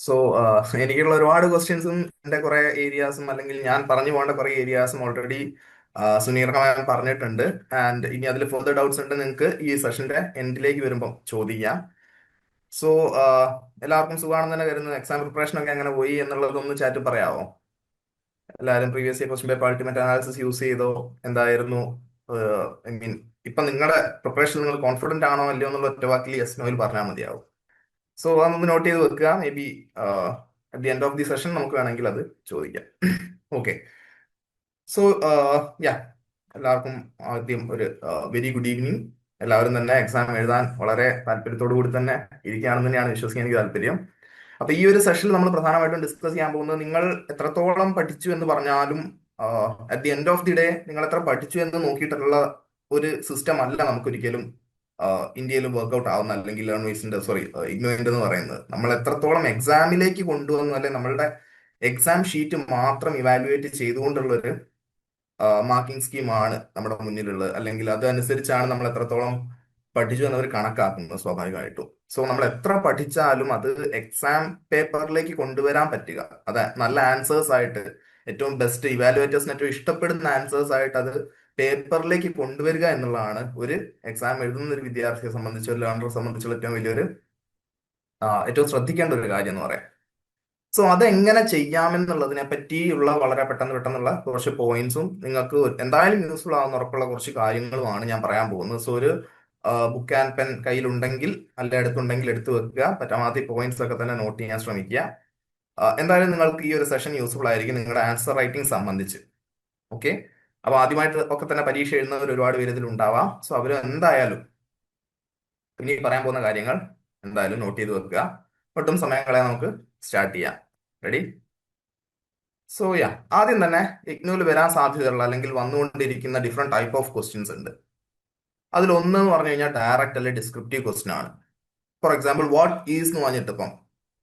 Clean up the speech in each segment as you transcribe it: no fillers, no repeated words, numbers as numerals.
So എനിക്കുള്ള ഒരുപാട് ക്വസ്റ്റ്യൻസും എൻ്റെ കുറെ ഏരിയാസും അല്ലെങ്കിൽ ഞാൻ പറഞ്ഞു പോകേണ്ട കുറെ ഏരിയാസും ഓൾറെഡി സുനീർ ഖാൻ പറഞ്ഞിട്ടുണ്ട്. ആൻഡ് ഇനി അതിൽ ഫർദർ ഡൗട്ട്സ് ഉണ്ട് നിങ്ങൾക്ക് ഈ സെഷന്റെ എൻഡിലേക്ക് വരുമ്പോൾ ചോദിക്കാം. സോ എല്ലാവർക്കും സുഖമാണെന്ന് തന്നെ കരുതുന്നു. എക്സാം പ്രിപ്പറേഷൻ ഒക്കെ എങ്ങനെ പോയി എന്നുള്ളതൊന്ന് ചാറ്റ് പറയാമോ? എല്ലാവരും previous year question paper ultimate analysis use ചെയ്തോ? എന്തായിരുന്നു? ഐ മീൻ, ഇപ്പൊ നിങ്ങളുടെ പ്രിപ്പറേഷൻ നിങ്ങൾ കോൺഫിഡന്റ് ആണോ അല്ലയോ എന്നുള്ള ഒറ്റ വാക്കിൽ യെസ് നോയിൽ പറഞ്ഞാൽ മതിയാവും. സോ അതൊന്ന് നോട്ട് ചെയ്ത് വെക്കുക. May be at the end of the session നമുക്ക് വേണമെങ്കിൽ അത് ചോദിക്കാം. ഓക്കെ. സോ യാ, എല്ലാവർക്കും ആദ്യം ഒരു വെരി ഗുഡ് ഈവനിങ്. എല്ലാവരും തന്നെ എക്സാം എഴുതാൻ വളരെ താല്പര്യത്തോടു കൂടി തന്നെ ഇരിക്കുകയാണെന്ന് തന്നെയാണ് വിശ്വസിക്കാൻ എനിക്ക് താല്പര്യം. അപ്പൊ ഈ ഒരു സെഷനിൽ നമ്മൾ പ്രധാനമായിട്ടും ഡിസ്കസ് ചെയ്യാൻ പോകുന്നത് നിങ്ങൾ എത്രത്തോളം പഠിച്ചു എന്ന് പറഞ്ഞാലും at the end of the day നിങ്ങൾ എത്ര പഠിച്ചു എന്ന് നോക്കിയിട്ടുള്ള ഒരു സിസ്റ്റം അല്ല നമുക്കൊരിക്കലും ഇന്ത്യയിൽ വർക്ക്ഔട്ട് ആവുന്ന, അല്ലെങ്കിൽ ലേൺവേസിന്റെ സോറി ഇഗ്നോയിന്റ് എന്ന് പറയുന്നത്. നമ്മൾ എത്രത്തോളം എക്സാമിലേക്ക് കൊണ്ടുവന്നു, അല്ലെങ്കിൽ നമ്മളുടെ എക്സാം ഷീറ്റ് മാത്രം ഇവാലുവേറ്റ് ചെയ്തുകൊണ്ടുള്ള ഒരു മാർക്കിംഗ് സ്കീമാണ് നമ്മുടെ മുന്നിലുള്ളത്. അല്ലെങ്കിൽ അതനുസരിച്ചാണ് നമ്മൾ എത്രത്തോളം പഠിച്ചു എന്നവർ കണക്കാക്കുന്നത് സ്വാഭാവികമായിട്ടും. സോ നമ്മൾ എത്ര പഠിച്ചാലും അത് എക്സാം പേപ്പറിലേക്ക് കൊണ്ടുവരാൻ പറ്റുക, അത് നല്ല ആൻസേഴ്സ് ആയിട്ട്, ഏറ്റവും ബെസ്റ്റ് ഇവാലുവേറ്റേഴ്സിന് ഏറ്റവും ഇഷ്ടപ്പെടുന്ന ആൻസേഴ്സ് ആയിട്ട് അത് പേപ്പറിലേക്ക് കൊണ്ടുവരിക എന്നുള്ളതാണ് ഒരു എക്സാം എഴുതുന്ന ഒരു വിദ്യാർത്ഥിയെ സംബന്ധിച്ച്, ഒരു ലേണറെ സംബന്ധിച്ചുള്ള ഏറ്റവും വലിയൊരു ഏറ്റവും ശ്രദ്ധിക്കേണ്ട ഒരു കാര്യം എന്ന് പറയാം. സോ അതെങ്ങനെ ചെയ്യാമെന്നുള്ളതിനെ പറ്റിയുള്ള വളരെ പെട്ടെന്നുള്ള കുറച്ച് പോയിന്റ്സും നിങ്ങൾക്ക് എന്തായാലും യൂസ്ഫുൾ ആവുന്ന ഉറപ്പുള്ള കുറച്ച് കാര്യങ്ങളുമാണ് ഞാൻ പറയാൻ പോകുന്നത്. സോ ഒരു ബുക്ക് ആൻഡ് പെൻ കയ്യിലുണ്ടെങ്കിൽ, അല്ല അടുത്തുണ്ടെങ്കിൽ എടുത്തു വെക്കുക. പരമാവധി പോയിന്റ്സ് ഒക്കെ തന്നെ നോട്ട് ചെയ്യാൻ ശ്രമിക്കുക. എന്തായാലും നിങ്ങൾക്ക് ഈ ഒരു സെഷൻ യൂസ്ഫുൾ ആയിരിക്കും നിങ്ങളുടെ ആൻസർ റൈറ്റിംഗ് സംബന്ധിച്ച്. ഓക്കെ. അപ്പൊ ആദ്യമായിട്ട് ഒക്കെ തന്നെ പരീക്ഷ എഴുതുന്നവർ ഒരുപാട് പേര് ഇതിൽ ഉണ്ടാവാം. സോ അവർ എന്തായാലും ഇനി പറയാൻ പോകുന്ന കാര്യങ്ങൾ എന്തായാലും നോട്ട് ചെയ്ത് വെക്കുക. ഒട്ടും സമയം കളയാൻ നമുക്ക് സ്റ്റാർട്ട് ചെയ്യാം. റെഡി? സോ യാ, ആദ്യം തന്നെ ഇഗ്നോയിൽ വരാൻ സാധ്യതയുള്ള അല്ലെങ്കിൽ വന്നുകൊണ്ടിരിക്കുന്ന ഡിഫറെന്റ് ടൈപ്പ് ഓഫ് ക്വസ്റ്റ്യൻസ് ഉണ്ട്. അതിലൊന്ന് എന്ന് പറഞ്ഞു കഴിഞ്ഞാൽ ഡയറക്റ്റ് അല്ലെങ്കിൽ ഡിസ്ക്രിപ്റ്റീവ് ക്വസ്റ്റ്യൻ ആണ്. ഫോർ എക്സാമ്പിൾ, വാട്ട് ഈസ് എന്ന് പറഞ്ഞിട്ട് ഇപ്പം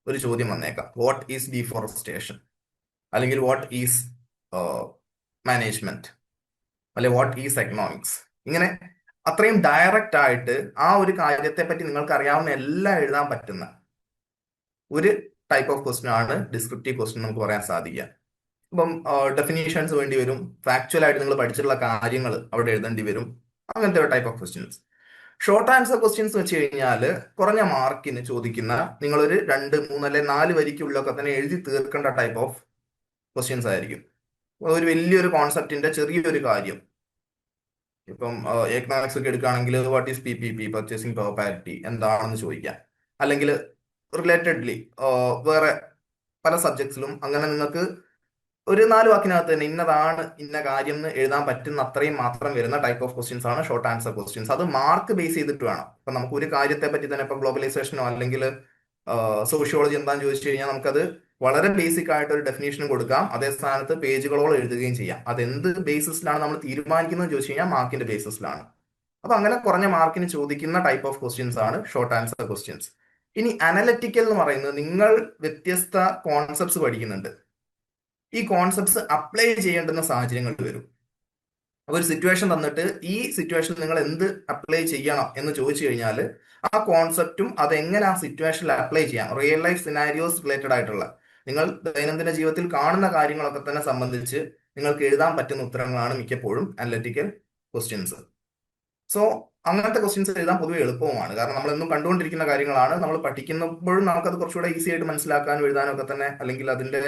ഒരു ചോദ്യം വന്നേക്കാം. വാട്ട് ഈസ് ഡീഫോറസ്റ്റേഷൻ, അല്ലെങ്കിൽ വാട്ട് ഈസ് മാനേജ്മെന്റ്, അല്ലെങ്കിൽ വാട്ട് ഈസ് എക്കണോമിക്സ്. ഇങ്ങനെ അത്രയും ഡയറക്റ്റ് ആയിട്ട് ആ ഒരു കാര്യത്തെ പറ്റി നിങ്ങൾക്ക് അറിയാവുന്ന എല്ലാം എഴുതാൻ പറ്റുന്ന ഒരു ടൈപ്പ് ഓഫ് ക്വസ്റ്റ്യൻ ആണ് ഡിസ്ക്രിപ്റ്റീവ് ക്വസ്റ്റ്യൻ നമുക്ക് പറയാൻ സാധിക്കുക. ഇപ്പം ഡെഫിനേഷൻസ് വേണ്ടി വരും, ഫാക്ച്വൽ ആയിട്ട് നിങ്ങൾ പഠിച്ചിട്ടുള്ള കാര്യങ്ങൾ അവിടെ എഴുതേണ്ടി വരും. അങ്ങനത്തെ ഒരു type of questions. Short answer questions വെച്ച് കഴിഞ്ഞാൽ കുറഞ്ഞ മാർക്കിന് ചോദിക്കുന്ന, നിങ്ങളൊരു 2, 3 അല്ലെങ്കിൽ 4 വരിക്കുള്ളിലൊക്കെ തന്നെ എഴുതി തീർക്കേണ്ട ടൈപ്പ് ഓഫ് ക്വസ്റ്റ്യൻസ് ആയിരിക്കും. ഒരു വലിയൊരു കോൺസെപ്റ്റിന്റെ ചെറിയൊരു കാര്യം, ഇപ്പം എക്കണോമിക്സ് ഒക്കെ എടുക്കുകയാണെങ്കിൽ what is PPP, purchasing power parity എന്താണെന്ന് ചോദിക്കാം. അല്ലെങ്കിൽ റിലേറ്റഡ്ലി വേറെ പല സബ്ജക്ട്സിലും അങ്ങനെ നിങ്ങൾക്ക് ഒരു 4 വാക്കിനകത്ത് തന്നെ ഇന്നതാണ് ഇന്ന കാര്യം എന്ന് എഴുതാൻ പറ്റുന്ന അത്രയും മാത്രം വരുന്ന ടൈപ്പ് ഓഫ് ക്വസ്റ്റ്യൻസ് ആണ് ഷോർട്ട് ആൻസർ ക്വസ്റ്റ്യൻസ്. അത് മാർക്ക് ബേസ് ചെയ്തിട്ട് വേണം. ഇപ്പൊ നമുക്ക് ഒരു കാര്യത്തെ പറ്റി തന്നെ ഇപ്പൊ ഗ്ലോബലൈസേഷനോ അല്ലെങ്കിൽ സോഷ്യോളജി എന്താണെന്ന് ചോദിച്ചു കഴിഞ്ഞാൽ നമുക്കത് വളരെ ബേസിക് ആയിട്ട് ഒരു ഡെഫിനേഷൻ കൊടുക്കാം. അതേ സ്ഥാനത്ത് പേജുകളോളം എഴുതുകയും ചെയ്യാം. അത് എന്ത് ബേസിസിലാണ് നമ്മൾ തീരുമാനിക്കുന്നത് ചോദിച്ചു കഴിഞ്ഞാൽ മാർക്കിന്റെ ബേസിസിലാണ്. അപ്പൊ അങ്ങനെ കുറഞ്ഞ മാർക്കിന് ചോദിക്കുന്ന ടൈപ്പ് ഓഫ് ക്വസ്റ്റ്യൻസ് ആണ് ഷോർട്ട് ആൻസർ ക്വസ്റ്റ്യൻസ്. ഇനി അനലറ്റിക്കൽ എന്ന് പറയുന്നത്, നിങ്ങൾ വ്യത്യസ്ത കോൺസെപ്റ്റ്സ് പഠിക്കുന്നുണ്ട്, ഈ കോൺസെപ്റ്റ്സ് അപ്ലൈ ചെയ്യേണ്ടുന്ന സാഹചര്യങ്ങൾ വരും. അപ്പൊ ഒരു സിറ്റുവേഷൻ തന്നിട്ട് ഈ സിറ്റുവേഷനിൽ നിങ്ങൾ എന്ത് അപ്ലൈ ചെയ്യണം എന്ന് ചോദിച്ചു കഴിഞ്ഞാൽ ആ കോൺസെപ്റ്റും അതെങ്ങനെ ആ സിറ്റുവേഷനിൽ അപ്ലൈ ചെയ്യാം, റിയൽ ലൈഫ് സിനാരിയോസ് റിലേറ്റഡ് ആയിട്ടുള്ള നിങ്ങൾ ദൈനംദിന ജീവിതത്തിൽ കാണുന്ന കാര്യങ്ങളൊക്കെ തന്നെ സംബന്ധിച്ച് നിങ്ങൾക്ക് എഴുതാൻ പറ്റുന്ന ഉത്തരങ്ങളാണ് മിക്കപ്പോഴും അനലറ്റിക്കൽ ക്വസ്റ്റ്യൻസ്. സോ അങ്ങനത്തെ ക്വസ്റ്റ്യൻസ് എഴുതാൻ പൊതുവെ എളുപ്പവുമാണ്. കാരണം നമ്മൾ എന്നും കണ്ടുകൊണ്ടിരിക്കുന്ന കാര്യങ്ങളാണ്. നമ്മൾ പഠിക്കുമ്പോഴും നമുക്കത് കുറച്ചുകൂടെ ഈസി ആയിട്ട് മനസ്സിലാക്കാനും എഴുതാനും ഒക്കെ തന്നെ, അല്ലെങ്കിൽ അതിന്റെ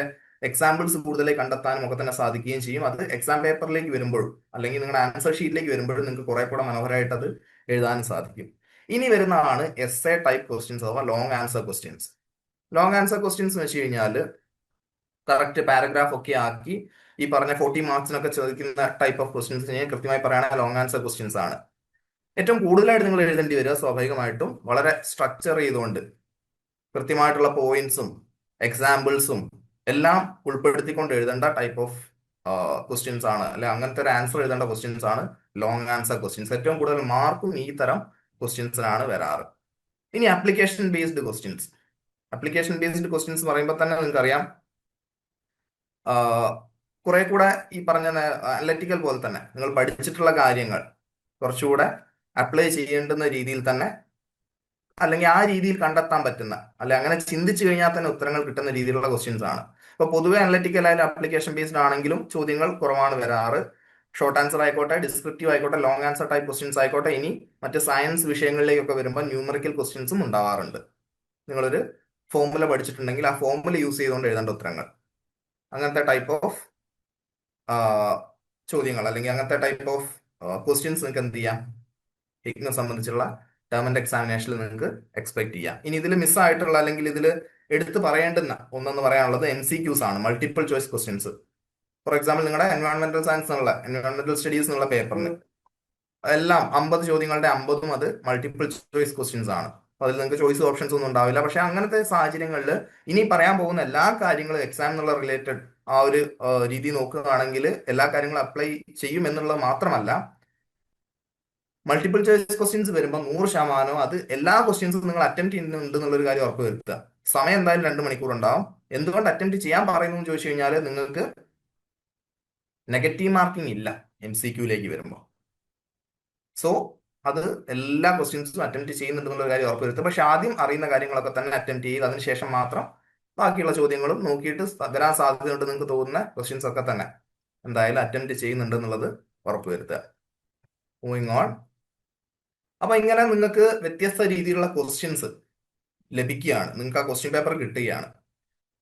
എക്സാമ്പിൾസ് കൂടുതലായി കണ്ടെത്താനും ഒക്കെ തന്നെ സാധിക്കുകയും ചെയ്യും. അത് എക്സാം പേപ്പറിലേക്ക് വരുമ്പോഴും അല്ലെങ്കിൽ നിങ്ങളുടെ ആൻസർ ഷീറ്റിലേക്ക് വരുമ്പോഴും നിങ്ങൾക്ക് കുറെ കൂടെ മനോഹരമായിട്ട് അത് എഴുതാനും സാധിക്കും. ഇനി വരുന്നതാണ് എസ് എ ടൈപ്പ് ക്വസ്റ്റ്യൻസ് അഥവാ long answer questions. Long answer questions എന്ന് വെച്ച് കഴിഞ്ഞാൽ കറക്റ്റ് പാരഗ്രാഫ് ഒക്കെ ആക്കി ഈ പറഞ്ഞ 40 മാർക്സിനൊക്കെ ചോദിക്കുന്ന ടൈപ്പ് ഓഫ് ക്വസ്റ്റ്യൻസ് കൃത്യമായി പറയുകയാണെങ്കിൽ ലോങ് ആൻസർ ക്വസ്റ്റ്യൻസ് ആണ്. ഏറ്റവും കൂടുതലായിട്ട് നിങ്ങൾ എഴുതേണ്ടി വരിക സ്വാഭാവികമായിട്ടും വളരെ സ്ട്രക്ചർ ചെയ്തുകൊണ്ട് കൃത്യമായിട്ടുള്ള പോയിന്റ്സും എക്സാമ്പിൾസും എല്ലാം ഉൾപ്പെടുത്തിക്കൊണ്ട് എഴുതേണ്ട ടൈപ്പ് ഓഫ് ക്വസ്റ്റ്യൻസ് ആണ്, അല്ലെ അങ്ങനത്തെ ഒരു ആൻസർ എഴുതേണ്ട ക്വസ്റ്റ്യൻസ് ആണ് ലോങ് ആൻസർ ക്വസ്റ്റ്യൻസ്. ഏറ്റവും കൂടുതൽ മാർക്കും ഈ തരം ക്വസ്റ്റ്യൻസിനാണ് വരാറ്. ഇനി application based questions. Application based questions പറയുമ്പോൾ തന്നെ നിങ്ങൾക്കറിയാം കുറെ കൂടെ ഈ പറഞ്ഞ അനലറ്റിക്കൽ പോലെ തന്നെ നിങ്ങൾ പഠിച്ചിട്ടുള്ള കാര്യങ്ങൾ കുറച്ചുകൂടെ അപ്ലൈ ചെയ്യേണ്ടുന്ന രീതിയിൽ തന്നെ അല്ലെങ്കിൽ ആ രീതിയിൽ കണ്ടെത്താൻ പറ്റുന്ന, അല്ലെ അങ്ങനെ ചിന്തിച്ചു കഴിഞ്ഞാൽ തന്നെ ഉത്തരങ്ങൾ കിട്ടുന്ന രീതിയിലുള്ള ക്വസ്റ്റ്യൻസ് ആണ്. ഇപ്പൊ പൊതുവെ അനലിറ്റിക്കൽ ആയാലും ആപ്ലിക്കേഷൻ ബേസ്ഡ് ആണെങ്കിലും ചോദ്യങ്ങൾ കുറവാണ് വരാറ്. ഷോർട്ട് ആൻസർ ആയിക്കോട്ടെ, ഡിസ്ക്രിപ്റ്റീവ് ആയിക്കോട്ടെ, ലോങ് ആൻസർ ടൈപ്പ് ക്വസ്റ്റ്യൻസ് ആയിക്കോട്ടെ, ഇനി മറ്റ് സയൻസ് വിഷയങ്ങളിലേക്കൊക്കെ വരുമ്പോൾ ന്യൂമറിക്കൽ ക്വസ്റ്റ്യൻസും ഉണ്ടാവാറുണ്ട്. നിങ്ങളൊരു ഫോർമുല പഠിച്ചിട്ടുണ്ടെങ്കിൽ ആ ഫോർമുല യൂസ് ചെയ്തുകൊണ്ട് എഴുതേണ്ട ഉത്തരങ്ങൾ, അങ്ങനത്തെ ടൈപ്പ് ഓഫ് ചോദ്യങ്ങൾ അല്ലെങ്കിൽ അങ്ങനത്തെ ടൈപ്പ് ഓഫ് ക്വസ്റ്റ്യൻസ് നിങ്ങൾക്ക് എന്ത് ചെയ്യാം, ഇഗ്നോ സംബന്ധിച്ചുള്ള ടേം ആൻഡ് എക്സാമിനേഷനിൽ നിങ്ങൾക്ക് എക്സ്പെക്ട് ചെയ്യാം. ഇനി ഇതിൽ മിസ്സായിട്ടുള്ള അല്ലെങ്കിൽ ഇതിൽ എടുത്ത് പറയേണ്ടുന്ന ഒന്നെന്ന് പറയാനുള്ളത് MCQs ആണ്, multiple choice questions. For example നിങ്ങളുടെ എൻവയോൺമെന്റൽ സയൻസ് എന്നുള്ള എൻവയോൺമെന്റൽ സ്റ്റഡീസ് എന്നുള്ള പേപ്പറിന് എല്ലാം 50 ചോദ്യങ്ങളുടെ 50ഉം അത് മൾട്ടിപ്പിൾ ചോയ്സ് ക്വസ്റ്റ്യൻസ് ആണ്. അപ്പൊ അതിൽ നിങ്ങൾക്ക് ചോയ്സ് ഓപ്ഷൻസ് ഒന്നും ഉണ്ടാവില്ല. പക്ഷെ അങ്ങനത്തെ സാഹചര്യങ്ങളിൽ ഇനി പറയാൻ പോകുന്ന എല്ലാ കാര്യങ്ങളും എക്സാം എന്നുള്ള റിലേറ്റഡ് ആ ഒരു രീതി നോക്കുകയാണെങ്കിൽ എല്ലാ കാര്യങ്ങളും അപ്ലൈ ചെയ്യും എന്നുള്ളത് മാത്രമല്ല, മൾട്ടിപ്പിൾ ചോയ്സ് ക്വസ്റ്റ്യൻസ് വരുമ്പോൾ 100% അത് എല്ലാ ക്വസ്റ്റ്യൻസും നിങ്ങൾ അറ്റംപ്റ്റ് ചെയ്യുന്നുണ്ട് എന്നുള്ളൊരു കാര്യം ഉറപ്പ് വരുത്തുക. സമയം എന്തായാലും 2 മണിക്കൂർ ഉണ്ടാവും. എന്തുകൊണ്ട് അറ്റംപ്റ്റ് ചെയ്യാൻ പറയുന്നു എന്ന് ചോദിച്ചു കഴിഞ്ഞാൽ നിങ്ങൾക്ക് നെഗറ്റീവ് മാർക്കിംഗ് ഇല്ല MCQയിലേക്ക് വരുമ്പോൾ. സോ അത് എല്ലാ ക്വസ്റ്റ്യൻസും അറ്റംപ്റ്റ് ചെയ്യുന്നുണ്ടെന്നുള്ള കാര്യം ഉറപ്പ് വരുത്തുക. പക്ഷെ ആദ്യം അറിയുന്ന കാര്യങ്ങളൊക്കെ തന്നെ അറ്റംപ്റ്റ് ചെയ്ത് അതിനുശേഷം മാത്രം ബാക്കിയുള്ള ചോദ്യങ്ങളും നോക്കിയിട്ട് വരാൻ സാധ്യതയുണ്ട് നിങ്ങൾക്ക് തോന്നുന്ന ക്വസ്റ്റ്യൻസ് ഒക്കെ തന്നെ എന്തായാലും അറ്റംപ്റ്റ് ചെയ്യുന്നുണ്ട് എന്നുള്ളത് ഉറപ്പ് വരുത്തുക. Moving on. അപ്പൊ ഇങ്ങനെ നിങ്ങൾക്ക് വ്യത്യസ്ത രീതിയിലുള്ള ക്വസ്റ്റ്യൻസ് ലഭിക്കുകയാണ്, നിങ്ങൾക്ക് ആ ക്വസ്റ്റ്യൻ പേപ്പർ കിട്ടുകയാണ്.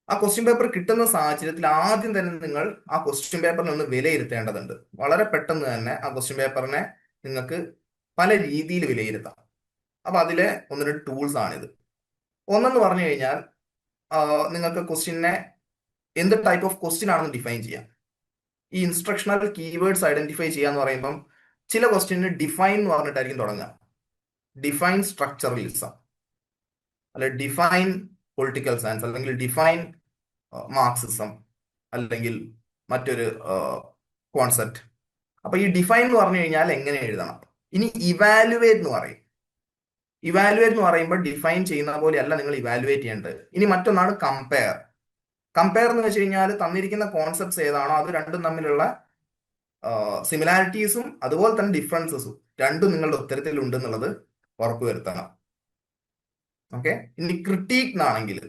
ആ ക്വസ്റ്റ്യൻ പേപ്പർ കിട്ടുന്ന സാഹചര്യത്തിൽ ആദ്യം തന്നെ നിങ്ങൾ ആ ക്വസ്റ്റ്യൻ പേപ്പറിനെ ഒന്ന് വിലയിരുത്തേണ്ടതുണ്ട്. വളരെ പെട്ടെന്ന് തന്നെ ആ ക്വസ്റ്റ്യൻ പേപ്പറിനെ നിങ്ങൾക്ക് പല രീതിയിൽ വിലയിരുത്താം. അപ്പൊ അതിലെ 1-2 ടൂൾസ് ആണിത്. ഒന്നെന്ന് പറഞ്ഞു കഴിഞ്ഞാൽ നിങ്ങൾക്ക് ക്വസ്റ്റ്യനെ എന്ത് ടൈപ്പ് ഓഫ് ക്വസ്റ്റ്യൻ ആണെന്ന് ഡിഫൈൻ ചെയ്യാം. ഈ ഇൻസ്ട്രക്ഷണൽ കീവേഡ്സ് ഐഡന്റിഫൈ ചെയ്യാന്ന് പറയുമ്പം ചില ക്വസ്റ്റ്യന് ഡിഫൈൻ എന്ന് പറഞ്ഞിട്ടായിരിക്കും തുടങ്ങുക. ഡിഫൈൻ സ്ട്രക്ചറലിസം, അല്ലെ ഡിഫൈൻ പൊളിറ്റിക്കൽ സയൻസ്, അല്ലെങ്കിൽ ഡിഫൈൻ മാർക്സിസം, അല്ലെങ്കിൽ മറ്റൊരു കോൺസെപ്റ്റ്. അപ്പൊ ഈ ഡിഫൈൻ എന്ന് പറഞ്ഞു കഴിഞ്ഞാൽ എങ്ങനെ എഴുതണം. ഇനി ഇവാലുവേറ്റ് എന്ന് പറയും. ഇവാലുവേറ്റ് എന്ന് പറയുമ്പോൾ ഡിഫൈൻ ചെയ്യുന്ന പോലെയല്ല നിങ്ങൾ ഇവാലുവേറ്റ് ചെയ്യേണ്ടത്. ഇനി മറ്റൊന്നാണ് കമ്പയർ. കമ്പയർ എന്ന് വെച്ച് കഴിഞ്ഞാൽ തന്നിരിക്കുന്ന കോൺസെപ്റ്റ്സ് ഏതാണോ അത് രണ്ടും തമ്മിലുള്ള സിമിലാരിറ്റീസും അതുപോലെ തന്നെ ഡിഫറൻസസും രണ്ടും നിങ്ങളുടെ ഉത്തരത്തിൽ ഉണ്ട് എന്നുള്ളത് ഉറപ്പുവരുത്തണം. ഓക്കെ. ഇനി ക്രിട്ടീക്ക് എന്നാണെങ്കിൽ,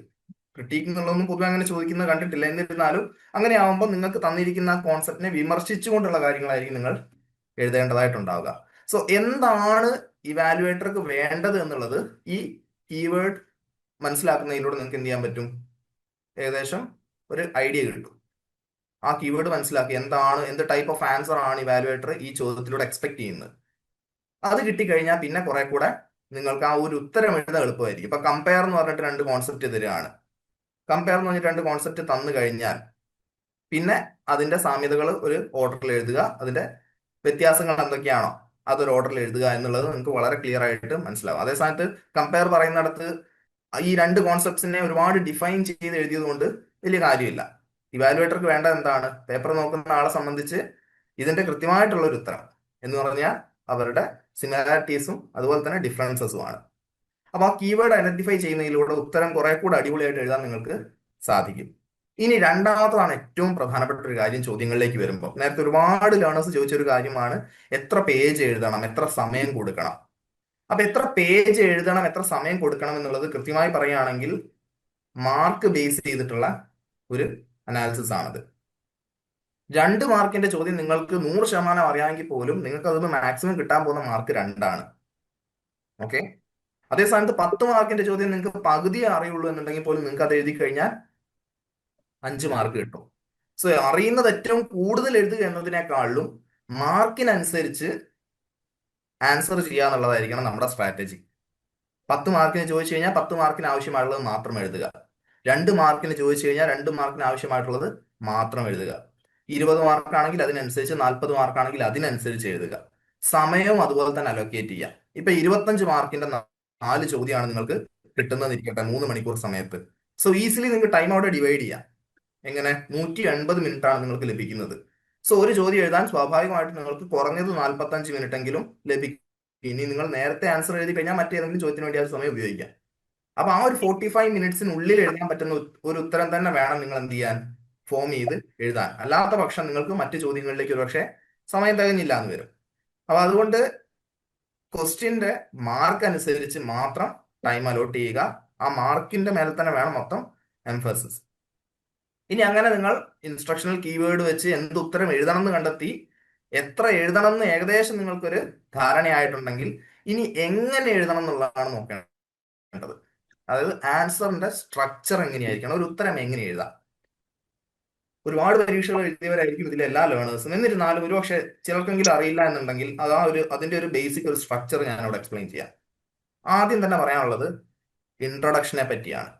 ക്രിട്ടീക്ക് എന്നുള്ളതൊന്നും പൊതുവെ അങ്ങനെ ചോദിക്കുന്നത് കണ്ടിട്ടില്ല. എന്നിരുന്നാലും അങ്ങനെ ആവുമ്പോൾ നിങ്ങൾക്ക് തന്നിരിക്കുന്ന കോൺസെപ്റ്റിനെ വിമർശിച്ചുകൊണ്ടുള്ള കാര്യങ്ങളായിരിക്കും നിങ്ങൾ എഴുതേണ്ടതായിട്ടുണ്ടാവുക. സോ എന്താണ് ഇവാലുവേറ്റർക്ക് വേണ്ടത് എന്നുള്ളത് ഈ കീവേഡ് മനസ്സിലാക്കുന്നതിലൂടെ നിങ്ങൾക്ക് എന്ത് ചെയ്യാൻ പറ്റും, ഏകദേശം ഒരു ഐഡിയ കിട്ടും. ആ കീവേഡ് മനസ്സിലാക്കി എന്ത് ടൈപ്പ് ഓഫ് ആൻസർ ആണ് ഇവാലുവേറ്റർ ഈ ചോദ്യത്തിലൂടെ എക്സ്പെക്ട് ചെയ്യുന്നത്. അത് കിട്ടിക്കഴിഞ്ഞാൽ പിന്നെ കുറെ കൂടെ നിങ്ങൾക്ക് ആ ഒരു ഉത്തരം എഴുതാൻ എളുപ്പമായിരിക്കും. ഇപ്പൊ കമ്പയർ എന്ന് പറഞ്ഞിട്ട് 2 കോൺസെപ്റ്റ് തരികയാണ്. കമ്പയർ എന്ന് പറഞ്ഞിട്ട് 2 കോൺസെപ്റ്റ് തന്നു കഴിഞ്ഞാൽ പിന്നെ അതിന്റെ സാമ്യതകൾ ഒരു ഓർഡറിൽ എഴുതുക, അതിന്റെ വ്യത്യാസങ്ങൾ എന്തൊക്കെയാണോ അതൊരു ഓർഡറിൽ എഴുതുക എന്നുള്ളത് നിങ്ങൾക്ക് വളരെ ക്ലിയർ ആയിട്ട് മനസ്സിലാവും. അതേ സമയത്ത് കമ്പയർ പറയുന്നിടത്ത് ഈ 2 കോൺസെപ്റ്റ്സിനെ ഒരുപാട് ഡിഫൈൻ ചെയ്ത് എഴുതിയത് കൊണ്ട് വലിയ കാര്യമില്ല. ഇവാലുവേറ്റർക്ക് വേണ്ട എന്താണ്, പേപ്പർ നോക്കുന്ന ആളെ സംബന്ധിച്ച് ഇതിന്റെ കൃത്യമായിട്ടുള്ള ഒരു ഉത്തരം എന്ന് പറഞ്ഞാൽ അവരുടെ സിമിലാരിറ്റീസും അതുപോലെ തന്നെ ഡിഫറൻസസുമാണ്. അപ്പൊ ആ കീവേഡ് ഐഡന്റിഫൈ ചെയ്യുന്നതിലൂടെ ഉത്തരം കുറെ കൂടെ അടിപൊളിയായിട്ട് എഴുതാൻ നിങ്ങൾക്ക് സാധിക്കും. ഇനി രണ്ടാമതാണ് ഏറ്റവും പ്രധാനപ്പെട്ട ഒരു കാര്യം ചോദ്യങ്ങളിലേക്ക് വരുമ്പോൾ. നേരത്തെ ഒരുപാട് ലേണേഴ്സ് ചോദിച്ചൊരു കാര്യമാണ് എത്ര പേജ് എഴുതണം, എത്ര സമയം കൊടുക്കണം. അപ്പൊ എത്ര പേജ് എഴുതണം, എത്ര സമയം കൊടുക്കണം എന്നുള്ളത് കൃത്യമായി പറയുകയാണെങ്കിൽ മാർക്ക് ബേസ് ചെയ്തിട്ടുള്ള ഒരു അനാലിസിസ് ആണത്. 2 മാർക്കിന്റെ ചോദ്യം നിങ്ങൾക്ക് 100% അറിയാമെങ്കിൽ പോലും നിങ്ങൾക്ക് അതൊന്ന് മാക്സിമം കിട്ടാൻ പോകുന്ന മാർക്ക് 2 ആണ്. ഓക്കെ. അതേ സ്ഥാനത്ത് 10 മാർക്കിന്റെ ചോദ്യം നിങ്ങൾക്ക് പകുതി അറിയുള്ളൂ എന്നുണ്ടെങ്കിൽ പോലും നിങ്ങൾക്ക് അത് എഴുതി കഴിഞ്ഞാൽ 5 മാർക്ക് കിട്ടും. സോ അറിയുന്നത് ഏറ്റവും കൂടുതൽ എഴുതുക എന്നതിനേക്കാളും മാർക്കിനനുസരിച്ച് ആൻസർ ചെയ്യുക എന്നുള്ളതായിരിക്കണം നമ്മുടെ സ്ട്രാറ്റജി. 10 മാർക്കിന് ചോദിച്ചു കഴിഞ്ഞാൽ 10 മാർക്കിന് ആവശ്യമായിട്ടുള്ളത് മാത്രം എഴുതുക. 2 മാർക്കിന് ചോദിച്ചു കഴിഞ്ഞാൽ 2 മാർക്കിന് ആവശ്യമായിട്ടുള്ളത് മാത്രം എഴുതുക. 20 മാർക്കാണെങ്കിൽ അതിനനുസരിച്ച്, 40 മാർക്കാണെങ്കിൽ അതിനനുസരിച്ച് എഴുതുക. സമയവും അതുപോലെ തന്നെ അലോക്കേറ്റ് ചെയ്യുക. ഇപ്പൊ 25 മാർക്കിന്റെ 4 ചോദ്യമാണ് നിങ്ങൾക്ക് കിട്ടുന്നതിരിക്കട്ടെ 3 മണിക്കൂർ സമയത്ത്. സോ ഈസിലി നിങ്ങൾക്ക് ടൈം അവിടെ ഡിവൈഡ് ചെയ്യാം. എങ്ങനെ, 180 മിനിറ്റ് ആണ് നിങ്ങൾക്ക് ലഭിക്കുന്നത്. സോ ഒരു ചോദ്യം എഴുതാൻ സ്വാഭാവികമായിട്ട് നിങ്ങൾക്ക് കുറഞ്ഞത് 45 മിനിറ്റ് എങ്കിലും ലഭിക്കും. ഇനി നിങ്ങൾ നേരത്തെ ആൻസർ എഴുതി കഴിഞ്ഞാൽ മറ്റേതെങ്കിലും ചോദ്യത്തിന് വേണ്ടി ആ സമയം ഉപയോഗിക്കാം. അപ്പൊ ആ ഒരു 45 മിനിറ്റ്സിനുള്ളിൽ എഴുതാൻ പറ്റുന്ന ഒരു ഉത്തരം തന്നെ വേണം നിങ്ങൾ എന്ത് ചെയ്യാൻ, ഫോം ചെയ്ത് എഴുതാൻ. അല്ലാത്ത പക്ഷം നിങ്ങൾക്ക് മറ്റു ചോദ്യങ്ങളിലേക്ക് ഒരു പക്ഷേ സമയം തികഞ്ഞില്ല എന്ന് വരും. അപ്പൊ അതുകൊണ്ട് ക്വസ്റ്റ്യന്റെ മാർക്ക് അനുസരിച്ച് മാത്രം ടൈം അലോട്ട് ചെയ്യുക. ആ മാർക്കിന്റെ മേലെ തന്നെ വേണം മൊത്തം എംഫസിസ്. ഇനി അങ്ങനെ നിങ്ങൾ ഇൻസ്ട്രക്ഷണൽ കീവേഡ് വെച്ച് എന്ത് ഉത്തരം എഴുതണം എന്ന് കണ്ടെത്തി, എത്ര എഴുതണം എന്ന് ഏകദേശം നിങ്ങൾക്കൊരു ധാരണയായിട്ടുണ്ടെങ്കിൽ ഇനി എങ്ങനെ എഴുതണം എന്നുള്ളതാണ് നോക്കേണ്ടത്. അതായത് ആൻസറിന്റെ സ്ട്രക്ചർ എങ്ങനെയായിരിക്കണം, ഒരു ഉത്തരം എങ്ങനെ എഴുതാം. ഒരുപാട് പരീക്ഷകൾ എഴുതിയവരായിരിക്കും ഇതിലെ എല്ലാ ലേണേഴ്സും. എന്നിരുന്നാലും ഒരുപക്ഷെ ചിലർക്കെങ്കിലും അറിയില്ല എന്നുണ്ടെങ്കിൽ അതിന്റെ ഒരു ബേസിക് ഒരു സ്ട്രക്ചർ ഞാൻ അവിടെ എക്സ്പ്ലെയിൻ ചെയ്യാം. ആദ്യം തന്നെ പറയാനുള്ളത് ഇൻട്രൊഡക്ഷനെ പറ്റിയാണ്.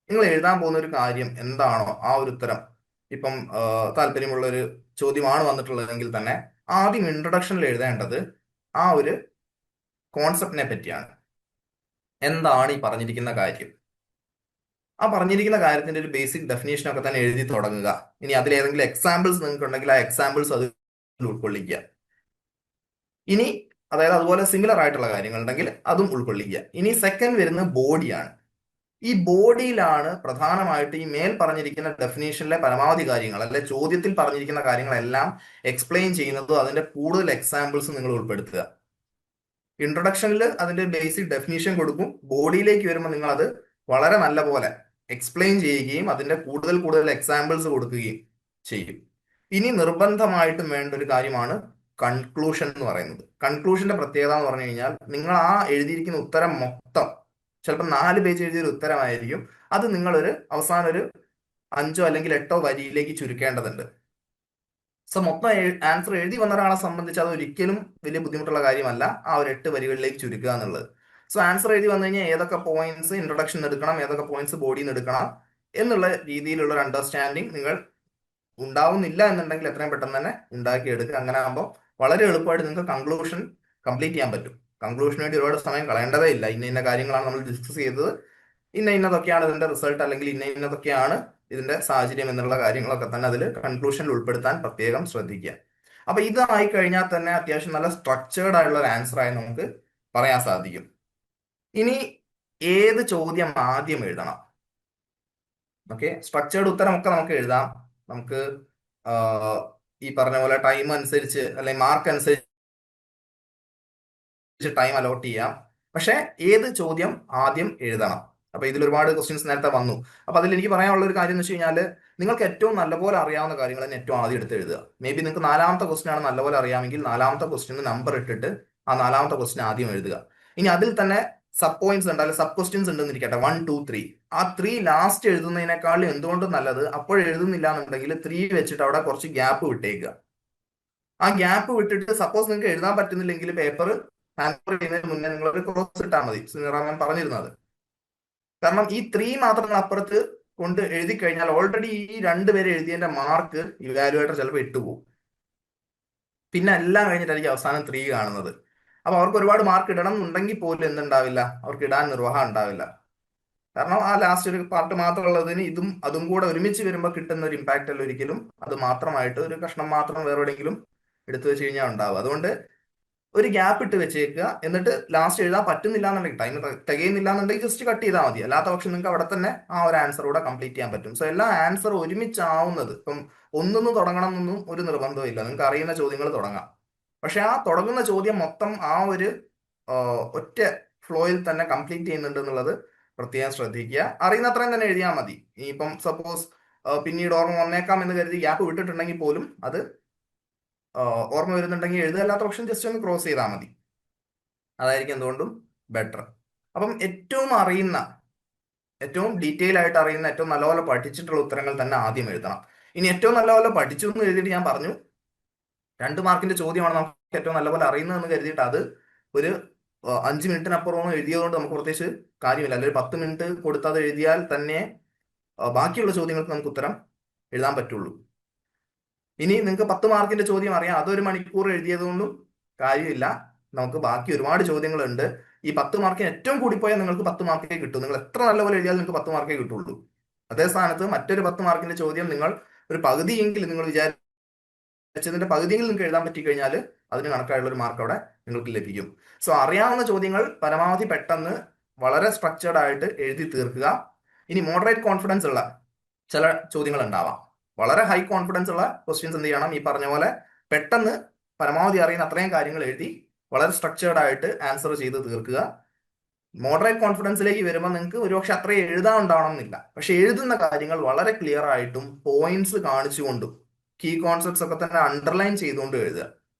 നിങ്ങൾ എഴുതാൻ പോകുന്ന ഒരു കാര്യം എന്താണോ ആ ഒരു ഉത്തരം, ഇപ്പം താല്പര്യമുള്ള ഒരു ചോദ്യമാണ് വന്നിട്ടുള്ളതെങ്കിൽ തന്നെ ആദ്യം ഇൻട്രൊഡക്ഷനിൽ എഴുതേണ്ടത് ആ ഒരു കോൺസെപ്റ്റിനെ പറ്റിയാണ്. എന്താണ് ഈ പറഞ്ഞിരിക്കുന്ന കാര്യം, ആ പറഞ്ഞിരിക്കുന്ന കാര്യത്തിന്റെ ഒരു ബേസിക് ഡെഫിനേഷൻ ഒക്കെ തന്നെ എഴുതി തുടങ്ങുക. ഇനി അതിലേതെങ്കിലും എക്സാമ്പിൾസ് നിങ്ങൾക്ക് ഉണ്ടെങ്കിൽ ആ എക്സാമ്പിൾസ് അത് ഉൾക്കൊള്ളിക്കുക. ഇനി അതായത് അതുപോലെ സിമിലർ ആയിട്ടുള്ള കാര്യങ്ങൾ ഉണ്ടെങ്കിൽ അതും ഉൾക്കൊള്ളിക്കുക. ഇനി സെക്കൻഡ് വരുന്ന ബോഡിയാണ്. ഈ ബോഡിയിലാണ് പ്രധാനമായിട്ട് ഈ മേൽ പറഞ്ഞിരിക്കുന്ന ഡെഫിനേഷനിലെ പരമാവധി കാര്യങ്ങൾ, അല്ലെ ചോദ്യത്തിൽ പറഞ്ഞിരിക്കുന്ന കാര്യങ്ങളെല്ലാം എക്സ്പ്ലെയിൻ ചെയ്യുന്നതും അതിന്റെ കൂടുതൽ എക്സാമ്പിൾസ് നിങ്ങൾ ഉൾപ്പെടുത്തുക. ഇൻട്രൊഡക്ഷനിൽ അതിന്റെ ബേസിക് ഡെഫിനേഷൻ കൊടുക്കും, ബോഡിയിലേക്ക് വരുമ്പോൾ നിങ്ങൾ അത് വളരെ നല്ല പോലെ എക്സ്പ്ലെയിൻ ചെയ്യുകയും അതിന്റെ കൂടുതൽ എക്സാമ്പിൾസ് കൊടുക്കുകയും ചെയ്യും. ഇനി നിർബന്ധമായിട്ടും വേണ്ട ഒരു കാര്യമാണ് കൺക്ലൂഷൻ എന്ന് പറയുന്നത്. കൺക്ലൂഷന്റെ പ്രത്യേകത എന്ന് പറഞ്ഞു കഴിഞ്ഞാൽ നിങ്ങൾ ആ എഴുതിയിരിക്കുന്ന ഉത്തരം മൊത്തം, ചിലപ്പോൾ 4 പേജ് എഴുതിയൊരു ഉത്തരമായിരിക്കും, അത് നിങ്ങളൊരു അവസാനം ഒരു 5 അല്ലെങ്കിൽ 8 വരിയിലേക്ക് ചുരുക്കേണ്ടതുണ്ട്. സോ മൊത്തം ആൻസർ എഴുതി വന്ന ഒരാളെ സംബന്ധിച്ച് അത് ഒരിക്കലും വലിയ ബുദ്ധിമുട്ടുള്ള കാര്യമല്ല, ആ ഒരു 8 വരികളിലേക്ക് ചുരുക്കുക എന്നുള്ളത്. സോ ആൻസർ എഴുതി വന്നു കഴിഞ്ഞാൽ ഏതൊക്കെ പോയിന്റ്സ് ഇൻട്രൊഡക്ഷൻ എടുക്കണം, ഏതൊക്കെ പോയിന്റ്സ് ബോഡിയിൽ നിന്ന് എടുക്കണം എന്നുള്ള രീതിയിലുള്ള ഒരു അണ്ടർസ്റ്റാൻഡിങ് നിങ്ങൾ ഉണ്ടാവുന്നില്ല എന്നുണ്ടെങ്കിൽ എത്രയും പെട്ടെന്ന് തന്നെ ഉണ്ടാക്കിയെടുക്കുക. അങ്ങനെ ആകുമ്പോൾ വളരെ എളുപ്പമായിട്ട് നിങ്ങൾക്ക് കൺക്ലൂഷൻ കംപ്ലീറ്റ് ചെയ്യാൻ പറ്റും. കൺക്ലൂഷന് വേണ്ടി ഒരുപാട് സമയം കളയേണ്ടതേ ഇല്ല. ഇന്ന കാര്യങ്ങളാണ് നമ്മൾ ഡിസ്കസ് ചെയ്തത്, ഇന്നതൊക്കെയാണ് ഇതിന്റെ റിസൾട്ട്, അല്ലെങ്കിൽ ഇന്നതൊക്കെയാണ് ഇതിന്റെ സാഹചര്യം എന്നുള്ള കാര്യങ്ങളൊക്കെ തന്നെ അതിൽ കൺക്ലൂഷനിൽ ഉൾപ്പെടുത്താൻ പ്രത്യേകം ശ്രദ്ധിക്കുക. അപ്പൊ ഇതായി കഴിഞ്ഞാൽ തന്നെ അത്യാവശ്യം നല്ല സ്ട്രക്ചേർഡ് ആയിട്ടുള്ള ഒരു ആൻസർ ആയി നമുക്ക് പറയാൻ സാധിക്കും. ഇനി ഏത് ചോദ്യം ആദ്യം എഴുതണം? ഓക്കെ, സ്ട്രക്ചേർഡ് ഉത്തരമൊക്കെ നമുക്ക് എഴുതാം. നമുക്ക് ഈ പറഞ്ഞ പോലെ ടൈം അനുസരിച്ച് അല്ലെങ്കിൽ മാർക്ക് അനുസരിച്ച് ടൈം അലോട്ട് ചെയ്യാം. പക്ഷെ ഏത് ചോദ്യം ആദ്യം എഴുതണം? അപ്പൊ ഇതിൽ ഒരുപാട് ക്വസ്റ്റ്യൻസ് നേരത്തെ വന്നു. അപ്പൊ അതിൽ എനിക്ക് പറയാനുള്ള ഒരു കാര്യം എന്ന് വെച്ച് കഴിഞ്ഞാൽ, നിങ്ങൾക്ക് ഏറ്റവും നല്ലപോലെ അറിയാവുന്ന കാര്യങ്ങൾ തന്നെ ഏറ്റവും ആദ്യം എടുത്ത് എഴുതുക. മേ ബി നിങ്ങൾക്ക് 4ാമത്തെ ക്വസ്റ്റ്യൻ ആണ് നല്ലപോലെ അറിയാമെങ്കിൽ 4ാമത്തെ ക്വസ്റ്റ്യന് നമ്പർ ഇട്ടിട്ട് ആ 4ാമത്തെ ക്വസ്റ്റ്യൻ ആദ്യം എഴുതുക. ഇനി അതിൽ തന്നെ സബ് പോയിന്റ്സ് ഉണ്ട്, അല്ലെങ്കിൽ സബ് ക്വസ്റ്റ്യൻസ് ഉണ്ടെന്ന് ഇരിക്കട്ടെ, 1, 2, 3. ആ 3 ലാസ്റ്റ് എഴുതുന്നതിനേക്കാളും എന്തുകൊണ്ടും നല്ലത് അപ്പോൾ എഴുതുന്നില്ല എന്നുണ്ടെങ്കിൽ 3 വെച്ചിട്ട് അവിടെ കുറച്ച് ഗ്യാപ്പ് വിട്ടേക്കുക. ആ ഗ്യാപ്പ് വിട്ടിട്ട് സപ്പോസ് നിങ്ങൾക്ക് എഴുതാൻ പറ്റുന്നില്ലെങ്കിൽ പേപ്പർ ഹാൻഡ് ചെയ്യുന്നതിന് മുന്നേ നിങ്ങൾ ഒരു ക്രോസ് ഇട്ടാൽ മതി. സുനിറാമൻ പറഞ്ഞിരുന്നത്. കാരണം ഈ 3 മാത്രം അപ്പുറത്ത് കൊണ്ട് എഴുതി കഴിഞ്ഞാൽ ഓൾറെഡി ഈ 2 പേര് എഴുതിയതിന്റെ മാർക്ക് ഇവാലുവേറ്റർ ചിലപ്പോൾ ഇട്ടുപോകും. പിന്നെ എല്ലാം കഴിഞ്ഞിട്ടായിരിക്കും അവസാനം 3 കാണുന്നത്. അപ്പൊ അവർക്ക് ഒരുപാട് മാർക്ക് ഇടണം എന്നുണ്ടെങ്കിൽ പോലും എന്തുണ്ടാവില്ല, അവർക്ക് ഇടാൻ നിർവാഹം ഉണ്ടാവില്ല. കാരണം ആ ലാസ്റ്റ് ഒരു പാർട്ട് മാത്രമുള്ളതിന് അതും കൂടെ ഒരുമിച്ച് വരുമ്പോൾ കിട്ടുന്ന ഒരു ഇമ്പാക്റ്റ് അല്ല ഒരിക്കലും അത് മാത്രമായിട്ട് ഒരു കഷ്ണം മാത്രം വേറെ എവിടെയെങ്കിലും എടുത്തു വെച്ച് കഴിഞ്ഞാൽ ഉണ്ടാവും. അതുകൊണ്ട് ഒരു ഗ്യാപ്പ് ഇട്ട് വെച്ചേക്കുക. എന്നിട്ട് ലാസ്റ്റ് എഴുതാൻ പറ്റുന്നില്ല എന്നുണ്ടെങ്കിൽ, ടൈം തികയുന്നില്ല എന്നുണ്ടെങ്കിൽ ജസ്റ്റ് കട്ട് ചെയ്താൽ മതി. അല്ലാത്ത പക്ഷം നിങ്ങൾക്ക് അവിടെ തന്നെ ആ ഒരു ആൻസർ കൂടെ കംപ്ലീറ്റ് ചെയ്യാൻ പറ്റും. സോ എല്ലാ ആൻസർ ഒരുമിച്ചാവുന്നത്, ഇപ്പം ഒന്നൊന്നും തുടങ്ങണം എന്നൊന്നും ഒരു നിർബന്ധവും ഇല്ല. നിങ്ങൾക്ക് അറിയുന്ന ചോദ്യങ്ങൾ തുടങ്ങാം. പക്ഷെ ആ തുടങ്ങുന്ന ചോദ്യം മൊത്തം ആ ഒരു ഒറ്റ ഫ്ലോയിൽ തന്നെ കംപ്ലീറ്റ് ചെയ്യുന്നുണ്ട് എന്നുള്ളത് പ്രത്യേകം ശ്രദ്ധിക്കുക. അറിയുന്ന അത്രയും തന്നെ എഴുതിയാൽ മതി. ഇനിയിപ്പം സപ്പോസ് പിന്നീട് ഓർമ്മ വന്നേക്കാം എന്ന് കരുതി ഗ്യാപ്പ് വിട്ടിട്ടുണ്ടെങ്കിൽ പോലും അത് ഓർമ്മ വരുന്നുണ്ടെങ്കിൽ എഴുതുക, അല്ലാത്ത പക്ഷം ജസ്റ്റ് ഒന്ന് ക്രോസ് ചെയ്താൽ മതി. അതായിരിക്കും എന്തുകൊണ്ടും ബെറ്റർ. അപ്പം ഏറ്റവും ഡീറ്റെയിൽ ആയിട്ട് അറിയുന്ന, ഏറ്റവും നല്ലപോലെ പഠിച്ചിട്ടുള്ള ഉത്തരങ്ങൾ തന്നെ ആദ്യം എഴുതണം. ഇനി ഏറ്റവും നല്ലപോലെ പഠിച്ചു എന്ന് എഴുതിയിട്ട് ഞാൻ പറഞ്ഞു 2 മാർക്കിന്റെ ചോദ്യമാണ് നമുക്ക് ഏറ്റവും നല്ലപോലെ അറിയുന്നതെന്ന് കരുതിയിട്ട് അത് ഒരു 5 മിനിറ്റിനപ്പുറം എഴുതിയതുകൊണ്ട് നമുക്ക് പ്രത്യേകിച്ച് കാര്യമില്ല. അല്ലെങ്കിൽ 10 മിനിറ്റ് കൊടുത്ത് അത് എഴുതിയാൽ തന്നെ ബാക്കിയുള്ള ചോദ്യങ്ങൾക്ക് നമുക്ക് ഉത്തരം എഴുതാൻ പറ്റുള്ളൂ. ഇനി നിങ്ങൾക്ക് 10 മാർക്കിന്റെ ചോദ്യം അറിയാം, അതൊരു മണിക്കൂർ എഴുതിയത് കൊണ്ടും കാര്യമില്ല. നമുക്ക് ബാക്കി ഒരുപാട് ചോദ്യങ്ങളുണ്ട്. ഈ 10 മാർക്കിന് ഏറ്റവും കൂടിപ്പോയാൽ നിങ്ങൾക്ക് 10 മാർക്കേ കിട്ടും. നിങ്ങൾ എത്ര നല്ലപോലെ എഴുതിയാൽ നിങ്ങൾക്ക് 10 മാർക്കേ കിട്ടുള്ളൂ. അതേ സ്ഥാനത്ത് മറ്റൊരു 10 മാർക്കിന്റെ ചോദ്യം നിങ്ങൾ ഒരു പകുതിയെങ്കിലും നിങ്ങൾ വിചാരിച്ചതിന്റെ പകുതിയെങ്കിലും നിങ്ങൾക്ക് എഴുതാൻ പറ്റി കഴിഞ്ഞാൽ അതിന് കണക്കായുള്ള ഒരു മാർക്ക് അവിടെ നിങ്ങൾക്ക് ലഭിക്കും. സോ അറിയാവുന്ന ചോദ്യങ്ങൾ പരമാവധി പെട്ടെന്ന് വളരെ സ്ട്രക്ചേർഡ് ആയിട്ട് എഴുതി തീർക്കുക. ഇനി മോഡറേറ്റ് കോൺഫിഡൻസ് ഉള്ള ചില ചോദ്യങ്ങൾ ഉണ്ടാവാം. വളരെ ഹൈ കോൺഫിഡൻസ് ഉള്ള ക്വസ്റ്റ്യൻസ് എന്ത് ചെയ്യണം, ഈ പറഞ്ഞ പോലെ പെട്ടെന്ന് പരമാവധി അറിയുന്ന അത്രയും കാര്യങ്ങൾ എഴുതി വളരെ സ്ട്രക്ചേർഡ് ആയിട്ട് ആൻസർ ചെയ്ത് തീർക്കുക. മോഡറേറ്റ് കോൺഫിഡൻസിലേക്ക് വരുമ്പോൾ നിങ്ങൾക്ക് ഒരുപക്ഷെ അത്ര എഴുതാൻ ഉണ്ടാവണം എന്നില്ല, പക്ഷെ എഴുതുന്ന കാര്യങ്ങൾ വളരെ ക്ലിയർ ആയിട്ടും പോയിന്റ്സ് കാണിച്ചുകൊണ്ടും കീ കോൺസെപ്റ്റ്സ് ഒക്കെ തന്നെ അണ്ടർലൈൻ ചെയ്തുകൊണ്ട് എഴുതുക.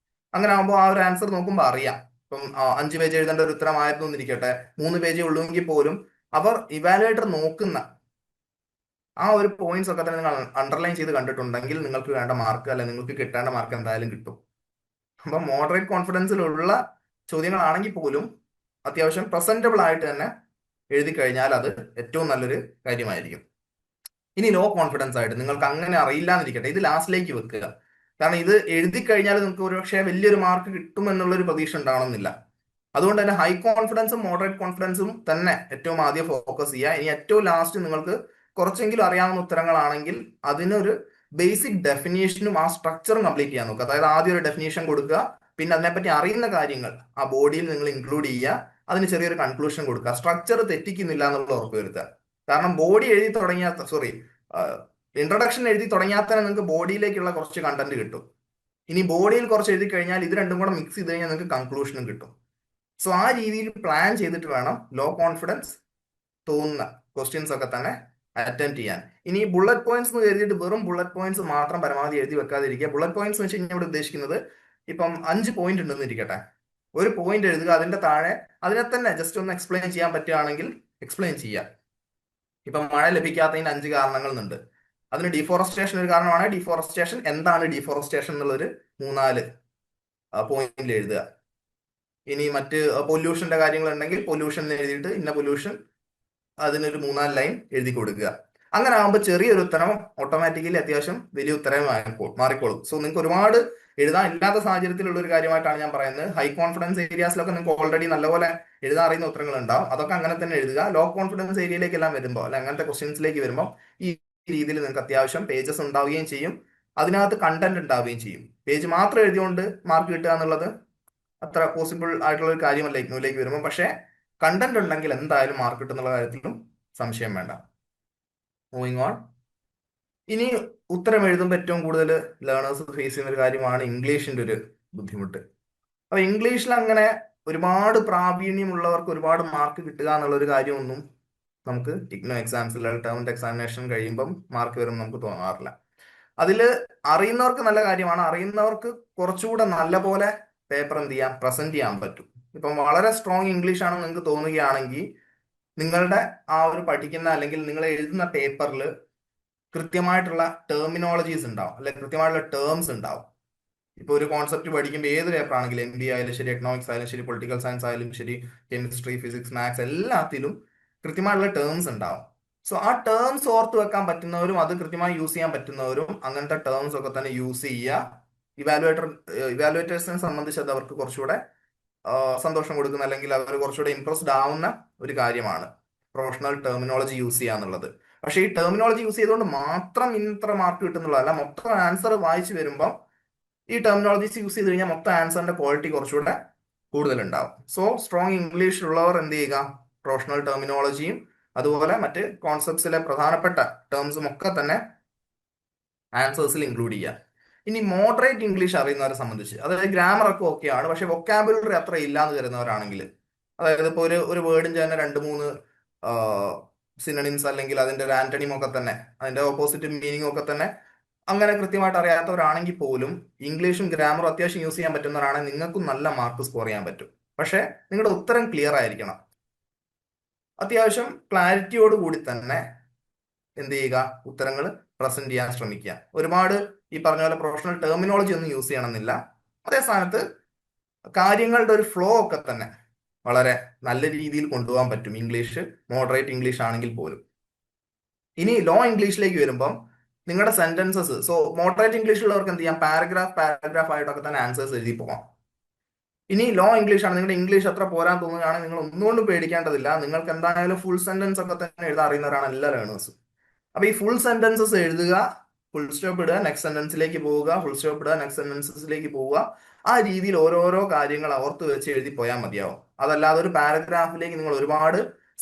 അങ്ങനെ ആകുമ്പോൾ ആ ഒരു ആൻസർ നോക്കുമ്പോൾ അറിയാം. ഇപ്പം 5 പേജ് എഴുതേണ്ട ഒരു ഉത്തരമായിരുന്നു എന്നിരിക്കട്ടെ, 3 പേജേ ഉള്ളുവെങ്കിൽ പോലും അവർ ഇവാലുവേറ്റർ നോക്കുന്ന ആ ഒരു പോയിന്റ്സ് ഒക്കെ തന്നെ നിങ്ങൾ അണ്ടർലൈൻ ചെയ്ത് കണ്ടിട്ടുണ്ടെങ്കിൽ നിങ്ങൾക്ക് വേണ്ട മാർക്ക് അല്ലെങ്കിൽ നിങ്ങൾക്ക് കിട്ടേണ്ട മാർക്ക് എന്തായാലും കിട്ടും. അപ്പം മോഡറേറ്റ് കോൺഫിഡൻസിലുള്ള ചോദ്യങ്ങളാണെങ്കിൽ പോലും അത്യാവശ്യം പ്രസന്റബിൾ ആയിട്ട് തന്നെ എഴുതി കഴിഞ്ഞാൽ അത് ഏറ്റവും നല്ലൊരു കാര്യമായിരിക്കും. ഇനി ലോ കോൺഫിഡൻസ് ആയിട്ട് നിങ്ങൾക്ക് അങ്ങനെ അറിയില്ല എന്നിരിക്കട്ടെ, ഇത് ലാസ്റ്റിലേക്ക് വെക്കുക. കാരണം ഇത് എഴുതി കഴിഞ്ഞാൽ നിങ്ങൾക്ക് ഒരുപക്ഷെ വലിയൊരു മാർക്ക് കിട്ടും എന്നുള്ളൊരു പ്രതീക്ഷ ഉണ്ടാവണമെന്നില്ല. അതുകൊണ്ട് തന്നെ ഹൈ കോൺഫിഡൻസും മോഡറേറ്റ് കോൺഫിഡൻസും തന്നെ ഏറ്റവും ആദ്യം ഫോക്കസ് ചെയ്യുക. ഇനി ഏറ്റവും ലാസ്റ്റ് നിങ്ങൾക്ക് കുറച്ചെങ്കിലും അറിയാവുന്ന ഉത്തരങ്ങളാണെങ്കിൽ അതിനൊരു ബേസിക് ഡെഫിനേഷനും ആ സ്ട്രക്ചറും കംപ്ലീറ്റ് ചെയ്യാൻ നോക്കുക. അതായത് ആദ്യം ഒരു ഡെഫിനേഷൻ കൊടുക്കുക, പിന്നെ അതിനെപ്പറ്റി അറിയുന്ന കാര്യങ്ങൾ ആ ബോഡിയിൽ നിങ്ങൾ ഇൻക്ലൂഡ് ചെയ്യുക, അതിന് ചെറിയൊരു കൺക്ലൂഷൻ കൊടുക്കുക. സ്ട്രക്ചർ തെറ്റിക്കുന്നില്ല എന്നുള്ള ഉറപ്പുവരുത്തുക. കാരണം ബോഡി എഴുതി തുടങ്ങിയ സോറി ഇൻട്രൊഡക്ഷൻ എഴുതി തുടങ്ങിയാൽ തന്നെ നിങ്ങൾക്ക് ബോഡിയിലേക്കുള്ള കുറച്ച് കണ്ടന്റ് കിട്ടും. ഇനി ബോഡിയിൽ കുറച്ച് എഴുതി കഴിഞ്ഞാൽ ഇത് രണ്ടും കൂടെ മിക്സ് ചെയ്ത് കഴിഞ്ഞാൽ നിങ്ങൾക്ക് കൺക്ലൂഷനും കിട്ടും. സോ ആ രീതിയിൽ പ്ലാൻ ചെയ്തിട്ട് വേണം ലോ കോൺഫിഡൻസ് തോന്നുന്ന ക്വസ്റ്റ്യൻസ് ഒക്കെ തന്നെ അറ്റൻഡ് ചെയ്യാൻ. ഇനി ബുള്ളറ്റ് പോയിന്റ്സ് എന്ന് കരുതിയിട്ട് വെറും ബുള്ളറ്റ് പോയിന്റ്സ് മാത്രം പരമാവധി എഴുതി വെക്കാതിരിക്കുക. ബുള്ളറ്റ് പോയിന്റ്സ് വെച്ച് കഴിഞ്ഞാൽ ഇവിടെ ഉദ്ദേശിക്കുന്നത് ഇപ്പം 5 പോയിന്റ് ഉണ്ടെന്ന് ഇരിക്കട്ടെ, ഒരു പോയിന്റ് എഴുതുക, അതിന്റെ താഴെ അതിനെ തന്നെ ജസ്റ്റ് ഒന്ന് എക്സ്പ്ലെയിൻ ചെയ്യാൻ പറ്റുകയാണെങ്കിൽ എക്സ്പ്ലെയിൻ ചെയ്യുക. ഇപ്പം മഴ ലഭിക്കാത്തതിന് 5 കാരണങ്ങൾ ഉണ്ട്. അതിന് ഡീഫോറസ്റ്റേഷൻ ഒരു കാരണമാണ്. ഡീഫോറസ്റ്റേഷൻ എന്താണ് ഡീഫോറസ്റ്റേഷൻ എന്നുള്ളൊരു 3-4 പോയിന്റിൽ എഴുതുക. ഇനി മറ്റ് പൊല്യൂഷന്റെ കാര്യങ്ങൾ ഉണ്ടെങ്കിൽ പൊല്യൂഷൻ എഴുതിയിട്ട് ഇന്ന പൊല്യൂഷൻ അതിനൊരു 3-4 ലൈൻ എഴുതി കൊടുക്കുക. അങ്ങനെ ആകുമ്പോൾ ചെറിയൊരു ഉത്തരം ഓട്ടോമാറ്റിക്കലി അത്യാവശ്യം വലിയ ഉത്തരം മാറിക്കോളും. സോ നിങ്ങൾക്ക് ഒരുപാട് എഴുതാൻ ഇല്ലാത്ത സാഹചര്യത്തിലുള്ള ഒരു കാര്യമായിട്ടാണ് ഞാൻ പറയുന്നത്. ഹൈ കോൺഫിഡൻസ് ഏരിയാസിലൊക്കെ നിങ്ങൾക്ക് ഓൾറെഡി നല്ലപോലെ എഴുതാൻ അറിയുന്ന ഉത്തരങ്ങൾ ഉണ്ടാവും, അതൊക്കെ അങ്ങനെ തന്നെ എഴുതുക. ലോ കോൺഫിഡൻസ് ഏരിയയിലേക്കെല്ലാം വരുമ്പോൾ അല്ലെ അങ്ങനത്തെ ക്വസ്റ്റ്യൻസിലേക്ക് വരുമ്പോൾ ഈ രീതിയിൽ നിങ്ങൾക്ക് അത്യാവശ്യം പേജസ് ഉണ്ടാവുകയും ചെയ്യും, അതിനകത്ത് കണ്ടന്റ് ഉണ്ടാവുകയും ചെയ്യും. പേജ് മാത്രം എഴുതിയോണ്ട് മാർക്ക് കിട്ടുക എന്നുള്ളത് അത്ര പോസിബിൾ ആയിട്ടുള്ള ഒരു കാര്യമല്ല ഇഗ്നോയിലേക്ക് വരുമ്പോൾ. പക്ഷേ കണ്ടന്റ് ഉണ്ടെങ്കിൽ എന്തായാലും മാർക്ക് കിട്ടുന്നുള്ള കാര്യത്തിലും സംശയം വേണ്ട. Moving on. ഇനി ഉത്തരം എഴുതുമ്പോൾ ഏറ്റവും കൂടുതൽ ലേണേഴ്സ് ഫേസ് ചെയ്യുന്ന ഒരു കാര്യമാണ് ഇംഗ്ലീഷിന്റെ ഒരു ബുദ്ധിമുട്ട്. അപ്പൊ ഇംഗ്ലീഷിൽ അങ്ങനെ ഒരുപാട് പ്രാവീണ്യമുള്ളവർക്ക് ഒരുപാട് മാർക്ക് കിട്ടുക എന്നുള്ള ഒരു കാര്യമൊന്നും നമുക്ക് ഇഗ്നോ എക്സാംസിൽ ടേം എക്സാമിനേഷൻ കഴിയുമ്പം മാർക്ക് വരും നമുക്ക് തോന്നാറില്ല. അതിൽ അറിയുന്നവർക്ക് നല്ല കാര്യമാണ്. അറിയുന്നവർക്ക് കുറച്ചുകൂടെ നല്ല പോലെ പേപ്പർ എന്ത് ചെയ്യാം, പ്രസന്റ് ചെയ്യാൻ പറ്റും. ഇപ്പം വളരെ സ്ട്രോങ് ഇംഗ്ലീഷ് ആണെന്ന് നിങ്ങൾക്ക് തോന്നുകയാണെങ്കിൽ നിങ്ങളുടെ ആ ഒരു പഠിക്കുന്ന അല്ലെങ്കിൽ നിങ്ങൾ എഴുതുന്ന പേപ്പറിൽ കൃത്യമായിട്ടുള്ള ടെർമിനോളജീസ് ഉണ്ടാവും, അല്ലെങ്കിൽ കൃത്യമായിട്ടുള്ള ടേംസ് ഉണ്ടാവും. ഇപ്പൊ ഒരു കോൺസെപ്റ്റ് പഠിക്കുമ്പോൾ ഏത് പേപ്പർ ആണെങ്കിലും MBA ആയാലും ശരി, എക്കണോമിക്സ് ആയാലും ശരി, പൊളിറ്റിക്കൽ സയൻസ് ആയാലും ശരി, കെമിസ്ട്രി, ഫിസിക്സ്, മാത്സ് എല്ലാത്തിലും കൃത്യമായിട്ടുള്ള ടേംസ് ഉണ്ടാവും. സോ ആ ടേംസ് ഓർത്ത് വെക്കാൻ പറ്റുന്നവരും അത് കൃത്യമായി യൂസ് ചെയ്യാൻ പറ്റുന്നവരും അങ്ങനത്തെ ടേംസ് ഒക്കെ തന്നെ യൂസ് ചെയ്യുക. ഇവാലുവേറ്റേഴ്സിനെ സംബന്ധിച്ച് അത് അവർക്ക് കുറച്ചുകൂടെ സന്തോഷം കൊടുക്കുന്ന അല്ലെങ്കിൽ അവർ കുറച്ചുകൂടെ ഇംപ്രസ്ഡ് ആവുന്ന ഒരു കാര്യമാണ് പ്രൊഫഷണൽ ടെർമിനോളജി യൂസ് ചെയ്യുക എന്നുള്ളത്. പക്ഷേ ഈ ടെർമിനോളജി യൂസ് ചെയ്തുകൊണ്ട് മാത്രം ഇത്ര മാർക്ക് കിട്ടുന്നുള്ളതല്ല, മൊത്തം ആൻസർ വായിച്ചു വരുമ്പോൾ ഈ ടെർമിനോളജീസ് യൂസ് ചെയ്ത് കഴിഞ്ഞാൽ മൊത്തം ആൻസറിന്റെ ക്വാളിറ്റി കുറച്ചുകൂടെ കൂടുതലുണ്ടാവും. സോ സ്ട്രോങ് ഇംഗ്ലീഷ് ഉള്ളവർ എന്ത് ചെയ്യുക, പ്രൊഫഷണൽ ടെർമിനോളജിയും അതുപോലെ മറ്റ് കോൺസെപ്റ്റ്സിലെ പ്രധാനപ്പെട്ട ടേംസും ഒക്കെ തന്നെ ആൻസേഴ്സിൽ ഇൻക്ലൂഡ് ചെയ്യുക. ഇനി മോഡറേറ്റ് ഇംഗ്ലീഷ് അറിയുന്നവരെ സംബന്ധിച്ച്, അതായത് ഗ്രാമർ ഒക്കെ ഓക്കെയാണ്, പക്ഷെ വൊക്കാബുലറി അത്ര ഇല്ലാന്ന് കരുതുന്നവരാണെങ്കിൽ, അതായത് ഇപ്പോൾ ഒരു വേർഡിന്റെ തന്നെ 2-3 സിനണിംസ് അല്ലെങ്കിൽ അതിന്റെ ഒരു ആന്റണിം ഒക്കെ തന്നെ അതിന്റെ ഓപ്പോസിറ്റ് മീനിങ് ഒക്കെ തന്നെ അങ്ങനെ കൃത്യമായിട്ട് അറിയാത്തവരാണെങ്കിൽ പോലും ഇംഗ്ലീഷും ഗ്രാമറും അത്യാവശ്യം യൂസ് ചെയ്യാൻ പറ്റുന്നവരാണെങ്കിൽ നിങ്ങൾക്കും നല്ല മാർക്ക് സ്കോർ ചെയ്യാൻ പറ്റും. പക്ഷെ നിങ്ങളുടെ ഉത്തരം ക്ലിയർ ആയിരിക്കണം. അത്യാവശ്യം ക്ലാരിറ്റിയോട് കൂടി തന്നെ എന്ത് ചെയ്യുക, ഉത്തരങ്ങൾ പ്രസന്റ് ചെയ്യാൻ ശ്രമിക്കുക. ഒരുപാട് ഈ പറഞ്ഞ പോലെ പ്രൊഫഷണൽ ടെർമിനോളജി ഒന്നും യൂസ് ചെയ്യണമെന്നില്ല. അതേ സ്ഥാനത്ത് കാര്യങ്ങളുടെ ഒരു ഫ്ലോ ഒക്കെ തന്നെ വളരെ നല്ല രീതിയിൽ കൊണ്ടുപോകാൻ പറ്റും ഇംഗ്ലീഷ്, മോഡറേറ്റ് ഇംഗ്ലീഷ് ആണെങ്കിൽ പോലും. ഇനി ലോ ഇംഗ്ലീഷിലേക്ക് വരുമ്പം നിങ്ങളുടെ സെന്റൻസസ്, സോ മോഡറേറ്റ് ഇംഗ്ലീഷ് ഉള്ളവർക്ക് എന്ത് ചെയ്യാം, പാരഗ്രാഫ് ആയിട്ടൊക്കെ തന്നെ ആൻസേഴ്സ് എഴുതി പോകാം. ഇനി ലോ ഇംഗ്ലീഷ് ആണ്, നിങ്ങളുടെ ഇംഗ്ലീഷ് അത്ര പോരാൻ തോന്നുകയാണെങ്കിൽ നിങ്ങൾ ഒന്നുകൊണ്ടും പേടിക്കേണ്ടതില്ല. നിങ്ങൾക്ക് എന്തായാലും ഫുൾ സെന്റൻസ് ഒക്കെ തന്നെ എഴുതാൻ അറിയുന്നവരാണ് എല്ലാ ലേണേഴ്സും. അപ്പൊ ഈ ഫുൾ സെന്റൻസസ് എഴുതുക, ഫുൾ സ്റ്റോപ്പ് ഇടുക, നെക്സ്റ്റ് സെന്റൻസിലേക്ക് പോവുക, ഫുൾ സ്റ്റോപ്പ് ഇടുക, നെക്സ്റ്റ് സെന്റൻസസിലേക്ക് പോവുക. ആ രീതിയിൽ ഓരോരോ കാര്യങ്ങൾ ഓർത്ത് വെച്ച് എഴുതി പോയാൽ മതിയാവും. അതല്ലാതെ ഒരു പാരഗ്രാഫിലേക്ക് നിങ്ങൾ ഒരുപാട്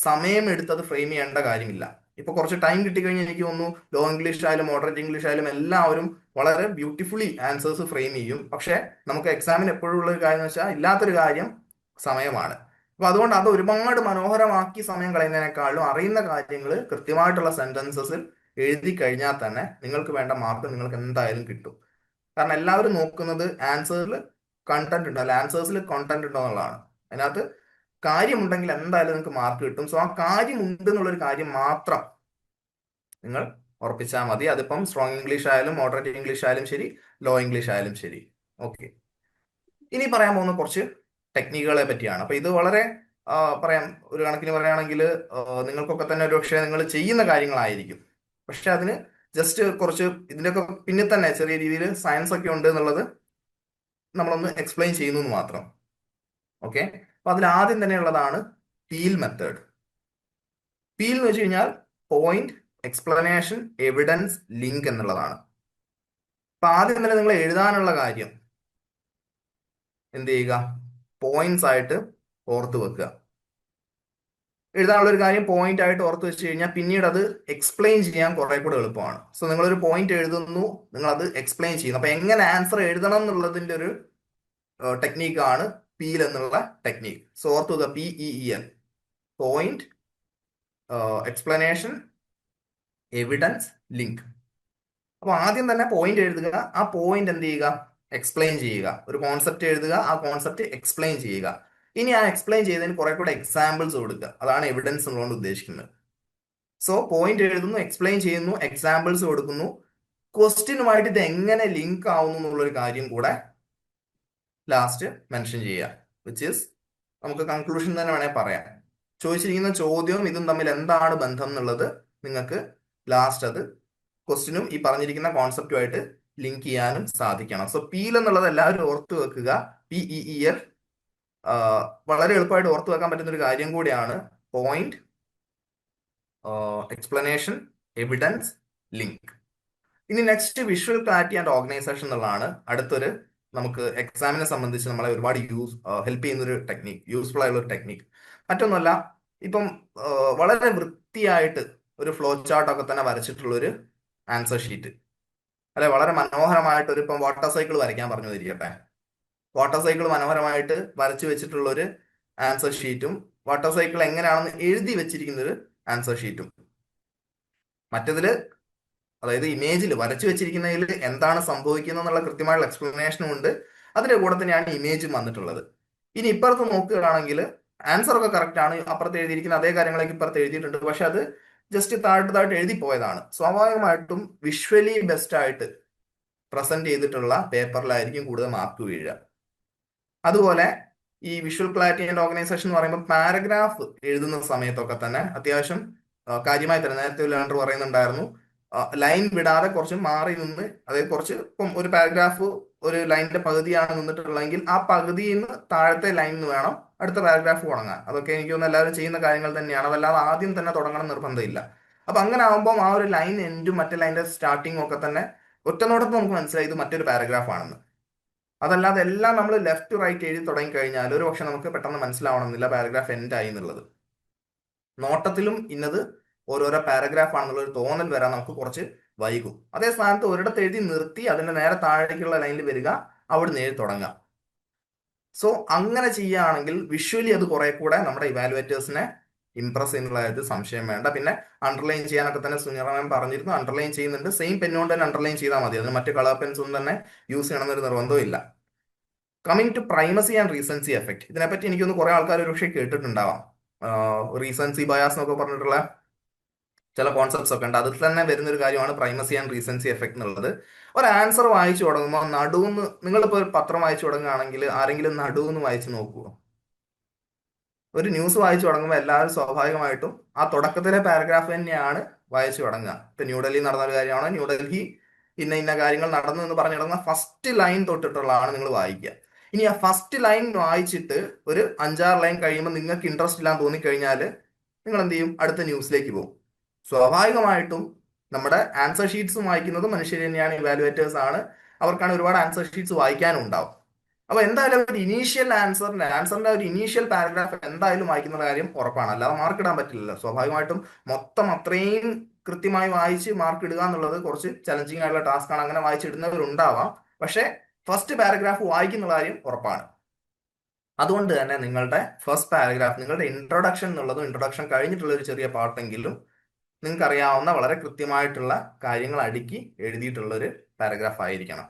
സമയം എടുത്തത് ഫ്രെയിം ചെയ്യേണ്ട കാര്യമില്ല. ഇപ്പൊ കുറച്ച് ടൈം കിട്ടിക്കഴിഞ്ഞാൽ എനിക്ക് തോന്നുന്നു ലോ ഇംഗ്ലീഷ് ആയാലും മോഡറേറ്റ് ഇംഗ്ലീഷ് ആയാലും എല്ലാവരും വളരെ ബ്യൂട്ടിഫുള്ളി ആൻസേഴ്സ് ഫ്രെയിം ചെയ്യും. പക്ഷെ നമുക്ക് എക്സാമിന് എപ്പോഴും ഉള്ള ഒരു കാര്യം എന്ന് വെച്ചാൽ ഇല്ലാത്തൊരു കാര്യം സമയമാണ്. അപ്പൊ അതുകൊണ്ട് അത് ഒരുപാട് മനോഹരമാക്കി സമയം കളയുന്നതിനേക്കാളും അറിയുന്ന കാര്യങ്ങൾ കൃത്യമായിട്ടുള്ള സെന്റൻസസിൽ എഴുതി കഴിഞ്ഞാൽ തന്നെ നിങ്ങൾക്ക് വേണ്ട മാർക്ക് നിങ്ങൾക്ക് എന്തായാലും കിട്ടും. കാരണം എല്ലാവരും നോക്കുന്നത് ആൻസേഴ്സിൽ കണ്ടന്റ് ഉണ്ടോ, അല്ല ആൻസേഴ്സിൽ കോണ്ടന്റ് ഉണ്ടോ എന്നുള്ളതാണ്. അതിനകത്ത് കാര്യമുണ്ടെങ്കിൽ എന്തായാലും നിങ്ങൾക്ക് മാർക്ക് കിട്ടും. സോ ആ കാര്യമുണ്ട് എന്നുള്ളൊരു കാര്യം മാത്രം നിങ്ങൾ ഉറപ്പിച്ചാൽ മതി. അതിപ്പം സ്ട്രോങ് ഇംഗ്ലീഷ് ആയാലും മോഡറേറ്റ് ഇംഗ്ലീഷ് ആയാലും ശരി, ലോ ഇംഗ്ലീഷ് ആയാലും ശരി. ഓക്കെ, ഇനി പറയാൻ പോകുന്ന കുറച്ച് ടെക്നിക്കുകളെ പറ്റിയാണ്. അപ്പൊ ഇത് വളരെ പറയാം, ഒരു കണക്കിന് പറയുകയാണെങ്കിൽ നിങ്ങൾക്കൊക്കെ തന്നെ ഒരു പക്ഷേ നിങ്ങൾ ചെയ്യുന്ന കാര്യങ്ങളായിരിക്കും. പക്ഷെ അതിന് ജസ്റ്റ് കുറച്ച് ഇതിൻ്റെയൊക്കെ പിന്നിൽ തന്നെ ചെറിയ രീതിയിൽ സയൻസ് ഒക്കെ ഉണ്ട് എന്നുള്ളത് നമ്മളൊന്ന് എക്സ്പ്ലെയിൻ ചെയ്യുന്നു എന്ന് മാത്രം. ഓക്കെ, അപ്പൊ അതിൽ ആദ്യം തന്നെ ഉള്ളതാണ് പീൽ മെത്തേഡ്. പീൽ എന്ന് വെച്ച് കഴിഞ്ഞാൽ പോയിന്റ്, എക്സ്പ്ലനേഷൻ, എവിഡൻസ്, ലിങ്ക് എന്നുള്ളതാണ്. അപ്പൊ ആദ്യം തന്നെ നിങ്ങൾ എഴുതാനുള്ള കാര്യം എന്ത് ചെയ്യുക, പോയിന്റ്സ് ആയിട്ട് ഓർത്ത് വെക്കുക. എഴുതാനുള്ള ഒരു കാര്യം പോയിന്റ് ആയിട്ട് ഓർത്ത് വെച്ച് കഴിഞ്ഞാൽ പിന്നീട് അത് എക്സ്പ്ലെയിൻ ചെയ്യാൻ കുറെ കൂടെ എളുപ്പമാണ്. സോ നിങ്ങളൊരു പോയിന്റ് എഴുതുന്നു, നിങ്ങൾ അത് എക്സ്പ്ലെയിൻ ചെയ്യുന്നു. അപ്പൊ എങ്ങനെ ആൻസർ എഴുതണം എന്നുള്ളതിന്റെ ഒരു ടെക്നീക്കാണ് പീൽ എന്നുള്ള ടെക്നീക്ക്. സോ ഓർത്ത് വെക്കുക, PEEL, point, explanation, evidence, link. അപ്പൊ ആദ്യം തന്നെ പോയിന്റ് എഴുതുക, ആ പോയിന്റ് എന്ത് ചെയ്യുക, എക്സ്പ്ലെയിൻ ചെയ്യുക. ഒരു കോൺസെപ്റ്റ് എഴുതുക, ആ കോൺസെപ്റ്റ് എക്സ്പ്ലെയിൻ ചെയ്യുക. ഇനി ആ എക്സ്പ്ലെയിൻ ചെയ്തതിന് കുറെ കൂടെ എക്സാമ്പിൾസ് കൊടുക്കുക. അതാണ് എവിഡൻസ് എന്നുകൊണ്ട് ഉദ്ദേശിക്കുന്നത്. സോ പോയിന്റ് എഴുതുന്നു, എക്സ്പ്ലെയിൻ ചെയ്യുന്നു, എക്സാമ്പിൾസ് കൊടുക്കുന്നു. ക്വസ്റ്റ്യനുമായിട്ട് ഇത് എങ്ങനെ ലിങ്ക് ആവുന്നു എന്നുള്ളൊരു കാര്യം കൂടെ ലാസ്റ്റ് മെൻഷൻ ചെയ്യുക. വിച്ച് ഈസ് നമുക്ക് കൺക്ലൂഷൻ തന്നെ വേണേൽ പറയാം. ചോദിച്ചിരിക്കുന്ന ചോദ്യവും ഇതും തമ്മിൽ എന്താണ് ബന്ധം എന്നുള്ളത് നിങ്ങൾക്ക് ലാസ്റ്റ് അത് ക്വസ്റ്റ്യനും ഈ പറഞ്ഞിരിക്കുന്ന കോൺസെപ്റ്റുമായിട്ട് ലിങ്ക് ചെയ്യാനും സാധിക്കണം. സോ പീൽ എന്നുള്ളത് എല്ലാവരും ഓർത്ത് വെക്കുക. PEEL വളരെ എളുപ്പമായിട്ട് ഓർത്ത് വെക്കാൻ പറ്റുന്ന ഒരു കാര്യം കൂടിയാണ്. Point, explanation, evidence, link. ഇനി next visual clarity and organisation എന്നുള്ളതാണ് അടുത്തൊരു നമുക്ക് എക്സാമിനെ സംബന്ധിച്ച് നമ്മളെ ഒരുപാട് ഹെൽപ്പ് ചെയ്യുന്ന ഒരു ടെക്നിക്ക്, യൂസ്ഫുൾ ആയുള്ള ഒരു ടെക്നിക്ക്. മറ്റൊന്നുമല്ല, ഇപ്പം വളരെ വൃത്തിയായിട്ട് ഒരു ഫ്ലോ ചാർട്ട് ഒക്കെ തന്നെ വരച്ചിട്ടുള്ള ഒരു ആൻസർ ഷീറ്റ്, അല്ലെ വളരെ മനോഹരമായിട്ട് ഒരു ഇപ്പം വാട്ടർ സൈക്കിൾ വരയ്ക്കാൻ പറഞ്ഞു തരികട്ടെ. വാട്ടർ സൈക്കിൾ മനോഹരമായിട്ട് വരച്ചു വെച്ചിട്ടുള്ള ഒരു ആൻസർ ഷീറ്റും വാട്ടർ സൈക്കിൾ എങ്ങനെയാണെന്ന് എഴുതി വെച്ചിരിക്കുന്ന ഒരു ആൻസർ ഷീറ്റും, മറ്റതില് അതായത് ഇമേജിൽ വരച്ചു വെച്ചിരിക്കുന്നതിൽ എന്താണ് സംഭവിക്കുന്നത് എന്നുള്ള കൃത്യമായുള്ള എക്സ്പ്ലനേഷനും ഉണ്ട്. അതിന്റെ കൂടെ തന്നെയാണ് ഇമേജും വന്നിട്ടുള്ളത്. ഇനി ഇപ്പുറത്ത് നോക്കുകയാണെങ്കിൽ ആൻസർ ഒക്കെ കറക്റ്റ് ആണ്, അപ്പുറത്ത് എഴുതിയിരിക്കുന്ന അതേ കാര്യങ്ങളൊക്കെ ഇപ്പുറത്ത് എഴുതിയിട്ടുണ്ട്. പക്ഷെ അത് ജസ്റ്റ് താഴ്ത്തതായിട്ട് എഴുതി പോയതാണ്. സ്വാഭാവികമായിട്ടും വിഷ്വലി ബെസ്റ്റ് ആയിട്ട് പ്രസന്റ് ചെയ്തിട്ടുള്ള പേപ്പറിലായിരിക്കും കൂടുതൽ മാർക്ക് വീഴുക. അതുപോലെ ഈ വിഷ്വൽ ക്ലാരിറ്റി ആൻഡ് ഓർഗനൈസേഷൻ എന്ന് പറയുമ്പോൾ പാരഗ്രാഫ് എഴുതുന്ന സമയത്തൊക്കെ തന്നെ അത്യാവശ്യം കാര്യമായി തന്നെ നേരത്തെ ലേണർ പറയുന്നുണ്ടായിരുന്നു, ലൈൻ വിടാതെ കുറച്ച് മാറി നിന്ന്, അതായത് കുറച്ച് ഇപ്പം ഒരു പാരഗ്രാഫ് ഒരു ലൈനിന്റെ പകുതിയാണ് നിന്നിട്ടുള്ളതെങ്കിൽ ആ പകുതിയിൽ നിന്ന് താഴത്തെ ലൈനിൽ നിന്ന് വേണം അടുത്ത പാരഗ്രാഫ് തുടങ്ങാൻ. അതൊക്കെ എനിക്ക് തോന്നുന്നു എല്ലാവരും ചെയ്യുന്ന കാര്യങ്ങൾ തന്നെയാണ്. അതല്ലാതെ ആദ്യം തന്നെ തുടങ്ങണം നിർബന്ധമില്ല. അപ്പൊ അങ്ങനെ ആകുമ്പോൾ ആ ഒരു ലൈൻ എൻഡും മറ്റേ ലൈനിന്റെ സ്റ്റാർട്ടിങ്ങും ഒക്കെ തന്നെ ഒറ്റ നോട്ടത്തിൽ നമുക്ക് മനസ്സിലായി ഇത് മറ്റൊരു പാരഗ്രാഫ് ആണെന്ന്. അതല്ലാതെ എല്ലാം നമ്മൾ ലെഫ്റ്റ് ടു റൈറ്റ് എഴുതി തുടങ്ങി കഴിഞ്ഞാൽ ഒരു പക്ഷെ നമുക്ക് പെട്ടെന്ന് മനസ്സിലാവണമെന്നില്ല പാരഗ്രാഫ് എൻഡ് ആയി എന്നുള്ളത്. നോട്ടത്തിലും ഇന്നത് ഓരോരോ പാരഗ്രാഫ് ആണെന്നുള്ള ഒരു തോന്നൽ വരാൻ നമുക്ക് കുറച്ച് വൈകും. അതേ സ്ഥാനത്ത് ഒരിടത്ത് എഴുതി നിർത്തി അതിന്റെ നേരെ താഴേക്കുള്ള ലൈനിൽ വരിക, അവിടുന്ന് എഴുതി തുടങ്ങാം. സോ അങ്ങനെ ചെയ്യുകയാണെങ്കിൽ വിഷ്വലി അത് കുറെ കൂടെ നമ്മുടെ ഇവാലുവേറ്റേഴ്സിനെ ഇംപ്രസ് ചെയ്യുന്നുള്ള കാര്യത്തിൽ സംശയം വേണ്ട. പിന്നെ അണ്ടർലൈൻ ചെയ്യാനൊക്കെ തന്നെ സുനിറമൻ പറഞ്ഞിരുന്നു, അണ്ടർലൈൻ ചെയ്യുന്നുണ്ട്. സെയിം പെന്നുകൊണ്ട് തന്നെ അണ്ടർലൈൻ ചെയ്താൽ മതി, അതിന് മറ്റു കളർ പെൻസ് ഒന്നും തന്നെ യൂസ് ചെയ്യണമെന്നൊരു നിർബന്ധവും ഇല്ല. Coming to primacy and recency effect, ഇതിനെപ്പറ്റി എനിക്കൊന്ന് കുറെ ആൾക്കാർ ഒരു പക്ഷേ കേട്ടിട്ടുണ്ടാവാം. റീസൻസി ബയാസ് എന്നൊക്കെ പറഞ്ഞിട്ടുള്ള ചില കോൺസെപ്റ്റ്സ് ഒക്കെ ഉണ്ട്. അതിൽ തന്നെ വരുന്ന ഒരു കാര്യമാണ് പ്രൈമസി ആൻഡ് റീസൻസി എഫക്ട് എന്നുള്ളത്. ഒരു ആൻസർ വായിച്ചു തുടങ്ങുമ്പോൾ നടുവെന്ന്, നിങ്ങളിപ്പോൾ ഒരു പത്രം വായിച്ചു തുടങ്ങുകയാണെങ്കിൽ ആരെങ്കിലും നടുവെന്ന് വായിച്ചു നോക്കുമോ? ഒരു ന്യൂസ് വായിച്ചു തുടങ്ങുമ്പോൾ എല്ലാവരും സ്വാഭാവികമായിട്ടും ആ തുടക്കത്തിലെ പാരഗ്രാഫ് തന്നെയാണ് വായിച്ചു തുടങ്ങുക. ഇപ്പൊ ന്യൂഡൽഹി നടന്ന ഒരു കാര്യമാണ്, ന്യൂഡൽഹി ഇന്ന ഇന്ന കാര്യങ്ങൾ നടന്നു എന്ന് പറഞ്ഞു തുടങ്ങുന്ന ഫസ്റ്റ് ലൈൻ തൊട്ടിട്ടുള്ളതാണ് നിങ്ങൾ വായിക്കുക. ഇനി ആ ഫസ്റ്റ് ലൈൻ വായിച്ചിട്ട് ഒരു 5-6 ലൈൻ കഴിയുമ്പോൾ നിങ്ങൾക്ക് ഇൻട്രസ്റ്റ് ഇല്ലാന്ന് തോന്നിക്കഴിഞ്ഞാൽ നിങ്ങൾ എന്ത് ചെയ്യും, അടുത്ത ന്യൂസിലേക്ക് പോകും. സ്വാഭാവികമായിട്ടും നമ്മുടെ ആൻസർ ഷീറ്റ്സ് വായിക്കുന്നത് മനുഷ്യർ തന്നെയാണ്, ഇവാലുവേറ്റേഴ്സ് ആണ്. അവർക്കാണ് ഒരുപാട് ആൻസർ ഷീറ്റ്സ് വായിക്കാനും ഉണ്ടാവും. അപ്പൊ എന്തായാലും ഒരു ഇനീഷ്യൽ ആൻസറിന്റെ ഒരു ഇനീഷ്യൽ പാരഗ്രാഫ് എന്തായാലും വായിക്കുന്ന കാര്യം ഉറപ്പാണ്, അല്ലാതെ മാർക്ക് ഇടാൻ പറ്റില്ലല്ലോ. സ്വാഭാവികമായിട്ടും മൊത്തം അത്രയും കൃത്യമായി വായിച്ച് മാർക്ക് ഇടുക എന്നുള്ളത് കുറച്ച് ചലഞ്ചിങ് ആയിട്ടുള്ള ടാസ്ക് ആണ്. അങ്ങനെ വായിച്ചിടുന്നവരുണ്ടാവാം, പക്ഷെ ഫസ്റ്റ് പാരഗ്രാഫ് വായിക്കുന്ന കാര്യം ഉറപ്പാണ്. അതുകൊണ്ട് തന്നെ നിങ്ങളുടെ ഫസ്റ്റ് പാരഗ്രാഫ്, നിങ്ങളുടെ ഇൻട്രൊഡക്ഷൻ എന്നുള്ളതും ഇൻട്രൊഡക്ഷൻ കഴിഞ്ഞിട്ടുള്ള ഒരു ചെറിയ പാർട്ടെങ്കിലും നിങ്ങൾക്ക് അറിയാവുന്ന വളരെ കൃത്യമായിട്ടുള്ള കാര്യങ്ങൾ അടുക്കി എഴുതിയിട്ടുള്ള ഒരു പാരഗ്രാഫ് ആയിരിക്കണം.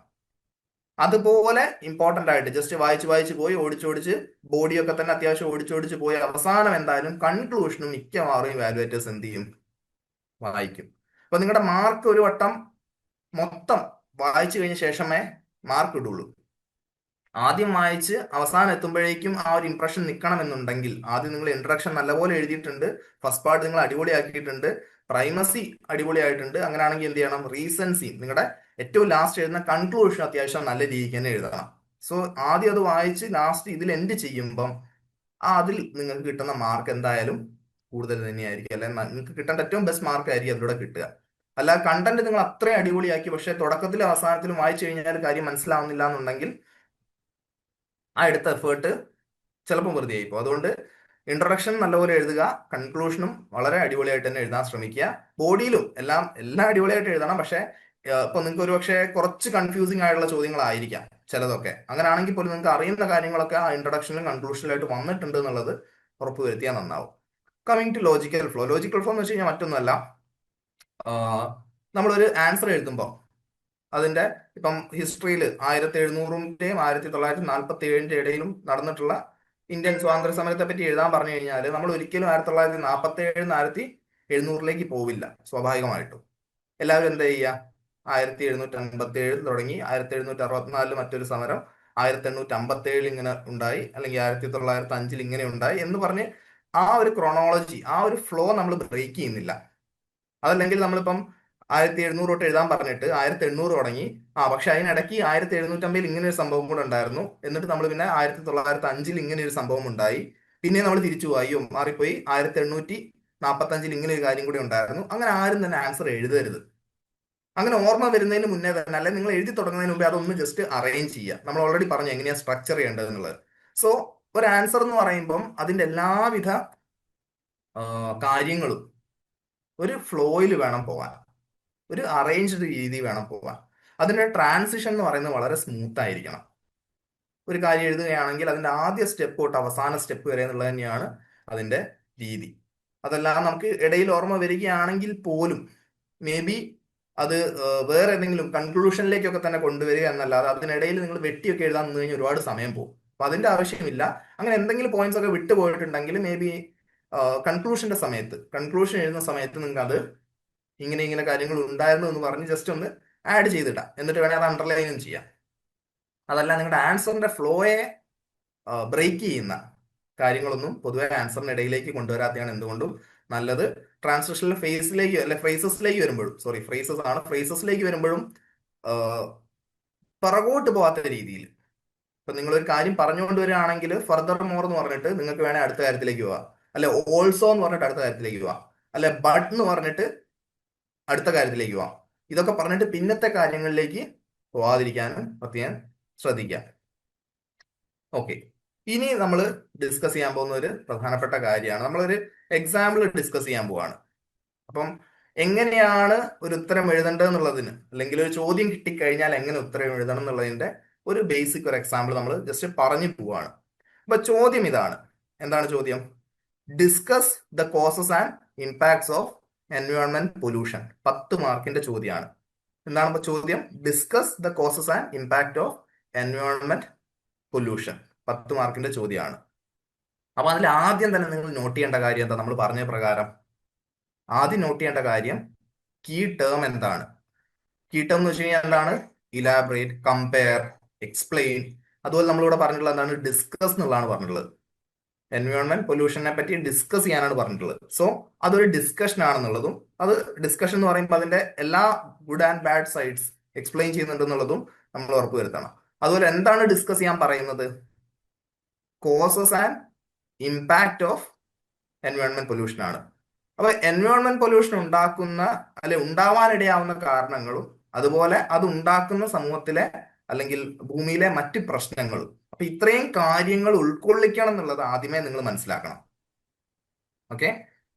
അതുപോലെ ഇമ്പോർട്ടന്റ് ആയിട്ട് ജസ്റ്റ് വായിച്ച് വായിച്ച് പോയി ഓടിച്ചോടിച്ച് ബോഡിയൊക്കെ തന്നെ അത്യാവശ്യം ഓടിച്ചോടിച്ച് പോയി അവസാനം എന്തായാലും കൺക്ലൂഷനും മിക്കവാറും ഇവാലുവേറ്റേഴ്സ് എന്ത് ചെയ്യും, വായിക്കും. അപ്പൊ നിങ്ങളുടെ മാർക്ക് ഒരു വട്ടം മൊത്തം വായിച്ചു കഴിഞ്ഞ ശേഷമേ മാർക്ക് ഇടുള്ളൂ. ആദ്യം വായിച്ച് അവസാനം എത്തുമ്പോഴേക്കും ആ ഒരു ഇംപ്രഷൻ നിൽക്കണമെന്നുണ്ടെങ്കിൽ ആദ്യം നിങ്ങൾ ഇൻട്രഡക്ഷൻ നല്ലപോലെ എഴുതിയിട്ടുണ്ട്, ഫസ്റ്റ് പാർട്ട് നിങ്ങൾ അടിപൊളിയാക്കിയിട്ടുണ്ട്, പ്രൈമസി അടിപൊളിയായിട്ടുണ്ട്. അങ്ങനെയാണെങ്കിൽ എന്ത് ചെയ്യണം, റീസൻസി നിങ്ങളുടെ ഏറ്റവും ലാസ്റ്റ് എഴുതുന്ന കൺക്ലൂഷൻ അത്യാവശ്യം നല്ല രീതിക്ക് തന്നെ എഴുതണം. സോ ആദ്യം അത് വായിച്ച് ലാസ്റ്റ് ഇതിൽ എൻഡ് ചെയ്യുമ്പം അതിൽ നിങ്ങൾക്ക് കിട്ടുന്ന മാർക്ക് എന്തായാലും കൂടുതൽ തന്നെയായിരിക്കും, അല്ലെങ്കിൽ നിങ്ങൾക്ക് കിട്ടേണ്ട ഏറ്റവും ബെസ്റ്റ് മാർക്ക് ആയിരിക്കും അതിലൂടെ കിട്ടുക. അല്ല കണ്ടന്റ് നിങ്ങൾ അത്രയും അടിപൊളിയാക്കി പക്ഷെ തുടക്കത്തിലും അവസാനത്തിലും വായിച്ചു കഴിഞ്ഞാൽ കാര്യം മനസ്സിലാവുന്നില്ല എന്നുണ്ടെങ്കിൽ ആ എടുത്ത എഫേർട്ട് ചിലപ്പോൾ വെറുതെ ആയിപ്പോ. അതുകൊണ്ട് ഇൻട്രൊഡക്ഷൻ നല്ലപോലെ എഴുതുക, കൺക്ലൂഷനും വളരെ അടിപൊളിയായിട്ട് തന്നെ എഴുതാൻ ശ്രമിക്കുക. ബോഡിയിലും എല്ലാം അടിപൊളിയായിട്ട് എഴുതണം. പക്ഷെ ഇപ്പൊ നിങ്ങൾക്ക് ഒരു പക്ഷേ കുറച്ച് കൺഫ്യൂസിങ് ആയിട്ടുള്ള ചോദ്യങ്ങളായിരിക്കാം ചിലതൊക്കെ. അങ്ങനെയാണെങ്കിൽ പോലും നിങ്ങൾക്ക് അറിയുന്ന കാര്യങ്ങളൊക്കെ ആ ഇൻട്രൊഡക്ഷനിലും കൺക്ലൂഷനിലായിട്ട് വന്നിട്ടുണ്ട് എന്നുള്ളത് ഉറപ്പ് വരുത്തിയാൽ നന്നാവും. Coming to logical flow. Logical flow എന്ന് വെച്ച് കഴിഞ്ഞാൽ മറ്റൊന്നുമല്ല, നമ്മളൊരു ആൻസർ എഴുതുമ്പോൾ അതിന്റെ ഇപ്പം ഹിസ്റ്ററിയിൽ 1700-ന്റെയും 1947-ന്റെ ഇടയിലും നടന്നിട്ടുള്ള ഇന്ത്യൻ സ്വാതന്ത്ര്യ സമരത്തെ പറ്റി എഴുതാൻ പറഞ്ഞു കഴിഞ്ഞാൽ നമ്മൾ ഒരിക്കലും 1947-1700-ലേക്ക് പോവില്ല. സ്വാഭാവികമായിട്ടും എല്ലാവരും എന്താ ചെയ്യുക, 1757 തുടങ്ങി 1764 മറ്റൊരു സമരം, 1857 ഇങ്ങനെ ഉണ്ടായി, അല്ലെങ്കിൽ 1905 ഇങ്ങനെ ഉണ്ടായി എന്ന് പറഞ്ഞ് ആ ഒരു ക്രോണോളജി, ആ ഒരു ഫ്ലോ നമ്മൾ ബ്രേക്ക് ചെയ്യുന്നില്ല. അതല്ലെങ്കിൽ നമ്മളിപ്പം 1700 തൊട്ട് എഴുതാൻ പറഞ്ഞിട്ട് 1800 തുടങ്ങി, പക്ഷെ അതിനിടയ്ക്ക് 1750 ഇങ്ങനെ ഒരു സംഭവം കൂടെ ഉണ്ടായിരുന്നു, എന്നിട്ട് നമ്മൾ പിന്നെ 1905 ഇങ്ങനെ ഒരു സംഭവം ഉണ്ടായി, പിന്നെ നമ്മൾ തിരിച്ചു പോയി, അയ്യോ മാറിപ്പോയി, 1845 ഇങ്ങനെ ഒരു കാര്യം കൂടി ഉണ്ടായിരുന്നു. അങ്ങനെ ആരും തന്നെ ആൻസർ എഴുതരുത്. അങ്ങനെ ഓർമ്മ വരുന്നതിന് മുന്നേ തന്നെ, അല്ലെങ്കിൽ നിങ്ങൾ എഴുതി തുടങ്ങുന്നതിന് മുമ്പേ അതൊന്ന് ജസ്റ്റ് അറേഞ്ച് ചെയ്യുക. നമ്മൾ ഓൾറെഡി പറഞ്ഞു എങ്ങനെയാണ് സ്ട്രക്ചർ ചെയ്യേണ്ടത് എന്നുള്ളത്. സോ ഒരു ആൻസർ എന്ന് പറയുമ്പം അതിന്റെ എല്ലാവിധ കാര്യങ്ങളും ഒരു ഫ്ലോയിൽ വേണം പോകാൻ, ഒരു അറേഞ്ച്ഡ് രീതി വേണം പോകാൻ. അതിന്റെ ട്രാൻസിഷൻ എന്ന് പറയുന്നത് വളരെ സ്മൂത്ത് ആയിരിക്കണം. ഒരു കാര്യം എഴുതുകയാണെങ്കിൽ അതിന്റെ ആദ്യ സ്റ്റെപ്പ് തൊട്ട് അവസാന സ്റ്റെപ്പ് വരെ എന്നുള്ളത് തന്നെയാണ് അതിന്റെ രീതി. അതെല്ലാം നമുക്ക് ഇടയിൽ ഓർമ്മ വരികയാണെങ്കിൽ പോലും മേ ബി അത് വേറെ ഏതെങ്കിലും കൺക്ലൂഷനിലേക്കൊക്കെ തന്നെ കൊണ്ടുവരിക എന്നല്ലാതെ അതിനിടയിൽ നിങ്ങൾ വെട്ടിയൊക്കെ എഴുതാൻ നിന്ന് കഴിഞ്ഞാൽ ഒരുപാട് സമയം പോകും. അപ്പൊ അതിന്റെ ആവശ്യമില്ല. അങ്ങനെ എന്തെങ്കിലും പോയിന്റ്സ് ഒക്കെ വിട്ടുപോയിട്ടുണ്ടെങ്കിൽ മേ ബി കൺക്ലൂഷൻ എഴുതുന്ന സമയത്ത് നിങ്ങൾക്ക് അത് ഇങ്ങനെ കാര്യങ്ങൾ ഉണ്ടായിരുന്നു എന്ന് പറഞ്ഞ് ജസ്റ്റ് ഒന്ന് ആഡ് ചെയ്തിടാം. എന്നിട്ട് വേണേൽ അത് അണ്ടർലൈനും ചെയ്യാം. അതല്ല നിങ്ങളുടെ ആൻസറിന്റെ ഫ്ലോയെ ബ്രേക്ക് ചെയ്യുന്ന കാര്യങ്ങളൊന്നും പൊതുവെ ആൻസറിന്റെ ഇടയിലേക്ക് കൊണ്ടുവരാത്തതാണ് എന്തുകൊണ്ടും നല്ലത്. ട്രാൻസ്ലേഷനിലെ ഫേസിലേക്ക് അല്ലെ ഫ്രേസസിലേക്ക് വരുമ്പോഴും, സോറി ഫ്രേസസ് ആണ്, ഫ്രേസസിലേക്ക് വരുമ്പോഴും പിറകോട്ട് പോകാത്ത രീതിയിൽ. ഇപ്പൊ നിങ്ങളൊരു കാര്യം പറഞ്ഞുകൊണ്ട് വരികയാണെങ്കിൽ ഫർദർ മോർ എന്ന് പറഞ്ഞിട്ട് നിങ്ങൾക്ക് വേണേൽ അടുത്ത കാര്യത്തിലേക്ക് പോവാം, അല്ലെ ഓൾസോ എന്ന് പറഞ്ഞിട്ട് അടുത്ത കാര്യത്തിലേക്ക് പോവാം, അല്ലെ ബട്ട് എന്ന് പറഞ്ഞിട്ട് അടുത്ത കാര്യത്തിലേക്ക് പോവാം. ഇതൊക്കെ പറഞ്ഞിട്ട് പിന്നത്തെ കാര്യങ്ങളിലേക്ക് പോവാതിരിക്കാനും പ്രത്യേകം ശ്രദ്ധിക്കാം. ഓക്കെ, ഇനി നമ്മൾ ഡിസ്കസ് ചെയ്യാൻ പോകുന്ന ഒരു പ്രധാനപ്പെട്ട കാര്യമാണ്, നമ്മളൊരു എക്സാമ്പിൾ ഡിസ്കസ് ചെയ്യാൻ പോവാണ്. അപ്പം എങ്ങനെയാണ് ഒരു ഉത്തരം എഴുതേണ്ടതെന്നുള്ളതിന്, അല്ലെങ്കിൽ ഒരു ചോദ്യം കിട്ടിക്കഴിഞ്ഞാൽ എങ്ങനെ ഉത്തരം എഴുതണം എന്നുള്ളതിന്റെ ഒരു ബേസിക് ഒരു എക്സാമ്പിൾ നമ്മൾ ജസ്റ്റ് പറഞ്ഞു പോവാണ്. അപ്പൊ ചോദ്യം ഇതാണ്. എന്താണ് ചോദ്യം? Discuss the causes and impacts of environment pollution. 10 മാർക്കിന്റെ ചോദ്യമാണ്. എന്താണ് ഇപ്പൊ ചോദ്യം? Discuss the causes and impact of environment pollution. 10 മാർക്കിന്റെ ചോദ്യമാണ്. അപ്പൊ അതിൽ ആദ്യം തന്നെ നിങ്ങൾ നോട്ട് ചെയ്യേണ്ട കാര്യം എന്താ? നമ്മൾ പറഞ്ഞ പ്രകാരം ആദ്യം നോട്ട് ചെയ്യേണ്ട കാര്യം കീ ടേം എന്താണ്. കീ ടേം എന്ന് വെച്ച് കഴിഞ്ഞാൽ എന്താണ്? Elaborate, compare, explain. അതുപോലെ നമ്മളിവിടെ പറഞ്ഞിട്ടുള്ളത് എന്താണ്? ഡിസ്കസ് എന്നുള്ളതാണ് പറഞ്ഞിട്ടുള്ളത്. എൻവയോൺമെന്റ് പൊല്യൂഷനെ പറ്റി ഡിസ്കസ് ചെയ്യാനാണ് പറഞ്ഞിട്ടുള്ളത്. സോ അതൊരു ഡിസ്കഷൻ ആണെന്നുള്ളതും, അത് ഡിസ്കഷൻ എന്ന് പറയുമ്പോൾ അതിന്റെ എല്ലാ good and bad sides explain ചെയ്യുന്നുണ്ടെന്നുള്ളതും നമ്മൾ ഉറപ്പ് വരുത്തണം. അതുപോലെ എന്താണ് ഡിസ്കസ് ചെയ്യാൻ പറയുന്നത്? Causes and impact of environment pollution ആണ്. അപ്പൊ എൻവയോൺമെന്റ് പൊല്യൂഷൻ ഉണ്ടാക്കുന്ന അല്ലെ ഉണ്ടാവാനിടയാവുന്ന കാരണങ്ങളും അതുപോലെ അത് ഉണ്ടാക്കുന്ന സമൂഹത്തിലെ അല്ലെങ്കിൽ ഭൂമിയിലെ മറ്റ് പ്രശ്നങ്ങളും. അപ്പൊ ഇത്രയും കാര്യങ്ങൾ ഉൾക്കൊള്ളിക്കണം എന്നുള്ളത് ആദ്യമേ നിങ്ങൾ മനസ്സിലാക്കണം. ഓക്കെ,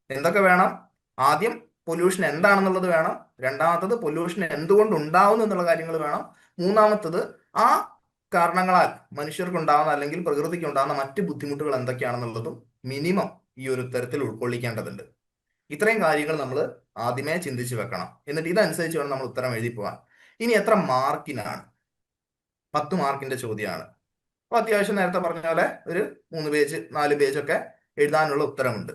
എന്തൊക്കെ വേണം? ആദ്യം പൊല്യൂഷൻ എന്താണെന്നുള്ളത് വേണം. രണ്ടാമത്തത് പൊല്യൂഷൻ എന്തുകൊണ്ട് ഉണ്ടാവുന്നു എന്നുള്ള കാര്യങ്ങൾ വേണം. മൂന്നാമത്തത് ആ കാരണങ്ങളാൽ മനുഷ്യർക്കുണ്ടാകുന്ന അല്ലെങ്കിൽ പ്രകൃതിക്ക് ഉണ്ടാകുന്ന മറ്റ് ബുദ്ധിമുട്ടുകൾ എന്തൊക്കെയാണെന്നുള്ളതും മിനിമം ഈ ഒരു ഉത്തരത്തിൽ ഉൾക്കൊള്ളിക്കേണ്ടതുണ്ട്. ഇത്രയും കാര്യങ്ങൾ നമ്മൾ ആദ്യമേ ചിന്തിച്ചു വെക്കണം. എന്നിട്ട് ഇതനുസരിച്ച് വേണം നമ്മൾ ഉത്തരം എഴുതി പോകാൻ. ഇനി എത്ര മാർക്കിനാണ്? 10 മാർക്കിന്റെ ചോദ്യമാണ്. അപ്പൊ അത്യാവശ്യം നേരത്തെ പറഞ്ഞ പോലെ ഒരു 3 പേജ് 4 പേജ് ഒക്കെ എഴുതാനുള്ള ഉത്തരമുണ്ട്.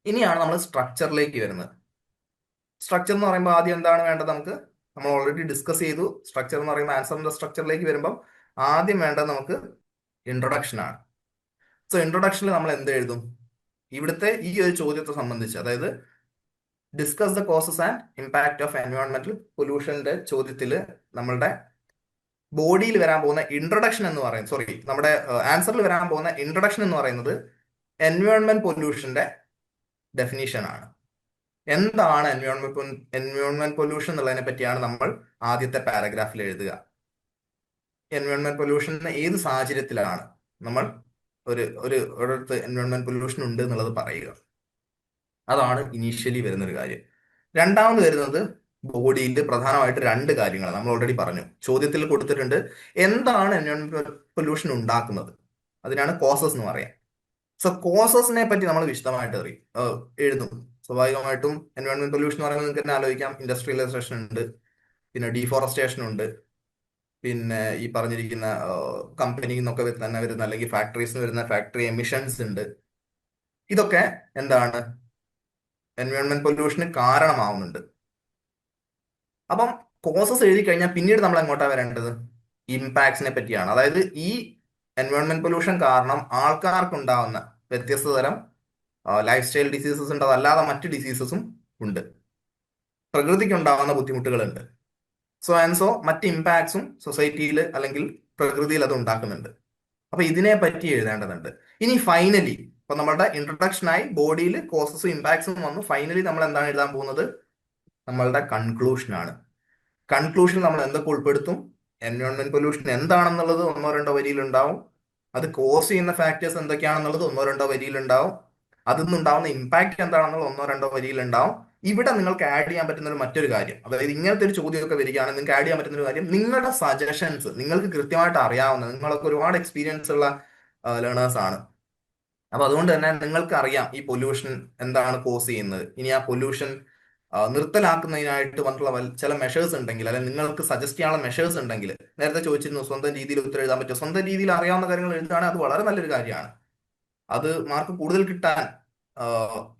ഇനിയാണ് നമ്മൾ സ്ട്രക്ചറിലേക്ക് വരുന്നത്. സ്ട്രക്ചർ എന്ന് പറയുമ്പോൾ ആദ്യം എന്താണ് വേണ്ടത്? നമ്മൾ ഓൾറെഡി ഡിസ്കസ് ചെയ്തു. സ്ട്രക്ചർ എന്ന് പറയുമ്പോൾ ആൻസറിന്റെ സ്ട്രക്ചറിലേക്ക് വരുമ്പോൾ ആദ്യം വേണ്ടത് നമുക്ക് ഇൻട്രൊഡക്ഷൻ ആണ്. സോ ഇൻട്രൊഡക്ഷനിൽ നമ്മൾ എന്ത് എഴുതും? ഇവിടുത്തെ ഈ ഒരു ചോദ്യത്തെ സംബന്ധിച്ച്, അതായത് discuss the causes and impact of എൻവയോൺമെന്റൽ പൊല്യൂഷന്റെ ചോദ്യത്തിൽ നമ്മളുടെ ബോഡിയിൽ വരാൻ പോകുന്ന ഇൻട്രൊഡക്ഷൻ എന്ന് പറയുന്നത്, സോറി, നമ്മുടെ ആൻസറിൽ വരാൻ പോകുന്ന ഇൻട്രൊഡക്ഷൻ എന്ന് പറയുന്നത് എൻവയോൺമെന്റ് പൊല്യൂഷന്റെ ഡെഫിനിഷൻ ആണ്. എന്താണ് എൻവയോൺമെന്റ് പൊല്യൂഷൻ എന്നുള്ളതിനെ പറ്റിയാണ് നമ്മൾ ആദ്യത്തെ പാരഗ്രാഫിൽ എഴുതുക. എൻവയോൺമെന്റ് പൊല്യൂഷൻ ഏത് സാഹചര്യത്തിലാണ് നമ്മൾ ഒരിടത്ത് എൻവയോൺമെന്റ് പൊല്യൂഷൻ ഉണ്ട് എന്നുള്ളത് പറയുക. അതാണ് ഇനീഷ്യലി വരുന്നൊരു കാര്യം. രണ്ടാമത് വരുന്നത് ബോഡിയിൽ പ്രധാനമായിട്ട് 2 കാര്യങ്ങൾ നമ്മൾ ഓൾറെഡി പറഞ്ഞു. ചോദ്യത്തിൽ കൊടുത്തിട്ടുണ്ട് എന്താണ് എൻവയോൺമെന്റ് പൊല്യൂഷൻ ഉണ്ടാക്കുന്നത്. അതിനാണ് കോസസ് എന്ന് പറയാം. സോ കോസസിനെ പറ്റി നമ്മൾ വിശദമായിട്ട് എഴുതും. സ്വാഭാവികമായിട്ടും എൻവയോൺമെന്റ് പൊല്യൂഷൻ എന്ന് പറയുമ്പോൾ നിങ്ങൾക്ക് തന്നെ ആലോചിക്കാം, ഇൻഡസ്ട്രിയലൈസേഷൻ ഉണ്ട്, പിന്നെ ഡീഫോറസ്റ്റേഷൻ ഉണ്ട്, പിന്നെ ഈ പറഞ്ഞിരിക്കുന്ന കമ്പനിയിൽ നിന്നൊക്കെ തന്നെ വരുന്ന അല്ലെങ്കിൽ ഫാക്ടറീസ് വരുന്ന ഫാക്ടറി എമിഷൻസ് ഉണ്ട്. ഇതൊക്കെ എന്താണ് എൻവയോൺമെന്റ് പൊല്യൂഷന് കാരണമാവുന്നുണ്ട്. അപ്പം കോസസ് എഴുതി കഴിഞ്ഞാൽ പിന്നീട് നമ്മൾ എങ്ങോട്ടാണ് വരേണ്ടത്? ഇമ്പാക്ട്സിനെ പറ്റിയാണ്. അതായത് ഈ എൻവയോൺമെന്റ് പൊല്യൂഷൻ കാരണം ആൾക്കാർക്കുണ്ടാവുന്ന വ്യത്യസ്ത തരം ലൈഫ് സ്റ്റൈൽ ഡിസീസസ് ഉണ്ട്, അതല്ലാതെ മറ്റ് ഡിസീസസും ഉണ്ട്, പ്രകൃതിക്ക് ഉണ്ടാകുന്ന ബുദ്ധിമുട്ടുകളുണ്ട്. സോ മറ്റ് ഇമ്പാക്ട്സും സൊസൈറ്റിയിൽ അല്ലെങ്കിൽ പ്രകൃതിയിൽ അത് ഉണ്ടാക്കുന്നുണ്ട്. അപ്പൊ ഇതിനെ പറ്റി എഴുതേണ്ടതുണ്ട്. ഇനി ഫൈനലി ഇപ്പൊ നമ്മളുടെ ഇൻട്രൊഡക്ഷനായി ബോഡിയിൽ കോസസും ഇമ്പാക്ട്സും വന്നു. ഫൈനലി നമ്മൾ എന്താണ് എഴുതാൻ പോകുന്നത്? നമ്മളുടെ കൺക്ലൂഷനാണ്. കൺക്ലൂഷൻ നമ്മൾ എന്തൊക്കെ ഉൾപ്പെടുത്തും? എൻവയോൺമെന്റ് പൊല്യൂഷൻ എന്താണെന്നുള്ളത് 1-2 വരിയിലുണ്ടാവും. അത് കോസ് ചെയ്യുന്ന ഫാക്ടേഴ്സ് എന്തൊക്കെയാണെന്നുള്ളത് 1-2 വരിയിലുണ്ടാവും. അതിൽ നിന്നുണ്ടാവുന്ന ഇമ്പാക്ട് എന്താണെന്നുള്ളത് 1-2 വരിയിലുണ്ടാവും. ഇവിടെ നിങ്ങൾക്ക് ആഡ് ചെയ്യാൻ പറ്റുന്ന ഒരു മറ്റൊരു കാര്യം, അതായത് ഇങ്ങനത്തെ ഒരു ചോദ്യമൊക്കെ വരികയാണെങ്കിൽ നിങ്ങൾക്ക് ആഡ് ചെയ്യാൻ പറ്റുന്ന ഒരു കാര്യം, നിങ്ങളുടെ സജഷൻസ് നിങ്ങൾക്ക് കൃത്യമായിട്ട് അറിയാവുന്ന, നിങ്ങളൊക്കെ ഒരുപാട് എക്സ്പീരിയൻസ് ഉള്ള ലേണേഴ്സ് ആണ്. അപ്പൊ അതുകൊണ്ട് തന്നെ നിങ്ങൾക്ക് അറിയാം ഈ പൊല്യൂഷൻ എന്താണ് കോസ് ചെയ്യുന്നത്. ഇനി ആ പൊല്യൂഷൻ നിർത്തലാക്കുന്നതിനായിട്ട് വന്നിട്ടുള്ള ചില മെഷേഴ്സ് ഉണ്ടെങ്കിൽ, അല്ലെങ്കിൽ നിങ്ങൾക്ക് സജസ്റ്റ് ചെയ്യാനുള്ള മെഷേഴ്സ് ഉണ്ടെങ്കിൽ, നേരത്തെ ചോദിച്ചിരുന്നു സ്വന്തം രീതിയിൽ ഉത്തരം എഴുതാൻ പറ്റും. സ്വന്തം രീതിയിൽ അറിയാവുന്ന കാര്യങ്ങൾ എഴുതുകയാണെങ്കിൽ അത് വളരെ നല്ലൊരു കാര്യമാണ്. അത് മാർക്ക് കൂടുതൽ കിട്ടാൻ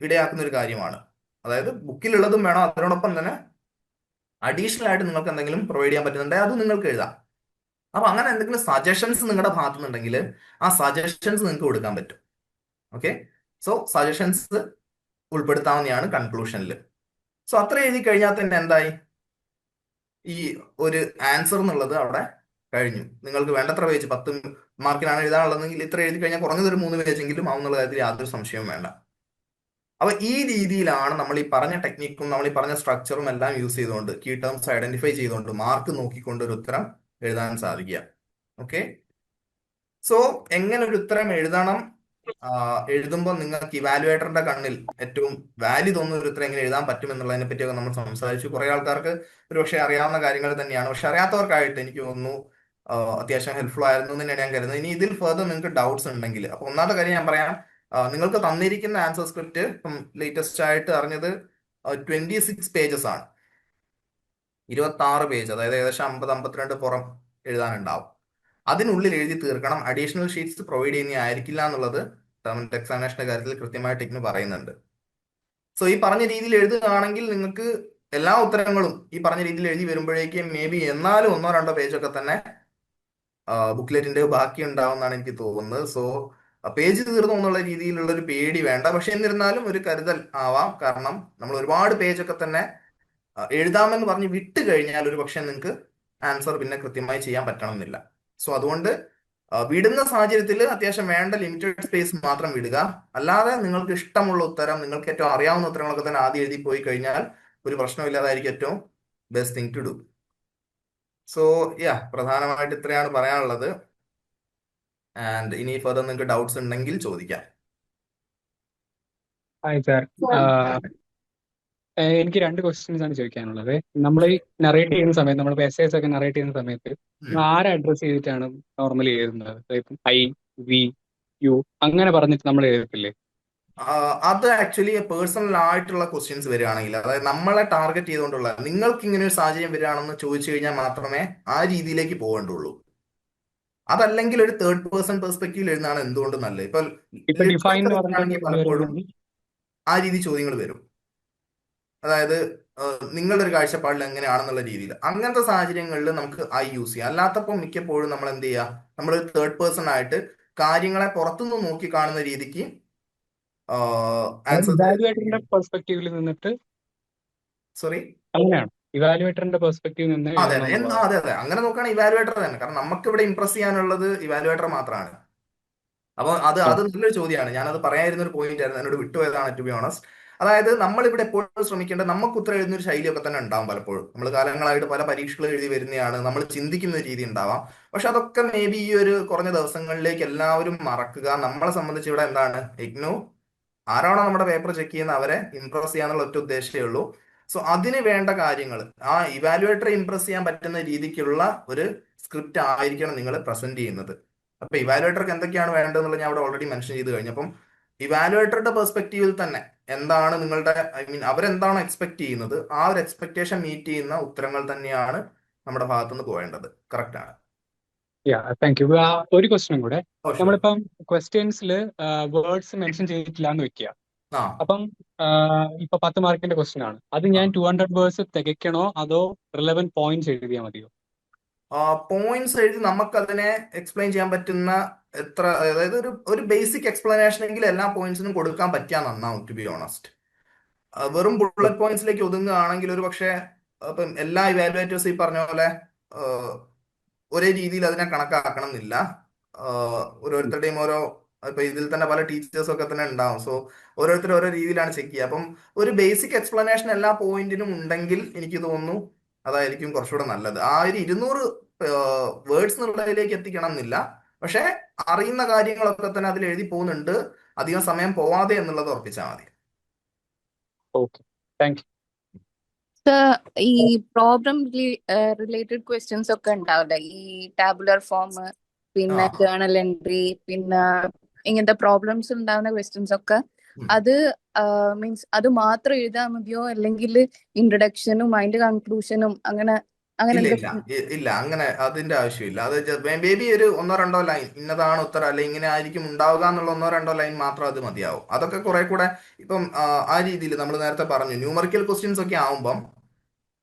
ഇടയാക്കുന്ന ഒരു കാര്യമാണ്. അതായത് ബുക്കിലുള്ളതും വേണം, അതിനോടൊപ്പം തന്നെ അഡീഷണൽ ആയിട്ട് നിങ്ങൾക്ക് എന്തെങ്കിലും പ്രൊവൈഡ് ചെയ്യാൻ പറ്റുന്നുണ്ടെങ്കിൽ അത് നിങ്ങൾക്ക് എഴുതാം. അപ്പൊ അങ്ങനെ എന്തെങ്കിലും സജഷൻസ് നിങ്ങളുടെ ഭാഗത്തു നിന്നുണ്ടെങ്കിൽ ആ സജഷൻസ് നിങ്ങൾക്ക് കൊടുക്കാൻ പറ്റും. ഓക്കെ, സോ സജഷൻസ് ഉൾപ്പെടുത്താവുന്നതാണ് കൺക്ലൂഷനിൽ. സോ അത്ര എഴുതി കഴിഞ്ഞാൽ തന്നെ എന്തായി? ഈ ഒരു ആൻസർ എന്നുള്ളത് അവിടെ കഴിഞ്ഞു. നിങ്ങൾക്ക് വേണ്ടത്ര പേജ് 10 മാർക്കിനാണ് എഴുതാനുള്ളതെങ്കിൽ ഇത്ര എഴുതി കഴിഞ്ഞാൽ കുറഞ്ഞത് ഒരു 3 പേജെങ്കിലും ആവുന്നുള്ള കാര്യത്തിൽ യാതൊരു സംശയവും വേണ്ട. അപ്പൊ ഈ രീതിയിലാണ് നമ്മൾ ഈ പറഞ്ഞ ടെക്നിക്കും നമ്മൾ ഈ പറഞ്ഞ സ്ട്രക്ചറും എല്ലാം യൂസ് ചെയ്തുകൊണ്ട്, കീ ടേംസ് ഐഡന്റിഫൈ ചെയ്തുകൊണ്ട്, മാർക്ക് നോക്കിക്കൊണ്ട് ഒരു ഉത്തരം എഴുതാൻ സാധിക്കുക. ഓക്കെ, സോ എങ്ങനെ ഒരു ഉത്തരം എഴുതണം, എഴുതുമ്പോൾ നിങ്ങൾക്ക് ഇവാലുവേറ്ററിന്റെ കണ്ണിൽ ഏറ്റവും വാല്യൂ തോന്നുന്ന ഒരു ഉത്തരം എങ്ങനെ എഴുതാൻ പറ്റും എന്നുള്ളതിനെ പറ്റിയൊക്കെ നമ്മൾ സംസാരിച്ചു. കുറെ ആൾക്കാർക്ക് ഒരുപക്ഷെ അറിയാവുന്ന കാര്യങ്ങൾ തന്നെയാണ്, പക്ഷെ അറിയാത്തവർക്കായിട്ട് എനിക്ക് തോന്നുന്നു അത്യാവശ്യം ഹെൽപ്ഫുൾ ആയിരുന്നു എന്ന് തന്നെയാണ് ഞാൻ കരുതുന്നത്. ഇനി ഇതിൽ ഫർദർ നിങ്ങൾക്ക് ഡൗട്ട്സ് ഉണ്ടെങ്കിൽ, അപ്പൊ ഒന്നാമത്തെ കാര്യം ഞാൻ പറയാം, നിങ്ങൾക്ക് തന്നിരിക്കുന്ന ആൻസർ സ്ക്രിപ്റ്റ് ഇപ്പം ലേറ്റസ്റ്റ് ആയിട്ട് അറിഞ്ഞത് 26 പേജസ് ആണ്. 26 പേജ്, അതായത് ഏകദേശം 50-52 പുറം എഴുതാനുണ്ടാവും. അതിനുള്ളിൽ എഴുതി തീർക്കണം. അഡീഷണൽ ഷീറ്റ്സ് പ്രൊവൈഡ് ചെയ്യുന്ന ആയിരിക്കില്ല എന്നുള്ളത് ടേം എക്സാമിനേഷന്റെ കാര്യത്തിൽ കൃത്യമായിട്ട് ടെക്നിന് പറയുന്നുണ്ട്. സോ ഈ പറഞ്ഞ രീതിയിൽ എഴുതുകയാണെങ്കിൽ നിങ്ങൾക്ക് എല്ലാ ഉത്തരങ്ങളും ഈ പറഞ്ഞ രീതിയിൽ എഴുതി വരുമ്പോഴേക്കും മേ ബി എന്നാലും 1-2 പേജൊക്കെ തന്നെ ബുക്ക്ലെറ്റിന്റെ ബാക്കി ഉണ്ടാവുമെന്നാണ് എനിക്ക് തോന്നുന്നത്. സോ പേജ് തീർന്നു എന്നുള്ള രീതിയിലുള്ള ഒരു പേടി വേണ്ട, പക്ഷെ എന്നിരുന്നാലും ഒരു കരുതൽ ആവാം. കാരണം നമ്മൾ ഒരുപാട് പേജൊക്കെ തന്നെ എഴുതാമെന്ന് പറഞ്ഞ് വിട്ട് കഴിഞ്ഞാൽ ഒരു പക്ഷെ നിങ്ങൾക്ക് ആൻസർ പിന്നെ കൃത്യമായി ചെയ്യാൻ പറ്റണമെന്നില്ല. സോ അതുകൊണ്ട് വിടുന്ന സാഹചര്യത്തിൽ അത്യാവശ്യം വേണ്ട ലിമിറ്റഡ് സ്പേസ് മാത്രം വിടുക. അല്ലാതെ നിങ്ങൾക്ക് ഇഷ്ടമുള്ള ഉത്തരം, നിങ്ങൾക്ക് ഏറ്റവും അറിയാവുന്ന ഉത്തരങ്ങളൊക്കെ തന്നെ ആദ്യം എഴുതി പോയി കഴിഞ്ഞാൽ ഒരു പ്രശ്നമില്ലാതായിരിക്കും ഏറ്റവും best thing to do. So പ്രധാനമായിട്ട് ഇത്രയാണ് പറയാനുള്ളത്. ആൻഡ് ഇനി ഫർദർ നിങ്ങൾക്ക് ഡൗട്ട്സ് ഉണ്ടെങ്കിൽ ചോദിക്കാം. Hi sir. എനിക്ക് രണ്ട് ക്വസ്റ്റ്യൻസ് ആണ് ചോദിക്കാനുള്ളത്. നമ്മൾ ഈ നറേറ്റ് ചെയ്യുന്ന സമയത്ത്, നമ്മൾ എസ്സേസ് ഒക്കെ നറേറ്റ് ചെയ്യുന്ന സമയത്ത് ഉം. നമ്മൾ ആരെ അഡ്രസ് ചെയ്തിട്ടാണ് നോർമലി എഴുതുന്നത്? ഇപ്പം ഐ, വി, യു അങ്ങനെ പറഞ്ഞിട്ട് നമ്മൾ എഴുതത്തില്ലേ? അത് ആക്ച്വലി പേഴ്സണൽ ആയിട്ടുള്ള ക്വസ്റ്റ്യൻസ് വരികയാണെങ്കിൽ, അതായത് നമ്മളെ ടാർഗറ്റ് ചെയ്തുകൊണ്ടുള്ള, നിങ്ങൾക്ക് ഇങ്ങനെ ഒരു സാഹചര്യം വരികയാണെന്ന് ചോദിച്ചു കഴിഞ്ഞാൽ മാത്രമേ ആ രീതിയിലേക്ക് പോകേണ്ടുള്ളൂ. അതല്ലെങ്കിൽ ഒരു തേർഡ് പേഴ്സൺ പെർസ്പെക്റ്റീവിൽ എഴുതുന്നതാണ് എന്തുകൊണ്ടും നല്ലത്. ഇപ്പൊ ഇപ്പൊ ഡിഫൈൻ എന്ന് ലിറ്ററേച്ചർ പറഞ്ഞിട്ട് ആണെങ്കിൽ പലപ്പോഴും വരുന്നെങ്കിൽ ആ രീതി ചോദ്യങ്ങൾ വരും. അതായത് നിങ്ങളുടെ ഒരു കാഴ്ചപ്പാടിൽ എങ്ങനെയാണെന്നുള്ള രീതിയിൽ അങ്ങനത്തെ സാഹചര്യങ്ങളിൽ നമുക്ക് ഐ യൂസ് ചെയ്യാം. അല്ലാത്തപ്പോൾ മിക്കപ്പോഴും നമ്മൾ എന്ത് ചെയ്യുക, നമ്മൾ ഒരു തേർഡ് പേഴ്സൺ ആയിട്ട് കാര്യങ്ങളെ പുറത്തുനിന്ന് നോക്കി കാണുന്ന രീതിക്ക് ആൻസേഴ്സ് ഇവാലുവേറ്ററിന്റെ എഴുതും. പെർസ്പെക്റ്റീവിൽ നിന്നിട്ട് സോറി. അങ്ങനെയാണ്. ഇവാലുവേറ്ററിന്റെ പെർസ്പെക്റ്റീവിൽ നിന്ന് അതെ എഴുതണം അതെ എന്നുള്ളതാണ്. അതെ അതെ, അങ്ങനെ നോക്കുകയാണെങ്കിൽ ഇവാലുവേറ്റർ തന്നെ, കാരണം നമുക്ക് ഇവിടെ ഇംപ്രസ് ചെയ്യാനുള്ളത് ഇവാലുവേറ്റർ മാത്രമാണ്. അപ്പൊ അത് നല്ലൊരു ചോദ്യമാണ്. ഞാനത് പറയാതിരുന്ന ഒരു പോയിന്റ് ആയിരുന്നു, എന്നോട് വിട്ടുപോയതാണ് ടു ബി ഓണസ്റ്റ്. അതായത് നമ്മളിവിടെ എപ്പോഴും ശ്രമിക്കേണ്ടത്, നമുക്ക് ഉത്തരം എഴുതുന്ന ഒരു ശൈലിയൊക്കെ തന്നെ ഉണ്ടാവും. പലപ്പോഴും നമ്മൾ കാലങ്ങളായിട്ട് പല പരീക്ഷകൾ എഴുതി വരുന്നതാണ്, നമ്മൾ ചിന്തിക്കുന്ന ഒരു രീതി ഉണ്ടാവാം. പക്ഷെ അതൊക്കെ മേ ബി ഈ ഒരു കുറഞ്ഞ ദിവസങ്ങളിലേക്ക് എല്ലാവരും മറക്കുക. നമ്മളെ സംബന്ധിച്ച് ഇവിടെ എന്താണ്, ഇഗ്നോ ആരാണോ നമ്മുടെ പേപ്പർ ചെക്ക് ചെയ്യുന്ന അവരെ ഇംപ്രസ് ചെയ്യാന്നുള്ള ഒറ്റ ഉദ്ദേശമേ ഉള്ളൂ. സോ അതിന് വേണ്ട കാര്യങ്ങൾ ആ ഇവാലുവേറ്ററെ ഇംപ്രസ് ചെയ്യാൻ പറ്റുന്ന രീതിക്കുള്ള ഒരു സ്ക്രിപ്റ്റ് ആയിരിക്കണം നിങ്ങൾ പ്രസന്റ് ചെയ്യുന്നത്. അപ്പൊ ഇവാലുവേറ്റർക്ക് എന്തൊക്കെയാണ് വേണ്ടതെന്നുള്ളത് ഞാൻ അവിടെ ഓൾറെഡി മെൻഷൻ ചെയ്ത് കഴിഞ്ഞു. അപ്പം ഇവാലുവേറ്ററുടെ പെർസ്പെക്റ്റീവിൽ തന്നെ എന്താണ് നിങ്ങളുടെ, ഐ മീൻ അവരെന്താണോ എക്സ്പെക്ട് ചെയ്യുന്നത്, ആ ഒരു എക്സ്പെക്ടേഷൻ മീറ്റ് ചെയ്യുന്ന ഉത്തരങ്ങൾ തന്നെയാണ് നമ്മുടെ ഭാഗത്തുനിന്ന് പോകേണ്ടത്. കറക്റ്റ് ആണ്. Thank you. ഒരു ക്വസ്റ്റ്യനും കൂടെ. Oh sure. നമ്മളിപ്പം ക്വസ്റ്റ്യൻസിൽ വേർഡ്സ് മെൻഷൻ ചെയ്തിട്ടില്ല എന്ന് വെക്കുക. ആ അപ്പം ഇപ്പൊ 10 മാർക്കിന്റെ ക്വസ്റ്റ്യൻ ആണ്. അത് ഞാൻ 200 വേർഡ്സ് തികയ്ക്കണോ അതോ റിലവന്റ് പോയിന്റ്സ് എഴുതിയാൽ മതിയോ? പോയിന്റ്സ് എഴുതി നമുക്കതിനെ എക്സ്പ്ലെയിൻ ചെയ്യാൻ പറ്റുന്ന എത്ര, അതായത് ഒരു ഒരു ബേസിക് എക്സ്പ്ലനേഷൻ എങ്കിലും എല്ലാ പോയിന്റ്സിനും കൊടുക്കാൻ പറ്റിയാൽ നന്നാവും ടു ബി ഓണസ്റ്റ്. വെറും ബുള്ളറ്റ് പോയിന്റ്സിലേക്ക് ഒതുങ്ങുകയാണെങ്കിൽ ഒരു പക്ഷേ ഇപ്പം എല്ലാ ഇവാലുവേറ്റേഴ്സ് ഈ പറഞ്ഞ പോലെ ഒരേ രീതിയിൽ അതിനെ കണക്കാക്കണം എന്നില്ല. ഓരോരുത്തരുടെയും ഓരോ, ഇപ്പൊ ഇതിൽ തന്നെ പല ടീച്ചേഴ്സും ഒക്കെ തന്നെ ഉണ്ടാവും. സോ ഓരോരുത്തരും ഓരോ രീതിയിലാണ് ചെക്ക് ചെയ്യുക. അപ്പം ഒരു ബേസിക് എക്സ്പ്ലനേഷൻ എല്ലാ പോയിന്റിനും ഉണ്ടെങ്കിൽ എനിക്ക് തോന്നുന്നു അതായിരിക്കും കുറച്ചുകൂടെ നല്ലത്. ആ ഒരു 200 വേർഡ്സ് എന്നുള്ളതിലേക്ക് എത്തിക്കണം എന്നില്ല, പക്ഷെ അറിയുന്ന കാര്യങ്ങളൊക്കെ തന്നെ അതിൽ എഴുതി പോകുന്നുണ്ട്, അധികം സമയം പോവാതെ എന്നുള്ളത് ഉറപ്പിച്ചാൽ മതി. Okay, thank you. ഈ പ്രോബ്ലം റിലേറ്റഡ് ക്വസ്റ്റ്യൻസ് ഒക്കെ ഉണ്ടാവില്ല, ഈ ടാബുലർ ഫോം, ആ പിന്നെ ജേർണൽ എൻട്രി, പിന്നെ ഇങ്ങനത്തെ പ്രോബ്ലംസ് ഉണ്ടാവുന്ന ക്വസ്റ്റ്യൻസ് ഒക്കെ, ഉം. അത് മീൻസ് അത് മാത്രം എഴുതാൻ മതിയോ, അല്ലെങ്കിൽ ഇൻട്രൊഡക്ഷനും അതിന്റെ കൺക്ലൂഷനും അങ്ങനെ അങ്ങനെ ഇല്ല ഇല്ല എന്തെങ്കിലും? ഇല്ല, അങ്ങനെ അതിന്റെ ആവശ്യമില്ല. അത് മേ ബി ഒരു ഒന്നോ രണ്ടോ ലൈൻ, ഇന്നതാണ് ഉത്തരം അല്ലെ ഇങ്ങനെ ആയിരിക്കും ഉണ്ടാവുക എന്നുള്ള ഒന്നോ രണ്ടോ ലൈൻ മാത്രം അത് മതിയാവും. അതൊക്കെ കുറെ കൂടെ ഇപ്പം ആ രീതിയിൽ നമ്മൾ നേരത്തെ പറഞ്ഞു ന്യൂമറിക്കൽ ക്വസ്റ്റ്യൻസ് ഒക്കെ ആവുമ്പം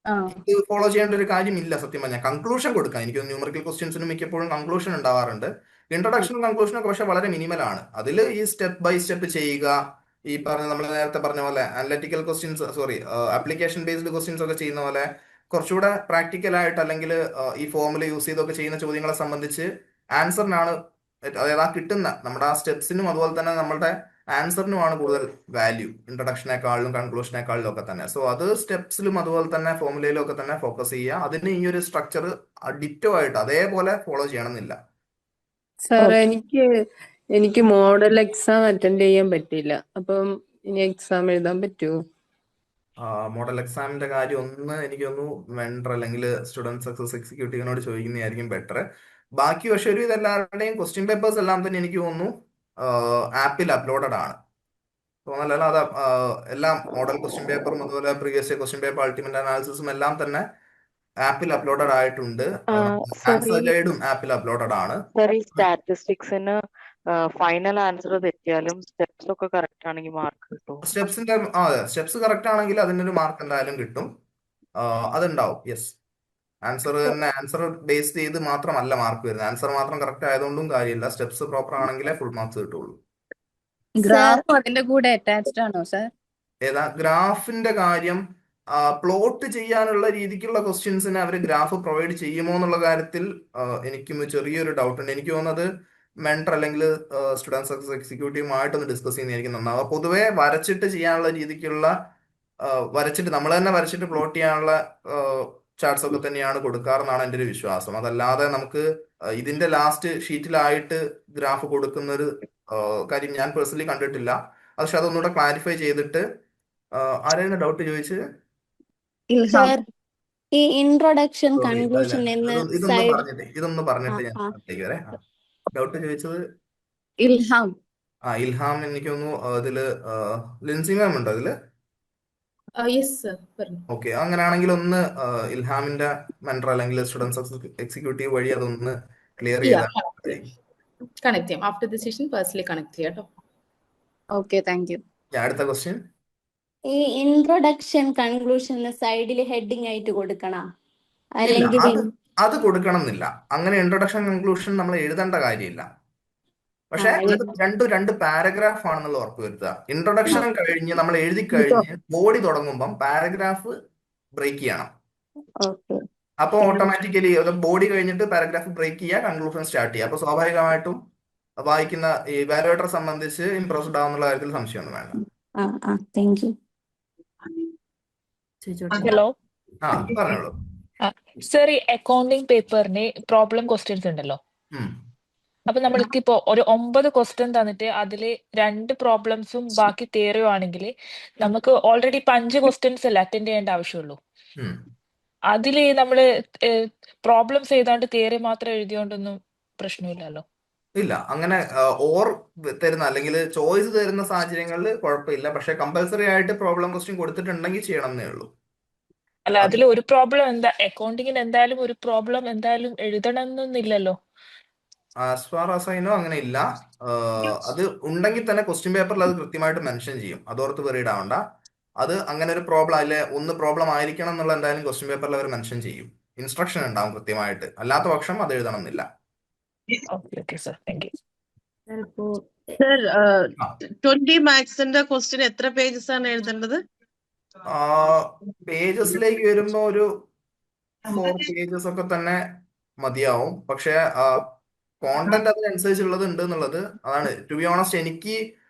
ആ ഇത് ഫോളോ ചെയ്യേണ്ട ഒരു കാര്യമില്ല. സത്യം പറഞ്ഞാൽ കൺക്ലൂഷൻ കൊടുക്കാൻ എനിക്ക് ന്യൂമറിക്കൽ ക്വസ്റ്റ്യൻസിനും മിക്കപ്പോഴും കൺക്ലൂഷൻ ഉണ്ടാവാറുണ്ട്. ഇൻട്രൊഡക്ഷനും കൺക്ലൂഷനും ഒക്കെ പക്ഷെ വളരെ മിനിമൽ ആണ്. അതിൽ ഈ സ്റ്റെപ്പ് ബൈ സ്റ്റെപ്പ് ചെയ്യുക, ഈ പറഞ്ഞ നമ്മൾ നേരത്തെ പറഞ്ഞ പോലെ analytical questions, sorry application based questions ഒക്കെ ചെയ്യുന്ന പോലെ കുറച്ചുകൂടെ പ്രാക്ടിക്കൽ ആയിട്ട്, അല്ലെങ്കിൽ ഈ ഫോമുല യൂസ് ചെയ്തൊക്കെ ചെയ്യുന്ന ചോദ്യങ്ങളെ സംബന്ധിച്ച് ആൻസറിനാണ്, അതായത് ആ കിട്ടുന്ന നമ്മുടെ ആ സ്റ്റെപ്സിനും അതുപോലെ തന്നെ നമ്മുടെ ആൻസറിനുമാണ് കൂടുതൽ വാല്യൂ, ഇൻട്രൊഡക്ഷനേക്കാളിലും കൺക്ലൂഷനേക്കാളിലും ഒക്കെ തന്നെ. സോ അത് സ്റ്റെപ്സിലും അതുപോലെ തന്നെ ഫോമുലയിലും ഒക്കെ തന്നെ ഫോക്കസ് ചെയ്യുക. അതിന് ഈ ഒരു സ്ട്രക്ചർ ഡിറ്റോ ആയിട്ട് അതേപോലെ ഫോളോ ചെയ്യണമെന്നില്ല. Sir, okay. എനിക്ക് മോഡൽ എക്സാം അറ്റൻഡ് ചെയ്യാൻ പറ്റില്ല. അപ്പം ഇനി എക്സാം എഴുതാൻ പറ്റുമോ? മോഡൽ എക്സാമിന്റെ കാര്യം ഒന്ന് എനിക്കൊന്നു വെണ്ടർ അല്ലെങ്കിൽ സ്റ്റുഡൻറ് സക്സസ് എക്സിക്യൂട്ടീവിനോട് ചോദിക്കുന്നതായിരിക്കും ബെറ്റർ. ബാക്കി പക്ഷെ ഒരു ഇതെല്ലാവരുടെയും ക്വസ്റ്റ്യൻ പേപ്പേഴ്സ് എല്ലാം തന്നെ എനിക്ക് തോന്നുന്നു ആപ്പിൽ അപ്ലോഡഡ് ആണ് തോന്നലല്ല. അത് എല്ലാം മോഡൽ ക്വസ്റ്റ്യൻ പേപ്പറും അതുപോലെ പ്രീവിയസ് ക്വസ്റ്റ്യൻ പേപ്പർ അൾട്ടിമേറ്റ് അനാലിസിസും എല്ലാം തന്നെ ആപ്പിൽ അപ്ലോഡഡ് ആയിട്ടുണ്ട്. സർ ആൻസർ ഗൈഡും ആപ്പിൽ അപ്ലോഡഡ് ആണ്. ഈ സ്റ്റാറ്റിസ്റ്റിക്സിന് ഫൈനൽ ആൻസർ തെറ്റിയാലും സ്റ്റെപ്സ് ഒക്കെ കറക്റ്റ് ആണെങ്കിൽ മാർക്ക് കിട്ടും. സ്റ്റെപ്സിന്റെ അതെ, സ്റ്റെപ്സ് കറക്റ്റ് ആണെങ്കിൽ അതിനൊരു മാർക്ക് എന്തായാലും കിട്ടും. അതുണ്ടാവും, യെസ്. ആൻസർ തന്നെ ആൻസർ ബേസ് ചെയ്ത് മാത്രമല്ല മാർക്ക് വരുന്നത്. ആൻസർ മാത്രം കറക്റ്റ് ആയതുകൊണ്ടും കാര്യമില്ല, സ്റ്റെപ്സ് പ്രോപ്പർ ആണെങ്കിലേ ഫുൾ മാർക്സ് കിട്ടുള്ളൂ. ഗ്രാഫ് അതിന്റെ കൂടെ അറ്റാച്ച്ഡ് ആണോ സാർ? ഏതാ ഗ്രാഫിന്റെ കാര്യം? പ്ലോട്ട് ചെയ്യാനുള്ള രീതിക്കുള്ള ക്വസ്റ്റ്യൻസിന് അവർ ഗ്രാഫ് പ്രൊവൈഡ് ചെയ്യുമോ എന്നുള്ള കാര്യത്തിൽ എനിക്കും ചെറിയൊരു ഡൗട്ട് ഉണ്ട്. എനിക്ക് തോന്നുന്നത് മെൻറ്റർ അല്ലെങ്കിൽ സ്റ്റുഡൻറ് സക്സസ് എക്സിക്യൂട്ടീവുമായിട്ടൊന്ന് ഡിസ്കസ് ചെയ്യുന്നതായിരിക്കും നന്നാവുക. പൊതുവെ വരച്ചിട്ട് ചെയ്യാനുള്ള രീതിക്കുള്ള വരച്ചിട്ട് നമ്മൾ തന്നെ വരച്ചിട്ട് പ്ലോട്ട് ചെയ്യാനുള്ള ചാർട്ട്സ് ഒക്കെ തന്നെയാണ് കൊടുക്കാറെന്നാണ് എൻ്റെ ഒരു വിശ്വാസം. അതല്ലാതെ നമുക്ക് ഇതിന്റെ ലാസ്റ്റ് ഷീറ്റിലായിട്ട് ഗ്രാഫ് കൊടുക്കുന്ന ഒരു കാര്യം ഞാൻ പേഴ്സണലി കണ്ടിട്ടില്ല. പക്ഷെ അതൊന്നുകൂടെ ക്ലാരിഫൈ ചെയ്തിട്ട് ആരായിരുന്നു ഡൗട്ട് ചോദിച്ചത്? ഇൽഹാം. സർ ഈ ഇൻട്രൊഡക്ഷൻ സോറി, അതില് കൺക്ലൂഷൻ എന്ന് ഇതൊന്ന് സൈഡ് പറഞ്ഞിട്ട് ഞാൻ ആ അടുത്തേക്ക് വരാം. ഡൗട്ട് ചോദിച്ചത് ഇൽഹാം. ഇൽഹാം. എനിക്ക് തോന്നുന്നു ഇതില് ലിൻസി മാം ഉണ്ടോ ഇതില്? യെസ് സർ പറഞ്ഞു. ഓക്കെ, അങ്ങനെയാണെങ്കിൽ ഒന്ന് ഇൽഹാമിന്റെ മെന്റർ അല്ലെങ്കിൽ സ്റ്റുഡൻസ് എക്സിക്യൂട്ടീവ് വഴി അതൊന്ന് ക്ലിയർ ചെയ്താൽ മതി. കണക്ട് ചെയ്യാം. After the session personally connect ചെയ്യാം കേട്ടോ. Okay, thank you. അടുത്ത ക്വസ്റ്റ്യൻ. ഈ ഇൻട്രൊഡക്ഷൻ കൺക്ലൂഷന് സൈഡിൽ ഹെഡിങ് ആയിട്ട് കൊടുക്കണം ഇല്ല, അല്ലെങ്കിൽ അത് കൊടുക്കണം എന്നില്ല. അങ്ങനെ ഇൻട്രൊഡക്ഷൻ കൺക്ലൂഷൻ നമ്മൾ എഴുതേണ്ട കാര്യമില്ല. പക്ഷെ അത് രണ്ട് പാരഗ്രാഫ് ആണെന്നുള്ള ഉറപ്പ് വരുത്തുക. ഇൻട്രൊഡക്ഷൻ കഴിഞ്ഞ് നമ്മൾ എഴുതി കഴിഞ്ഞ് ബോഡി തുടങ്ങുമ്പം പാരഗ്രാഫ് ബ്രേക്ക് ചെയ്യണം. ഓക്കെ അപ്പോൾ ഓട്ടോമാറ്റിക്കലി ബോഡി കഴിഞ്ഞിട്ട് പാരഗ്രാഫ് ബ്രേക്ക് ചെയ്യുക, കൺക്ലൂഷൻ സ്റ്റാർട്ട് ചെയ്യുക. അപ്പൊ സ്വാഭാവികമായിട്ടും വായിക്കുന്ന ഈ വാലുവേറ്ററെ സംബന്ധിച്ച് ഇംപ്രസ്ഡ് ആവുന്നുള്ള കാര്യത്തിൽ സംശയമൊന്നും വേണ്ട. Thank you. ഹലോ പറഞ്ഞോളൂ. സർ, ഈ അക്കൗണ്ടിങ് പേപ്പറിന് പ്രോബ്ലം ക്വസ്റ്റ്യൻസ് ഉണ്ടല്ലോ. അപ്പൊ നമ്മൾക്ക് ഇപ്പോ ഒരു 9 ക്വസ്റ്റ്യൻ തന്നിട്ട് അതില് 2 പ്രോബ്ലംസും ബാക്കി തിയറിയും ആണെങ്കിൽ നമുക്ക് ഓൾറെഡി 5 ക്വസ്റ്റ്യൻസ് അല്ലേ അറ്റൻഡ് ചെയ്യേണ്ട ആവശ്യമുള്ളൂ. അതില് നമ്മള് പ്രോബ്ലംസ് എഴുതാണ്ട് തിയറി മാത്രം എഴുതിയോണ്ടൊന്നും പ്രശ്നമില്ലല്ലോ. ഇല്ല, അങ്ങനെ ഓർ തരുന്ന അല്ലെങ്കിൽ ചോയ്സ് തരുന്ന സാഹചര്യങ്ങളിൽ കുഴപ്പമില്ല. പക്ഷെ കമ്പൽസറി ആയിട്ട് പ്രോബ്ലം ക്വസ്റ്റ്യൻ കൊടുത്തിട്ടുണ്ടെങ്കിൽ ചെയ്യണം എന്നേ ഉള്ളൂ. അല്ല, അതിൽ ഒരു പ്രോബ്ലം അക്കൗണ്ടിങ്ങിന് എന്തായാലും ഒരു പ്രോബ്ലം എന്തായാലും എഴുതണം എന്നൊന്നില്ലല്ലോ. As far as I know അങ്ങനെ ഇല്ല. അത് ഉണ്ടെങ്കിൽ തന്നെ ക്വസ്റ്റ്യൻ പേപ്പറിൽ അത് കൃത്യമായിട്ട് മെൻഷൻ ചെയ്യും. അതോർത്ത് വെറീഡ് ആവണ്ട. അത് അങ്ങനെ ഒരു പ്രോബ്ലം അല്ലെ ഒന്ന് പ്രോബ്ലം ആയിരിക്കണം എന്നുള്ള എന്തായാലും ക്വസ്റ്റ്യൻ പേപ്പറിൽ അവർ മെൻഷൻ ചെയ്യും. ഇൻസ്ട്രക്ഷൻ ഉണ്ടാവും കൃത്യമായിട്ട്. അല്ലാത്ത പക്ഷം അത് എഴുതണം എന്നില്ല. Okay sir, thank you. Sir 20 മാത്സിന്റെ ക്വസ്റ്റ്യൻ എത്ര പേജസ് ആണ് എഴുതേണ്ടത്? പേജസിലേക്ക് വരുമ്പോ ഒരു 4 പേജസ് ഒക്കെ തന്നെ മതിയാവും. പക്ഷെ കോണ്ടന്റ് അതിനനുസരിച്ചുള്ളത് ഉണ്ട് എന്നുള്ളത് അതാണ്. ടു ബി ഓണസ്റ്റ്, എനിക്ക്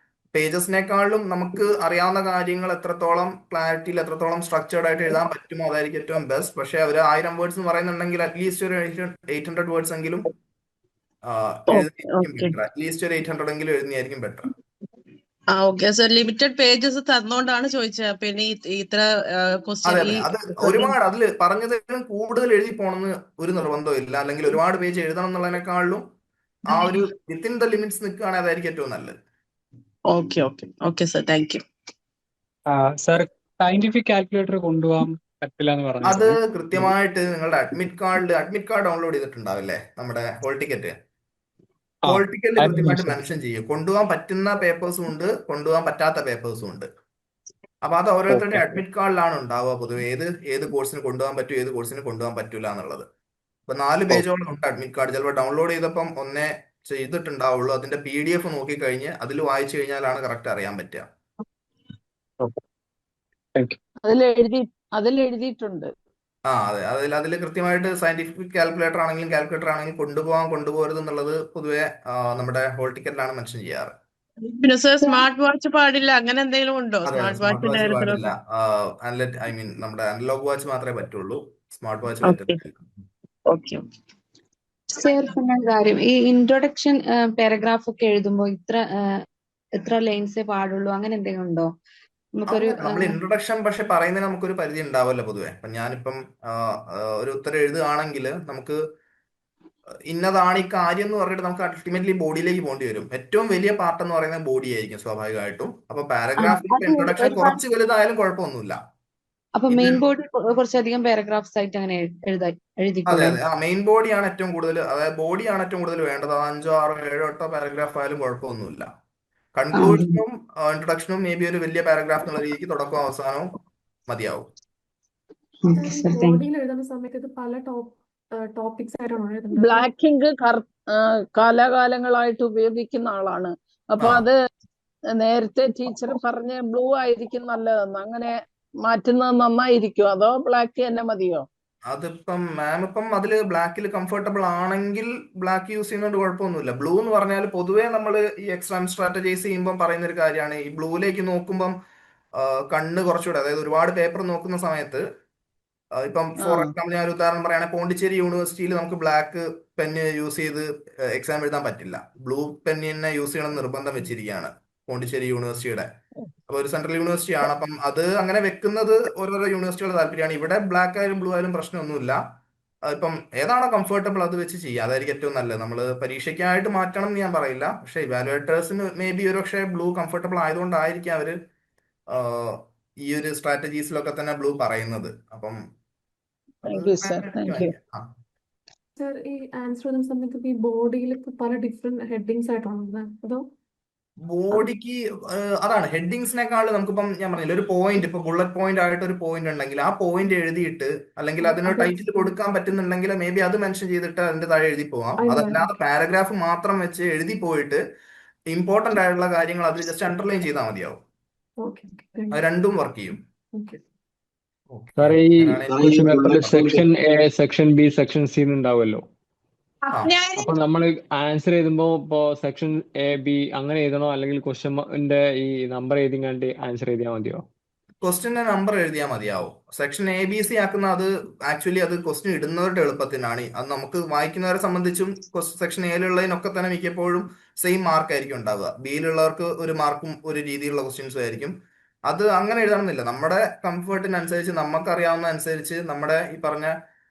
പേജസിനേക്കാളും നമുക്ക് അറിയാവുന്ന കാര്യങ്ങൾ എത്രത്തോളം ക്ലാരിറ്റിയിൽ എത്രത്തോളം സ്ട്രക്ചേർഡ് ആയിട്ട് എഴുതാൻ പറ്റുമോ അതായിരിക്കും ഏറ്റവും ബെസ്റ്റ്. പക്ഷെ ഒരു 1000 വേർഡ്സ് എന്ന് പറയുന്നുണ്ടെങ്കിൽ അറ്റ്ലീസ്റ്റ് ഒരു 800 വേർഡ്സ് എങ്കിലും എഴുതുന്നതായിരിക്കും ബെറ്റർ. അറ്റ്ലീസ്റ്റ് ഒരു 800 എങ്കിലും എഴുതുന്നതായിരിക്കും better. Okay sir, limited pages തന്നോണ്ടാണ് ചോദിച്ചത്. പിന്നെ ഇത്ര ക്വസ്റ്റ്യൻ അത് ഒരുപാട് അതിൽ പറഞ്ഞതിലും കൂടുതൽ എഴുതി പോണെന്ന് ഒരു നിർബന്ധവും ഇല്ല. അല്ലെങ്കിൽ ഒരുപാട് പേജ് എഴുതണം എന്നുള്ളതിനേക്കാളും ആ ഒരു വിത്തിൻ ദ ലിമിറ്റ്സ് നിൽക്കുകയാണെങ്കിൽ അതായിരിക്കും ഏറ്റവും നല്ലത്. Okay sir, thank you. Sir, scientific calculator കൊണ്ടുപോകാൻ പറ്റില്ല എന്ന് പറഞ്ഞു. അത് കൃത്യമായിട്ട് നിങ്ങളുടെ അഡ്മിറ്റ് കാർഡ് ഡൗൺലോഡ് ചെയ്തിട്ടുണ്ടാവില്ലേ? നമ്മുടെ ഹോൾ ടിക്കറ്റ് കൃത്യമായിട്ട് മെൻഷൻ ചെയ്യും. കൊണ്ടുപോകാൻ പറ്റുന്ന പേപ്പേഴ്സും ഉണ്ട്, കൊണ്ടുപോകാൻ പറ്റാത്ത പേപ്പേഴ്സും ഉണ്ട്. അപ്പൊ അത് ഓരോരുത്തരുടെ അഡ്മിറ്റ് കാർഡിലാണ് ഉണ്ടാവുക പൊതുവെ ഏത് കോഴ്സിന് കൊണ്ടുപോകാൻ പറ്റും, ഏത് കോഴ്സിന് കൊണ്ടുപോകാൻ പറ്റൂല എന്നുള്ളത്. ഇപ്പൊ 4 പേജോളം ഉണ്ട് അഡ്മിറ്റ് കാർഡ്. ചിലപ്പോൾ ഡൗൺലോഡ് ചെയ്തപ്പം ഒന്നേ ചെയ്തിട്ടുണ്ടാവുള്ളൂ. അതിന്റെ PDF നോക്കിക്കഴിഞ്ഞ് അതിൽ വായിച്ചു കഴിഞ്ഞാലാണ് കറക്റ്റ് അറിയാൻ പറ്റുക. അതിൽ എഴുതിയിട്ടുണ്ട്. അതെ, അതിൽ കൃത്യമായിട്ട് സയന്റിഫിക് കാൽക്കുലേറ്റർ ആണെങ്കിലും കൊണ്ടുപോകരുത് എന്നുള്ളത് പൊതുവെ നമ്മുടെ ഹോൾ ടിക്കറ്റിലാണ് മെൻഷൻ ചെയ്യാറ്. പിന്നെ സർ, സ്മാർട്ട് വാച്ച് പാടില്ല, അങ്ങനെ എന്തെങ്കിലും ഉണ്ടോ? അതെ, സ്മാർട്ട് വാച്ച് പാടില്ല. നമ്മുടെ അനലോഗ് വാച്ച് മാത്രമേ പറ്റുള്ളൂ. സ്മാർട്ട് വാച്ച് പറ്റില്ല. സർ, പിന്നെ കാര്യം ഈ ഇൻട്രൊഡക്ഷൻ പാരഗ്രാഫ് ഒക്കെ എഴുതുമ്പോൾ എത്ര ലൈൻസേ പാടുള്ളൂ, അങ്ങനെ എന്തെങ്കിലും ഉണ്ടോ? നമ്മൾ ഇൻട്രൊഡക്ഷൻ പക്ഷെ പറയുന്നതിന് നമുക്കൊരു പരിധി ഉണ്ടാവല്ലോ പൊതുവെ. അപ്പൊ ഞാനിപ്പം ഒരു ഉത്തരം എഴുതുകയാണെങ്കിൽ നമുക്ക് ഇന്നതാണ് ഈ കാര്യം എന്ന് പറഞ്ഞിട്ട് നമുക്ക് അൾട്ടിമേറ്റ്ലി ബോഡിയിലേക്ക് പോകേണ്ടി വരും. ഏറ്റവും വലിയ പാർട്ട് എന്ന് പറയുന്നത് ബോഡി ആയിരിക്കും സ്വാഭാവികമായിട്ടും. അപ്പൊ പാരഗ്രാഫിൽ ഇൻട്രൊഡക്ഷൻ കുറച്ച് വലുതായാലും കുഴപ്പമൊന്നുമില്ല. അപ്പൊ മെയിൻ ബോഡി കുറച്ചധികം പാരഗ്രാഫ്സ് ആയിട്ട് അങ്ങനെ എഴുതി. അതെ, മെയിൻ ബോഡിയാണ് ഏറ്റവും കൂടുതൽ, അതായത് ബോഡിയാണ് ഏറ്റവും കൂടുതൽ വേണ്ടത്. 5, 6, 7, 8 പാരഗ്രാഫ് ആയാലും കുഴപ്പമൊന്നുമില്ല. കൺക്ലൂഷനും ഇൻട്രൊഡക്ഷനും മേ ബി ഒരു വലിയ പാരഗ്രാഫ് എന്നുള്ള രീതിക്ക് തുടക്കവും അവസാനവും മതിയാവും. ബോഡിയിൽ എഴുതുന്ന സമയത്ത് പല ടോപ്പിക്സ് ആയിട്ടാണ് എഴുതുന്നത്. ബ്ലാക്ക് ഇങ്ക് കാലാകാലങ്ങളായിട്ട് ഉപയോഗിക്കുന്ന ആളാണ്. അപ്പൊ അത് നേരത്തെ ടീച്ചർ പറഞ്ഞ ബ്ലൂ ആയിരിക്കും നല്ലതെന്ന്. അങ്ങനെ മാറ്റുന്നത് നന്നായിരിക്കും, അതോ ബ്ലാക്ക് തന്നെ മതിയോ? അതിപ്പം മാം അതിൽ ബ്ലാക്കിൽ കംഫർട്ടബിൾ ആണെങ്കിൽ ബ്ലാക്ക് യൂസ് ചെയ്യുന്നതുകൊണ്ട് കുഴപ്പമൊന്നുമില്ല. ബ്ലൂ എന്ന് പറഞ്ഞാൽ പൊതുവേ നമ്മൾ ഈ എക്സാം സ്ട്രാറ്റജൈസ് ചെയ്യുമ്പോൾ പറയുന്ന ഒരു കാര്യമാണ്. ഈ ബ്ലൂയിലേക്ക് നോക്കുമ്പം കണ്ണ് കുറച്ചുകൂടെ, അതായത് ഒരുപാട് പേപ്പർ നോക്കുന്ന സമയത്ത് ഇപ്പം ഫോർ എക്സാമ്പിൾ ഞാൻ ഒരു ഉദാഹരണം പറയുകയാണെങ്കിൽ പോണ്ടിച്ചേരി യൂണിവേഴ്സിറ്റിയിൽ നമുക്ക് ബ്ലാക്ക് പെന്ന് യൂസ് ചെയ്ത് എക്സാം എഴുതാൻ പറ്റില്ല. ബ്ലൂ പെന്ന് തന്നെ യൂസ് ചെയ്യണം നിർബന്ധം വെച്ചിരിക്കുകയാണ്. പോണ്ടിച്ചേരി യൂണിവേഴ്സിറ്റിയുടെ. അപ്പൊ ഒരു സെൻട്രൽ യൂണിവേഴ്സിറ്റി ആണ്. അപ്പം അത് അങ്ങനെ വെക്കുന്നത് ഓരോരോ യൂണിവേഴ്സിറ്റികളുടെ താല്പര്യമാണ്. ഇവിടെ ബ്ലാക്ക് ആയാലും ബ്ലൂ ആയാലും പ്രശ്നമൊന്നുമില്ല. ഇപ്പം ഏതാണോ കംഫർട്ടബിൾ അത് വെച്ച് ചെയ്യുക, അതായിരിക്കും ഏറ്റവും നല്ലത്. നമ്മൾ പരീക്ഷയ്ക്കായിട്ട് മാറ്റണം എന്ന് ഞാൻ പറയില്ല, പക്ഷെ ഇവാലുവേറ്റേഴ്സിന് മേ ബി ഒരു പക്ഷേ ബ്ലൂ കംഫർട്ടബിൾ ആയതുകൊണ്ടായിരിക്കും അവര് ഈ ഒരു സ്ട്രാറ്റജീസിലൊക്കെ തന്നെ ബ്ലൂ പറയുന്നത്. അപ്പം അത് thank you sir, thank U. ആ സർ ഈ ആൻസർ എഴുതുന്ന സമയത്ത് ഈ ബോഡിയിൽ പല ഡിഫറെന്റ് ഹെഡിങ്സ് ആയിട്ടാണ് അതോ ബോഡിക്ക് അതാണ് ഹെഡിങ്സിനേക്കാൾ നമുക്കിപ്പം ഞാൻ പറഞ്ഞില്ല, ഒരു പോയിന്റ് ഇപ്പൊ ബുള്ളറ്റ് പോയിന്റ് ആയിട്ട് ഒരു പോയിന്റ് ഉണ്ടെങ്കിൽ ആ പോയിന്റ് എഴുതിയിട്ട് അല്ലെങ്കിൽ അതിന് അത് ടൈറ്റിൽ കൊടുക്കാൻ പറ്റുന്നുണ്ടെങ്കിൽ മേ ബി അത് മെൻഷൻ ചെയ്തിട്ട് അതിന്റെ താഴെ എഴുതി പോവാം. അതല്ലാതെ പാരഗ്രാഫ് മാത്രം വെച്ച് എഴുതി പോയിട്ട് ഇമ്പോർട്ടന്റ് ആയിട്ടുള്ള കാര്യങ്ങൾ അതിൽ ജസ്റ്റ് അണ്ടർലൈൻ ചെയ്താൽ മതിയാവും. ഓക്കെ അത് രണ്ടും വർക്ക് ചെയ്യും. ഓക്കെ. സാറേ ഈ അങ്ങനെയാണ് ക്വസ്റ്റ്യൻ പേപ്പറിൽ section A, section B, section C ഉണ്ടാവുമല്ലോ. ആ അപ്പൊ നമ്മൾ ആൻസർ എഴുതുമ്പോ ഇപ്പോ സെക്ഷൻ എ, ബി അങ്ങനെ എഴുതണോ, അല്ലെങ്കിൽ ക്വസ്റ്റ്യന്റെ ഈ നമ്പർ എഴുതിങ്ങാണ്ട് ആൻസർ എഴുതിയാൽ മതിയോ? ക്വസ്റ്റിന്റെ നമ്പർ എഴുതിയാൽ മതിയാവും. സെക്ഷൻ എ ബി സി ആക്കുന്ന അത് ആക്ച്വലി അത് ക്വസ്റ്റ്യൻ ഇടുന്നവരുടെ എളുപ്പത്തിനാണ്. അത് നമുക്ക് വായിക്കുന്നവരെ സംബന്ധിച്ചും സെക്ഷൻ എയിലുള്ളതിനൊക്കെ തന്നെ മിക്കപ്പോഴും സെയിം മാർക്ക് ആയിരിക്കും ഉണ്ടാവുക. ബിയിലുള്ളവർക്ക് ഒരു മാർക്കും ഒരു രീതിയിലുള്ള ക്വസ്റ്റ്യൻസും ആയിരിക്കും. അത് അങ്ങനെ എഴുതണമെന്നില്ല. നമ്മുടെ കംഫർട്ടിനനുസരിച്ച് നമുക്കറിയാവുന്ന അനുസരിച്ച് നമ്മുടെ ഈ പറഞ്ഞ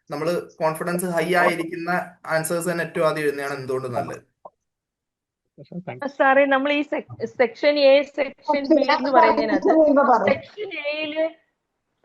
നമ്മൾ കോൺഫിഡൻസ് ഹൈ ആയിരിക്കുന്ന ആൻസേഴ്സ് തന്നെ ഏറ്റവും ആദ്യം എഴുതുന്നതാണ് എന്തുകൊണ്ട് നല്ലത്. സാറേ നമ്മൾ ഈ സെക്ഷൻ എ സെക്ഷൻ ബി എന്ന് പറയുന്നതിനകത്ത് സെക്ഷൻ എയില്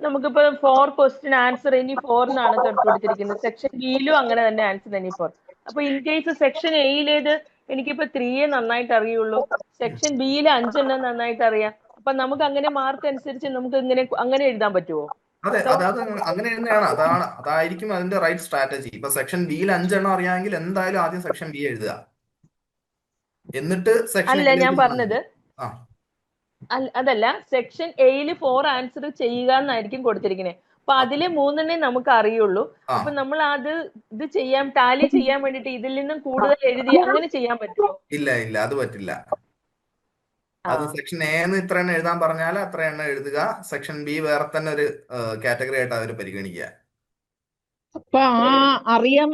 നമുക്കിപ്പോ 4 ക്വസ്റ്റ്യൻ ആൻസർ ഇനി 4 എന്നാണ് കൊടുത്തിരിക്കുന്നത്. സെക്ഷൻ ബിയിലും അങ്ങനെ തന്നെ ആൻസർ ഇനി 4. അപ്പൊ ഇൻ കേസ് സെക്ഷൻ എയിലേത് എനിക്കിപ്പോ 3 നന്നായിട്ട് അറിയുള്ളൂ, സെക്ഷൻ ബിയിൽ 5 നന്നായിട്ട് അറിയാം. അപ്പൊ നമുക്ക് അങ്ങനെ മാർക്ക് അനുസരിച്ച് നമുക്ക് അങ്ങനെ എഴുതാൻ പറ്റുമോ? അതെ അത് അങ്ങനെ എഴുതുന്നതാണ്. അതായിരിക്കും അതിന്റെ റൈറ്റ് സ്ട്രാറ്റജി. ഇപ്പൊ സെക്ഷൻ ബിയിൽ 5 അറിയാമെങ്കിൽ എന്തായാലും ആദ്യം സെക്ഷൻ ബി എഴുതുക, എന്നിട്ട് സെക്ഷൻ അല്ല ഞാൻ പറഞ്ഞത് ആ അതല്ല, സെക്ഷൻ എയിൽ 4 ആൻസർ ചെയ്യുക എന്നായിരിക്കും കൊടുത്തിരിക്കുന്നത്. അപ്പൊ അതില് 3 നമുക്ക് അറിയുള്ളൂ. അപ്പൊ നമ്മൾ ഇത് ചെയ്യാൻ ടാലി ചെയ്യാൻ വേണ്ടിട്ട് ഇതിൽ നിന്നും കൂടുതൽ എഴുതി അങ്ങനെ ചെയ്യാൻ പറ്റുമോ? ഇല്ല അത് പറ്റില്ല. അത് സെക്ഷൻ എ എന്ന് ഇത്ര എണ്ണം എഴുതാൻ പറഞ്ഞാൽ അത്ര എണ്ണം എഴുതുക. സെക്ഷൻ ബി വേറെ തന്നെ ഒരു കാറ്റഗറി ആയിട്ട് അവർ പരിഗണിക്കുക. അപ്പൊ അറിയാൻ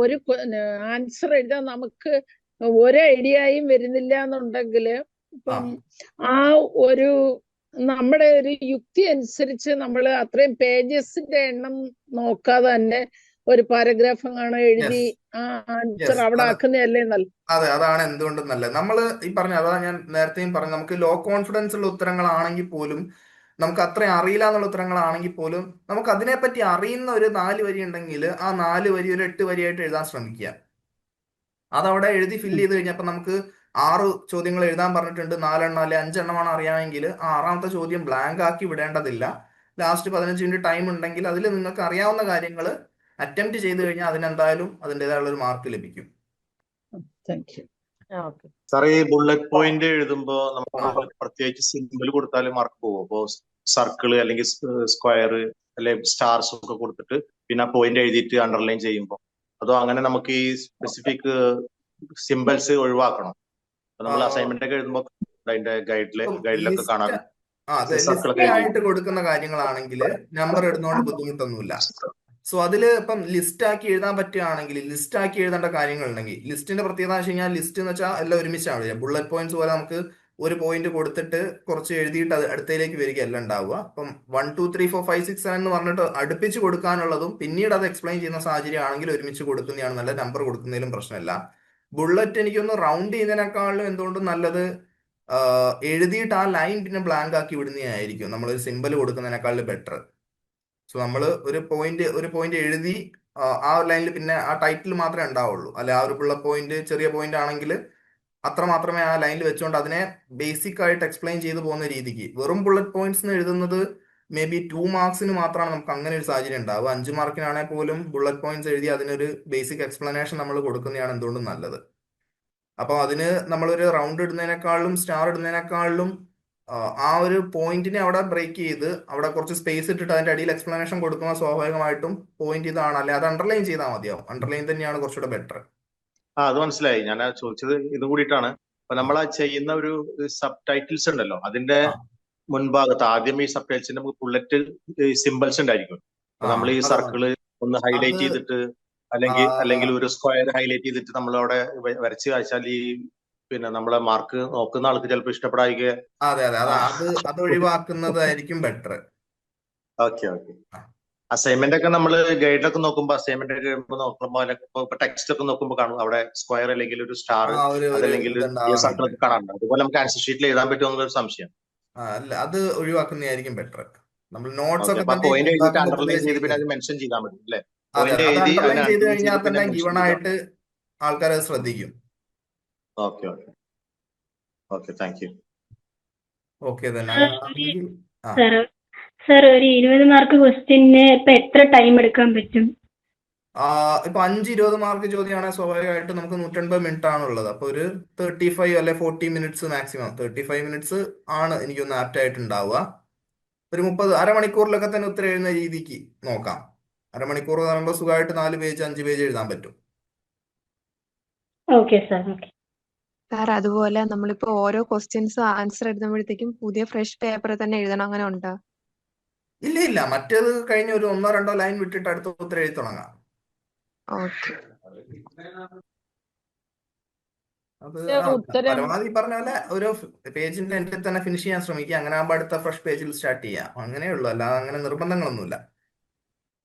ഒരു ആൻസർ എഴുതാൻ നമുക്ക് ഒരു ഐഡിയയും വരുന്നില്ല എന്നുണ്ടെങ്കിൽ ഇപ്പം ആ ഒരു നമ്മുടെ ഒരു യുക്തി അനുസരിച്ച് നമ്മൾ അത്രയും പേജസിന്റെ എണ്ണം നോക്കാതെ തന്നെ ഒരു പാരഗ്രാഫ് ആണ് എഴുതി ആ ആൻസർ അവിടെ ആക്കുന്നതല്ലേ നല്ല. അതെ അതാണ് എന്തുകൊണ്ടും നല്ലത്. നമ്മൾ ഈ പറഞ്ഞ അതാ ഞാൻ നേരത്തെയും പറഞ്ഞു, നമുക്ക് ലോ കോൺഫിഡൻസ് ഉള്ള ഉത്തരങ്ങളാണെങ്കിൽ പോലും, നമുക്ക് അത്രയും അറിയില്ല എന്നുള്ള ഉത്തരങ്ങളാണെങ്കിൽ പോലും, നമുക്ക് അതിനെപ്പറ്റി അറിയുന്ന ഒരു 4 വരി ഉണ്ടെങ്കിൽ ആ 4 വരി ഒരു 8 വരിയായിട്ട് എഴുതാൻ ശ്രമിക്കുക. അതവിടെ എഴുതി ഫില്ല് ചെയ്ത് കഴിഞ്ഞപ്പോൾ നമുക്ക് 6 ചോദ്യങ്ങൾ എഴുതാൻ പറഞ്ഞിട്ടുണ്ട്, 4 എണ്ണം അല്ലെ 5 എണ്ണമാണ് അറിയാമെങ്കിൽ ആ 6ാമത്തെ ചോദ്യം ബ്ലാങ്ക് ആക്കി വിടേണ്ടതില്ല. ലാസ്റ്റ് 15 മിനിറ്റ് ടൈം ഉണ്ടെങ്കിൽ അതിൽ നിങ്ങൾക്ക് അറിയാവുന്ന കാര്യങ്ങൾ അറ്റംപ്റ്റ് ചെയ്ത് കഴിഞ്ഞാൽ അതിനെന്തായാലും അതിൻ്റെതായുള്ള ഒരു മാർക്ക് ലഭിക്കും. സാറേ ഈ ബുള്ളറ്റ് പോയിന്റ് എഴുതുമ്പോ നമുക്ക് പ്രത്യേകിച്ച് സിമ്പിൾ കൊടുത്താൽ മാർക്ക് പോകും. അപ്പോ സർക്കിള് അല്ലെങ്കിൽ സ്ക്വയർ അല്ലെ സ്റ്റാർസ് ഒക്കെ കൊടുത്തിട്ട് പിന്നെ പോയിന്റ് എഴുതിയിട്ട് അണ്ടർലൈൻ ചെയ്യുമ്പോൾ, അതോ അങ്ങനെ നമുക്ക് ഈ സ്പെസിഫിക് സിമ്പിൾസ് ഒഴിവാക്കണം? നമ്മൾ അസൈൻമെന്റ് ഒക്കെ എഴുതുമ്പോൾ അതിന്റെ ഗൈഡിലൊക്കെ കാണാൻ ആയിട്ട് കൊടുക്കുന്ന കാര്യങ്ങളാണെങ്കിൽ നമ്പർ ഇടുന്നതുകൊണ്ട് ബുദ്ധിമുട്ടൊന്നുമില്ല. സോ അതിൽ ഇപ്പം ലിസ്റ്റ് ആക്കി എഴുതാൻ പറ്റുകയാണെങ്കിൽ, ലിസ്റ്റ് ആക്കി എഴുതേണ്ട കാര്യങ്ങളുണ്ടെങ്കിൽ, ലിസ്റ്റിന്റെ പ്രത്യേകത വെച്ച് കഴിഞ്ഞാൽ ലിസ്റ്റ് എന്ന് വെച്ചാൽ എല്ലാം ഒരുമിച്ചാണ്. ബുള്ളറ്റ് പോയിന്റ്സ് പോലെ നമുക്ക് ഒരു പോയിന്റ് കൊടുത്തിട്ട് കുറച്ച് എഴുതിയിട്ട് അത് അടുത്തയിലേക്ക് വരികയല്ല ഉണ്ടാവുക. അപ്പം 1 2 3 4 5 6 7 എന്ന് പറഞ്ഞിട്ട് അടുപ്പിച്ച് കൊടുക്കാനുള്ളതും പിന്നീട് അത് എക്സ്പ്ലെയിൻ ചെയ്യുന്ന സാഹചര്യം ആണെങ്കിൽ ഒരുമിച്ച് കൊടുക്കുന്നതാണ് നല്ല. നമ്പർ കൊടുക്കുന്നതിലും പ്രശ്നമില്ല. ബുള്ളറ്റ് എനിക്കൊന്ന് റൗണ്ട് ചെയ്യുന്നതിനേക്കാളും എന്തുകൊണ്ടും നല്ലത് എഴുതിയിട്ട് ആ ലൈൻ പിന്നെ ബ്ലാങ്ക് ആക്കി വിടുന്നതായിരിക്കും നമ്മളൊരു സിമ്പിൾ കൊടുക്കുന്നതിനേക്കാളും ബെറ്റർ. സോ നമ്മൾ ഒരു പോയിന്റ് എഴുതി ആ ലൈനിൽ പിന്നെ ആ ടൈറ്റിൽ മാത്രമേ ഉണ്ടാവുള്ളൂ. അല്ലെ ആ ഒരു ബുള്ളറ്റ് പോയിന്റ് ചെറിയ പോയിന്റ് ആണെങ്കിൽ അത്ര മാത്രമേ ആ ലൈനിൽ വെച്ചുകൊണ്ട് അതിനെ ബേസിക് ആയിട്ട് എക്സ്പ്ലെയിൻ ചെയ്തു പോകുന്ന രീതിക്ക്. വെറും ബുള്ളറ്റ് പോയിന്റ്സ് എഴുതുന്നത് മേ ബി 2 മാർക്സിന് മാത്രമാണ് നമുക്ക് അങ്ങനെ ഒരു സാഹചര്യം ഉണ്ടാവുക. 5 മാർക്കിനാണെങ്കിൽ പോലും ബുള്ളറ്റ് പോയിന്റ്സ് എഴുതി അതിനൊരു ബേസിക് എക്സ്പ്ലനേഷൻ നമ്മൾ കൊടുക്കുന്നതാണ് എന്തുകൊണ്ടും നല്ലത്. അപ്പോൾ അതിന് നമ്മളൊരു റൗണ്ട് ഇടുന്നതിനേക്കാളും സ്റ്റാർ ഇടുന്നതിനേക്കാളും ആ ഒരു പോയിന്റിനെ അവിടെ ബ്രേക്ക് ചെയ്ത് അവിടെ കുറച്ച് സ്പേസ് ഇട്ടിട്ട് അതിന്റെ അടിയിൽ എക്സ്പ്ലനേഷൻ കൊടുക്കുമ്പോൾ സ്വാഭാവികമായിട്ടും പോയിന്റ് ഇതാണ്, അല്ലെ അത് അണ്ടർലൈൻ ചെയ്താൽ മതിയാവും. അണ്ടർലൈൻ തന്നെയാണ് കുറച്ചുകൂടെ ബെറ്റർ. അത് മനസ്സിലായി. ഞാൻ ചോദിച്ചത് ഇതും കൂടിയിട്ടാണ്. അപ്പൊ നമ്മൾ ചെയ്യുന്ന ഒരു സബ് ടൈറ്റിൽസ് ഉണ്ടല്ലോ, അതിന്റെ മുൻഭാഗത്ത് ആദ്യം ഈ സബ് ടൈറ്റിൽസിന്റെ നമുക്ക് ബുള്ളറ്റ് സിമ്പിൾസ് ഉണ്ടായിരിക്കും. നമ്മൾ ഈ സർക്കിള് ഒന്ന് ഹൈലൈറ്റ് ചെയ്തിട്ട് അല്ലെങ്കിൽ ഒരു സ്ക്വയർ ഹൈലൈറ്റ് ചെയ്തിട്ട് നമ്മൾ അവിടെ വരച്ച് കാഴ്ചാൽ ഈ പിന്നെ നമ്മളെ മാർക്ക് നോക്കുന്ന ആൾക്ക് ചിലപ്പോൾ ഇഷ്ടപ്പെടാതിരിക്കുക. അതെ അത് ഒഴിവാക്കുന്നതായിരിക്കും ബെറ്റർ. ഓക്കെ. അസൈൻമെന്റ് ഒക്കെ നമ്മൾ ഗൈഡിലൊക്കെ നോക്കുമ്പോൾ അസൈൻമെന്റ് ഒക്കെ നോക്കുമ്പോൾ ടെക്സ്റ്റ് ഒക്കെ നോക്കുമ്പോൾ കാണും അവിടെ സ്ക്വയർ അല്ലെങ്കിൽ ഒരു സ്റ്റാർ അതല്ലെങ്കിൽ സർക്കിൾ ഒക്കെ കാണാറുണ്ട്. അതുപോലെ നമുക്ക് ആൻസർ ഷീറ്റിൽ എഴുതാൻ പറ്റുമോ എന്നൊരു സംശയം. അല്ല, അത് ഒഴിവാക്കുന്നതായിരിക്കും ബെറ്റർ. നമ്മൾ നോട്ട്സ് ഒക്കെ അപ്പൊ തന്നെ പോയിന്റ് എഴുതിയിട്ട് ഉണ്ടാക്കുമ്പോൾ അണ്ടർലൈൻ പൊതുവെ ചെയ്ത് പിന്നെ അത് ചെയ്യുന്നത്. മെൻഷൻ ചെയ്താൽ മതി അല്ലേ? അതെ, പോയിന്റ് അത് എഴുതി അണ്ടർലൈൻ അതിനെ ചെയ്ത് അണ്ടർലൈൻ കഴിഞ്ഞാൽ ചെയ്ത് പിന്നെ തന്നെ മെൻഷൻ ഗിവൺ ചെയ്താൽ ആയിട്ട് ആൾക്കാർ അത് ശ്രദ്ധിക്കും. Okay thank you. ഓക്കെ തന്നെ. സർ ഒരു 20 മാർക്ക് ക്വസ്റ്റ്യന് ഇപ്പൊ എത്ര ടൈം എടുക്കാൻ പറ്റും? ഇപ്പൊ 5-20 മാർക്ക് ചോദ്യമാണെങ്കിൽ സ്വാഭാവികമായിട്ട് നമുക്ക് 180 മിനിറ്റ് ആണുള്ളത്. അപ്പൊ ഒരു 35 അല്ലെ 40 മിനിറ്റ്സ് മാക്സിമം. 35 മിനിറ്റ്സ് ആണ് എനിക്കൊന്ന് ആപ്റ്റ് ആയിട്ടുണ്ടാവുക. ഒരു 30 അരമണിക്കൂറിലൊക്കെ തന്നെ ഉത്തരം എഴുതുന്ന രീതിക്ക് നോക്കാം. അരമണിക്കൂർ പറയുമ്പോൾ സുഖമായിട്ട് 4 പേജ് 5 പേജ് എഴുതാൻ പറ്റും. Okay sir. സാർ അതുപോലെ നമ്മളിപ്പോ ഓരോ ക്വസ്റ്റ്യൻസ് ആൻസർ എഴുതുമ്പോഴത്തേക്കും പുതിയ ഫ്രഷ് പേപ്പർ തന്നെ എഴുതണം, അങ്ങനെ ഉണ്ടോ? ഇല്ല, മറ്റേത് കഴിഞ്ഞ ഒരു 1-2 ലൈൻ വിട്ടിട്ട് അടുത്ത ഉത്തരം എഴുതി തുടങ്ങാം. ഓക്കെ. അത് പരമാവധി പറഞ്ഞ പോലെ ഓരോ പേജിന്റെ എൻഡിൽ തന്നെ ഫിനിഷ് ചെയ്യാൻ ശ്രമിക്കുക. അങ്ങനെ ആകുമ്പോൾ അടുത്ത ഫ്രഷ് പേജിൽ സ്റ്റാർട്ട് ചെയ്യാം. അങ്ങനെയുള്ളൂ, അല്ലാതെ അങ്ങനെ നിർബന്ധങ്ങളൊന്നുമില്ല.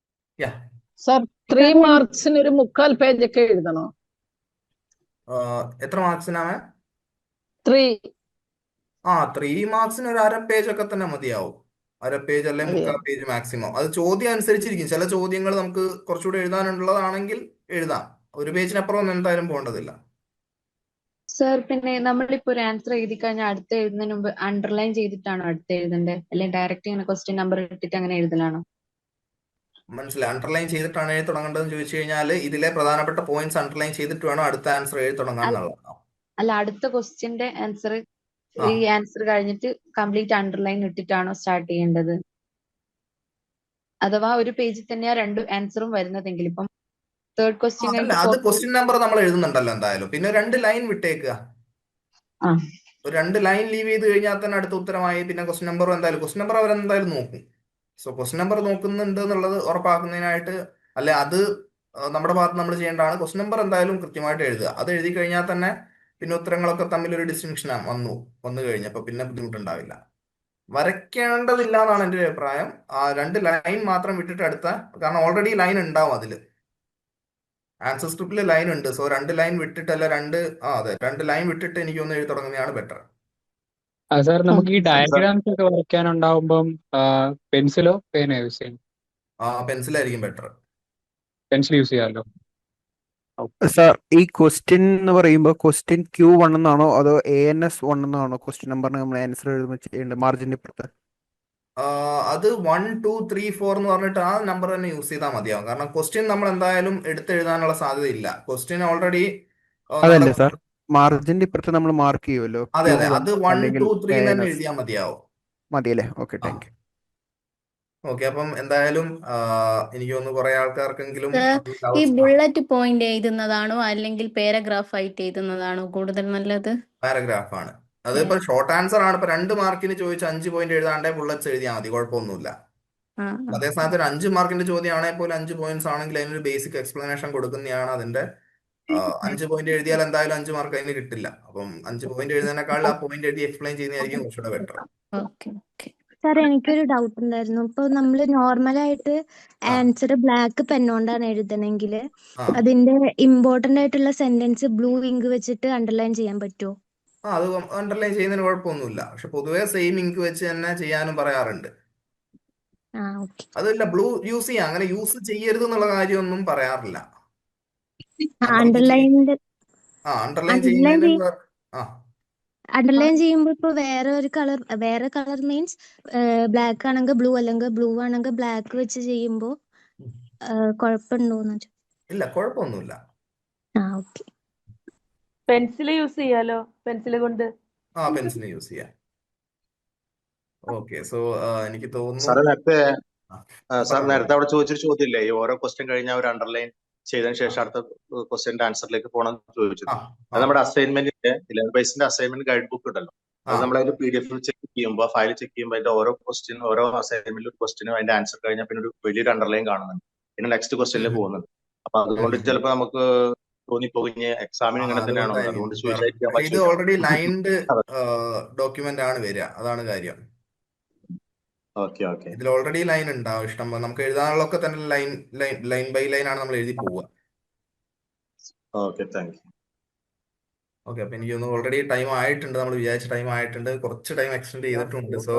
സർ 3 മാർക്സിന് ഒരു 3/4 പേജ് ഒക്കെ എഴുതണോ? എത്ര മാർക്സിനാണ്? 3 3 മാർക്സിന് ഒരു 1/2 പേജ് ഒക്കെ തന്നെ മതിയാവും. 1/2 പേജ് അല്ലെങ്കിൽ 3/4 പേജ് മാക്സിമം. അത് ചോദ്യം അനുസരിച്ചിരിക്കും. ചില ചോദ്യങ്ങൾ നമുക്ക് കുറച്ചുകൂടെ എഴുതാനുള്ളതാണെങ്കിൽ എഴുതാം. ഒരു പേജിനപ്പുറം ഒന്നും എന്തായാലും പോകേണ്ടതില്ല. സർ, പിന്നെ നമ്മളിപ്പോ ഒരു ആൻസർ എഴുതി കഴിഞ്ഞാൽ അടുത്ത എഴുതുന്നതിന് മുമ്പ് അണ്ടർലൈൻ ചെയ്തിട്ടാണോ അടുത്ത എഴുതേണ്ടത്, അല്ലെങ്കിൽ ഡയറക്റ്റ് ഇങ്ങനെ ക്വസ്റ്റ്യൻ നമ്പർ ഇട്ടിട്ട് അങ്ങനെ എഴുതലാണോ? മനസ്സിലായി. അണ്ടർലൈൻ ചെയ്തിട്ടാണ് എഴുതി തുടങ്ങേണ്ടതെന്ന് ചോദിച്ചു കഴിഞ്ഞാൽ ഇതിലെ പ്രധാനപ്പെട്ട പോയിന്റ്സ് അണ്ടർലൈൻ ചെയ്തിട്ട് വേണം അടുത്ത ആൻസർ എഴുതി തുടങ്ങാൻ എന്നുള്ളതാണ്. അല്ല, അടുത്ത ക്വസ്റ്റ്യന്റെ ആൻസർ ഈ ആൻസർ കഴിഞ്ഞിട്ട് കംപ്ലീറ്റ് അണ്ടർലൈൻ ഇട്ടിട്ടാണോ സ്റ്റാർട്ട് ചെയ്യേണ്ടത്? അഥവാ ഒരു പേജിൽ തന്നെയാ 2 ആൻസറും വരുന്നതെങ്കിൽ ഇപ്പം തേർഡ് ക്വസ്റ്റ്യൻ അല്ല, അത് ക്വസ്റ്റ്യൻ നമ്പർ നമ്മൾ എഴുതുന്നുണ്ടല്ലോ എന്തായാലും. പിന്നെ 2 ലൈൻ വിട്ടേക്കുക. ഒരു 2 ലൈൻ ലീവ് ചെയ്ത് കഴിഞ്ഞാൽ തന്നെ അടുത്ത ഉത്തരമായി. പിന്നെ ക്വസ്റ്റ്യൻ നമ്പർ അവരെന്തായാലും നോക്കും. സോ ക്വസ്റ്റ്യൻ നമ്പർ നോക്കുന്നുണ്ട് എന്നുള്ളത് ഉറപ്പാക്കുന്നതിനായിട്ട് അല്ലെ, അത് നമ്മുടെ ഭാഗത്ത് നമ്മൾ ചെയ്യേണ്ടതാണ്. ക്വസ്റ്റ്യൻ നമ്പർ എന്തായാലും കൃത്യമായിട്ട് എഴുതുക. അത് എഴുതി കഴിഞ്ഞാൽ തന്നെ പിന്നെ ഉത്തരങ്ങളൊക്കെ തമ്മിൽ ഒരു ഡിസ്റ്റിങ്ഷൻ വന്നു കഴിഞ്ഞപ്പോൾ പിന്നെ ബുദ്ധിമുട്ടുണ്ടാവില്ല. വരയ്ക്കേണ്ടതില്ല എന്നാണ് എൻ്റെ അഭിപ്രായം. 2 ലൈൻ മാത്രം വിട്ടിട്ട് കാരണം ഓൾറെഡി ലൈൻ ഉണ്ടാവും അതിൽ. ആൻസർ സ്ക്രിപ്റ്റിൽ ലൈൻ ഉണ്ട്. സോ 2 ലൈൻ വിട്ടിട്ടല്ല 2 ലൈൻ വിട്ടിട്ട് എനിക്കൊന്ന് എഴുതി തുടങ്ങുന്നതാണ് ബെറ്റർ. സാർ, നമുക്ക് ഈ ഡയഗ്രാംസ് ഒക്കെ വരയ്ക്കാനുണ്ടാവുമ്പം പെൻസിലോ പേനോ യൂസ് ചെയ്യും? പെൻസിലായിരിക്കും ബെറ്റർ. പെൻസിൽ യൂസ് ചെയ്യാമല്ലോ. സാർ, ഈ ക്വസ്റ്റ്യൻ എന്ന് പറയുമ്പോൾ ക്വസ്റ്റ്യൻ Q1 എന്നാണോ അതോ ANS1 എന്നാണോ ക്വസ്റ്റ്യൻ നമ്പറിന് നമ്മൾ ആൻസർ എഴുതുമ്പോൾ ചെയ്യേണ്ടത് മാർജിന്റെ ഇപ്പുറത്ത്? അത് 1, 2, 3, 4 എന്ന് പറഞ്ഞിട്ട് ആ നമ്പർ തന്നെ യൂസ് ചെയ്താൽ മതിയാവും. കാരണം ക്വസ്റ്റ്യൻ നമ്മൾ എന്തായാലും എടുത്തെഴുതാനുള്ള സാധ്യതയില്ല. ക്വസ്റ്റ്യൻ ഓൾറെഡി അതല്ലേ സാർ, മാർജിന്റെ ഇപ്പുറത്ത് നമ്മൾ മാർക്ക് ചെയ്യുമല്ലോ. അതെ, അത് 1, 2, 3 തന്നെ എഴുതിയാൽ മതിയാവും. മതിയല്ലേ? Okay, thank you. ഓക്കെ, അപ്പം എന്തായാലും എനിക്ക് തോന്നുന്നു കുറെ ആൾക്കാർക്കെങ്കിലും ഈ ബുള്ളറ്റ് പോയിന്റ് എഴുതുന്നതാണോ അല്ലെങ്കിൽ പാരഗ്രാഫ് ആയിട്ട് എഴുതുന്നതാണോ കൂടുതൽ നല്ലത്? പാരഗ്രാഫ് ആണ്. അതിപ്പോ ഷോർട്ട് ആൻസർ ആണ്. ഇപ്പൊ 2 മാർക്കിന് ചോദിച്ച 5 പോയിന്റ് എഴുതാണ്ടേ ബുള്ളറ്റ്സ് എഴുതിയാൽ മതി, കുഴപ്പമൊന്നുമില്ല. അതേ സ്ഥാനത്ത് ഒരു 5 മാർക്കിന്റെ ചോദ്യം ആണെങ്കിൽ പോലും 5 പോയിന്റ്സ് ആണെങ്കിൽ അതിനൊരു ബേസിക് എക്സ്പ്ലനേഷൻ കൊടുക്കുന്നതാണ് അതിന്റെ. 5 പോയിന്റ് എഴുതിയാൽ എന്തായാലും 5 മാർക്ക് അതിന് കിട്ടില്ല. അപ്പം 5 പോയിന്റ് എഴുതുന്നതിനേക്കാൾ ആ പോയിന്റ് എഴുതി എക്സ്പ്ലെയിൻ ചെയ്യുന്നതായിരിക്കും കുറച്ചുകൂടെ ബെറ്റർ. സാർ, എനിക്കൊരു ഡൗട്ട് ഉണ്ടായിരുന്നു. ഇപ്പൊ നമ്മള് നോർമലായിട്ട് ആൻസർ ബ്ലാക്ക് പെന്നോണ്ടാണ് എഴുതണമെങ്കിൽ അതിന്റെ ഇമ്പോർട്ടന്റ് ആയിട്ടുള്ള സെന്റൻസ് ബ്ലൂ ഇങ്ക് വെച്ചിട്ട് അണ്ടർലൈൻ ചെയ്യാൻ പറ്റുമോ? അത് അണ്ടർലൈൻ ചെയ്യുന്നതിന് കുഴപ്പമൊന്നുമില്ല. പക്ഷെ പൊതുവേ സെയിം ഇങ്ക് വെച്ച് തന്നെ ചെയ്യാനും പറയാറുണ്ട്. അതല്ല, ബ്ലൂ യൂസ് ചെയ്യാം. അങ്ങനെ യൂസ് ചെയ്യരുത് എന്നുള്ള കാര്യമൊന്നും പറയാറില്ല. അണ്ടർലൈൻ ചെയ്യുന്നതിന് അണ്ടർലൈൻ ചെയ്യുമ്പോൾ ഇപ്പൊ വേറെ കളർ മീൻസ് ബ്ലാക്ക് ആണെങ്കിൽ ബ്ലൂ, അല്ലെങ്കിൽ ബ്ലൂ ആണെങ്കിൽ ബ്ലാക്ക് വെച്ച് ചെയ്യുമ്പോ കുഴപ്പമുണ്ടോന്ന്? ഇല്ല, കുഴപ്പമൊന്നുമില്ല. പെൻസിൽ യൂസ് ചെയ്യാലോ, പെൻസിൽ കൊണ്ട്. പെൻസിൽ യൂസ് ചെയ്യാം. ഓക്കെ, സോ എനിക്ക് തോന്നുന്നു സാർ നേരത്തെ അവിടെ ചോദിച്ചൊരു ചോദ്യമില്ലേ, ഈ ഓരോ ക്വസ്റ്റ്യൻ കഴിഞ്ഞാൽ ഒരു അണ്ടർലൈൻ ചെയ്തതിനു ശേഷം അടുത്ത ക്വസ്റ്റ്യൻ്റെ ആൻസറിലേക്ക് പോകണം എന്ന് ചോദിച്ചത്. അത് നമ്മുടെ അസൈൻമെന്റിന്റെ 11 ബേസിന്റെ അസൈൻമെന്റ് ഗൈഡ് ബുക്ക് ഉണ്ടല്ലോ, അത് നമ്മൾ അതിന്റെ PDF ചെക്ക് ചെയ്യുമ്പോൾ, ഫയൽ ചെക്ക് ചെയ്യുമ്പോൾ അതിന്റെ ഓരോ ക്വസ്റ്റ്യൻ, ഓരോ അസൈൻമെന്റിലും ക്വസ്റ്റ്യനും അതിന്റെ ആൻസർ കഴിഞ്ഞാൽ പിന്നെ ഒരു വലിയൊരു അണ്ടർലൈൻ കാണുന്നുണ്ട്. പിന്നെ നെക്സ്റ്റ് ക്വസ്റ്റ്യനിൽ പോകുന്നുണ്ട്. അപ്പൊ അതുകൊണ്ട് ചിലപ്പോൾ നമുക്ക് തോന്നിപ്പോകും എക്സാമിന് ഇങ്ങനെ തന്നെയാണോ അതുകൊണ്ട് അതുകൊണ്ടായിരിക്കും ചോദിച്ചായിരിക്കാൻ പക്ഷെ ഇത് പറ്റൂല. ഓൾറെഡി ലൈൻഡ് അതെ. ഡോക്യുമെന്റ് ആണ് വരിക, അതാണ് കാര്യം. ഓക്കെ ഓക്കെ ഇതിൽ ഓൾറെഡി ലൈൻ ഉണ്ടാവും ഇഷ്ടം പോലെ. നമുക്ക് എഴുതാനുള്ളതൊക്കെ തന്നെ ലൈൻ ബൈ ലൈൻ ആണ് നമ്മൾ എഴുതി പോവുക. Okay thank you. ഓക്കെ, അപ്പൊ എനിക്ക് തോന്നുന്നു ഓൾറെഡി ടൈം ആയിട്ടുണ്ട്, നമ്മൾ വിചാരിച്ച ടൈം ആയിട്ടുണ്ട്, കുറച്ച് ടൈം എക്സ്റ്റെൻഡ് ചെയ്തിട്ടുണ്ട്. സോ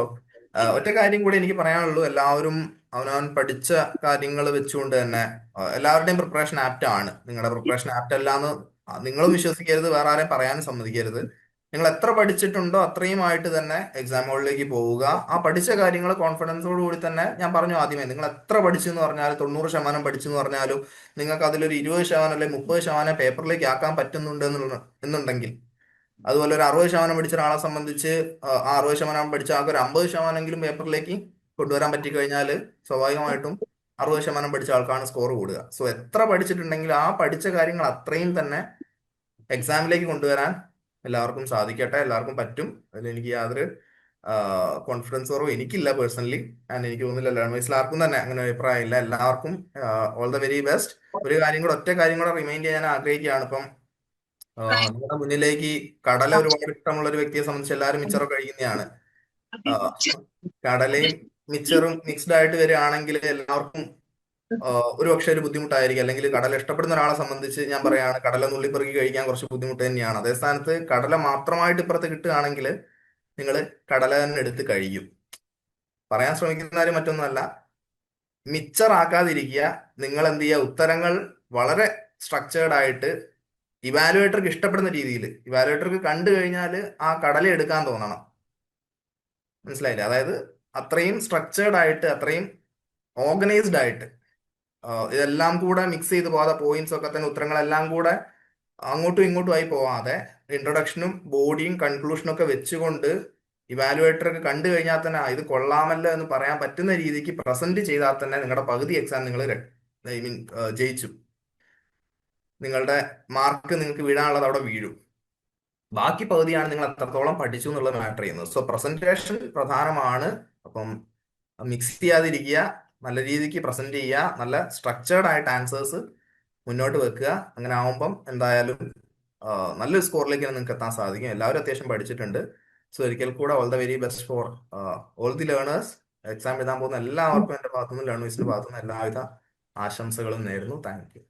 ഒറ്റ കാര്യം കൂടി എനിക്ക് പറയാനുള്ളൂ, എല്ലാവരും അവനവൻ പഠിച്ച കാര്യങ്ങൾ വെച്ചുകൊണ്ട് തന്നെ എല്ലാവരുടെയും പ്രിപ്പറേഷൻ ആപ്റ്റ് ആണ്. നിങ്ങളുടെ പ്രിപ്പറേഷൻ ആപ്റ്റ് അല്ല എന്ന് നിങ്ങളും വിശ്വസിക്കരുത്, വേറെ ആരെയും പറയാനും സമ്മതിക്കരുത്. നിങ്ങൾ എത്ര പഠിച്ചിട്ടുണ്ടോ അത്രയും ആയിട്ട് തന്നെ എക്സാം ഹോളിലേക്ക് പോവുക. ആ പഠിച്ച കാര്യങ്ങൾ കോൺഫിഡൻസോട് കൂടി തന്നെ, ഞാൻ പറഞ്ഞു ആദ്യമേ, നിങ്ങൾ എത്ര പഠിച്ചു എന്ന് പറഞ്ഞാലും 90% പഠിച്ചു എന്ന് പറഞ്ഞാലും നിങ്ങൾക്ക് അതിലൊരു 20% അല്ലെങ്കിൽ 30% പേപ്പറിലേക്ക് ആക്കാൻ പറ്റുന്നുണ്ട് എന്നുണ്ടെങ്കിൽ, അതുപോലെ ഒരു 60% പഠിച്ച ഒരാളെ സംബന്ധിച്ച് ആ 60% പഠിച്ച ആൾക്ക് ഒരു 50% പേപ്പറിലേക്ക് കൊണ്ടുവരാൻ പറ്റിക്കഴിഞ്ഞാൽ സ്വാഭാവികമായിട്ടും 60% പഠിച്ച ആൾക്കാണ് സ്കോർ കൂടുക. സോ എത്ര പഠിച്ചിട്ടുണ്ടെങ്കിൽ ആ പഠിച്ച കാര്യങ്ങൾ അത്രയും തന്നെ എക്സാമിലേക്ക് കൊണ്ടുവരാൻ എല്ലാവർക്കും സാധിക്കട്ടെ, എല്ലാവർക്കും പറ്റും. അതിൽ എനിക്ക് യാതൊരു കോൺഫിഡൻസ് കുറവും എനിക്കില്ല പേഴ്സണലി. ആൻഡ് എനിക്ക് തോന്നുന്നില്ല ലേണേഴ്സിൽ ആർക്കും തന്നെ അങ്ങനെ അഭിപ്രായമില്ല. എല്ലാവർക്കും ഓൾ ദ വെരി ബെസ്റ്റ്. ഒരു കാര്യം കൂടെ, ഒറ്റ കാര്യം കൂടെ റിമൈൻഡ് ചെയ്യാൻ ആഗ്രഹിക്കുകയാണ്. ഇപ്പം നമ്മുടെ മുന്നിലേക്ക് കടല ഒരുപാട് ഇഷ്ടമുള്ള ഒരു വ്യക്തിയെ സംബന്ധിച്ച് എല്ലാവരും മിച്ചറൊക്കെ കഴിക്കുന്നതാണ്. കടലയും മിച്ചറും മിക്സ്ഡ് ആയിട്ട് വരികയാണെങ്കിൽ എല്ലാവർക്കും ഒരു പക്ഷേ ഒരു ബുദ്ധിമുട്ടായിരിക്കും. അല്ലെങ്കിൽ കടല ഇഷ്ടപ്പെടുന്ന ഒരാളെ സംബന്ധിച്ച് ഞാൻ പറയാണ്, കടല നുള്ളിപ്പെറുക്കി കഴിക്കാൻ കുറച്ച് ബുദ്ധിമുട്ട് തന്നെയാണ്. അതേ സ്ഥാനത്ത് കടല മാത്രമായിട്ട് ഇപ്പുറത്ത് കിട്ടുകയാണെങ്കിൽ നിങ്ങൾ കടല തന്നെ എടുത്ത് കഴിയും. പറയാൻ ശ്രമിക്കുന്നവര് മറ്റൊന്നുമല്ല, മിച്ചർ ആക്കാതിരിക്കുക. നിങ്ങൾ എന്ത് ചെയ്യുക, ഉത്തരങ്ങൾ വളരെ സ്ട്രക്ചേർഡ് ആയിട്ട് ഇവാലുവേറ്റർക്ക് ഇഷ്ടപ്പെടുന്ന രീതിയിൽ, ഇവാലുവേറ്റർക്ക് കണ്ടു കഴിഞ്ഞാൽ ആ കടല എടുക്കാൻ തോന്നണം. മനസ്സിലായില്ലേ? അതായത് അത്രയും സ്ട്രക്ചേർഡ് ആയിട്ട്, അത്രയും ഓർഗനൈസ്ഡ് ആയിട്ട്, ഇതെല്ലാം കൂടെ മിക്സ് ചെയ്ത് പോകാതെ, പോയിന്റ്സ് ഒക്കെ തന്നെ ഉത്തരങ്ങളെല്ലാം കൂടെ അങ്ങോട്ടും ഇങ്ങോട്ടും ആയി പോവാതെ ഇൻട്രൊഡക്ഷനും ബോഡിയും കൺക്ലൂഷനും ഒക്കെ വെച്ചുകൊണ്ട് ഇവാലുവേറ്റർക്ക് കണ്ടു കഴിഞ്ഞാൽ തന്നെ ഇത് കൊള്ളാമല്ലോ എന്ന് പറയാൻ പറ്റുന്ന രീതിക്ക് പ്രസന്റ് ചെയ്താൽ തന്നെ നിങ്ങളുടെ പകുതി എക്സാം നിങ്ങൾ ജയിച്ചു. നിങ്ങളുടെ മാർക്ക് നിങ്ങൾക്ക് വീഴാനുള്ളത് അവിടെ വീഴും. ബാക്കി പകുതിയാണ് നിങ്ങൾ എത്രത്തോളം പഠിച്ചു എന്നുള്ളത് മാറ്റർ ചെയ്യുന്നത്. സോ പ്രസന്റേഷൻ പ്രധാനമാണ്. അപ്പം മിക്സ് ചെയ്യാതിരിക്കുക, നല്ല രീതിക്ക് പ്രസന്റ് ചെയ്യുക, നല്ല സ്ട്രക്ചേർഡ് ആയിട്ട് ആൻസേഴ്സ് മുന്നോട്ട് വെക്കുക. അങ്ങനെ ആവുമ്പം എന്തായാലും നല്ലൊരു സ്കോറിലേക്ക് നിങ്ങൾക്ക് എത്താൻ സാധിക്കും. എല്ലാവരും അത്യാവശ്യം പഠിച്ചിട്ടുണ്ട്. സോ ഒരിക്കൽ കൂടെ all the very best for all the learners. Exam എഴുതാൻ പോകുന്ന എല്ലാവർക്കും എൻ്റെ ഭാഗത്തുനിന്നും ലേണേഴ്സിന്റെ ഭാഗത്തുനിന്നും എല്ലാവിധ ആശംസകളും നേരുന്നു. Thank you.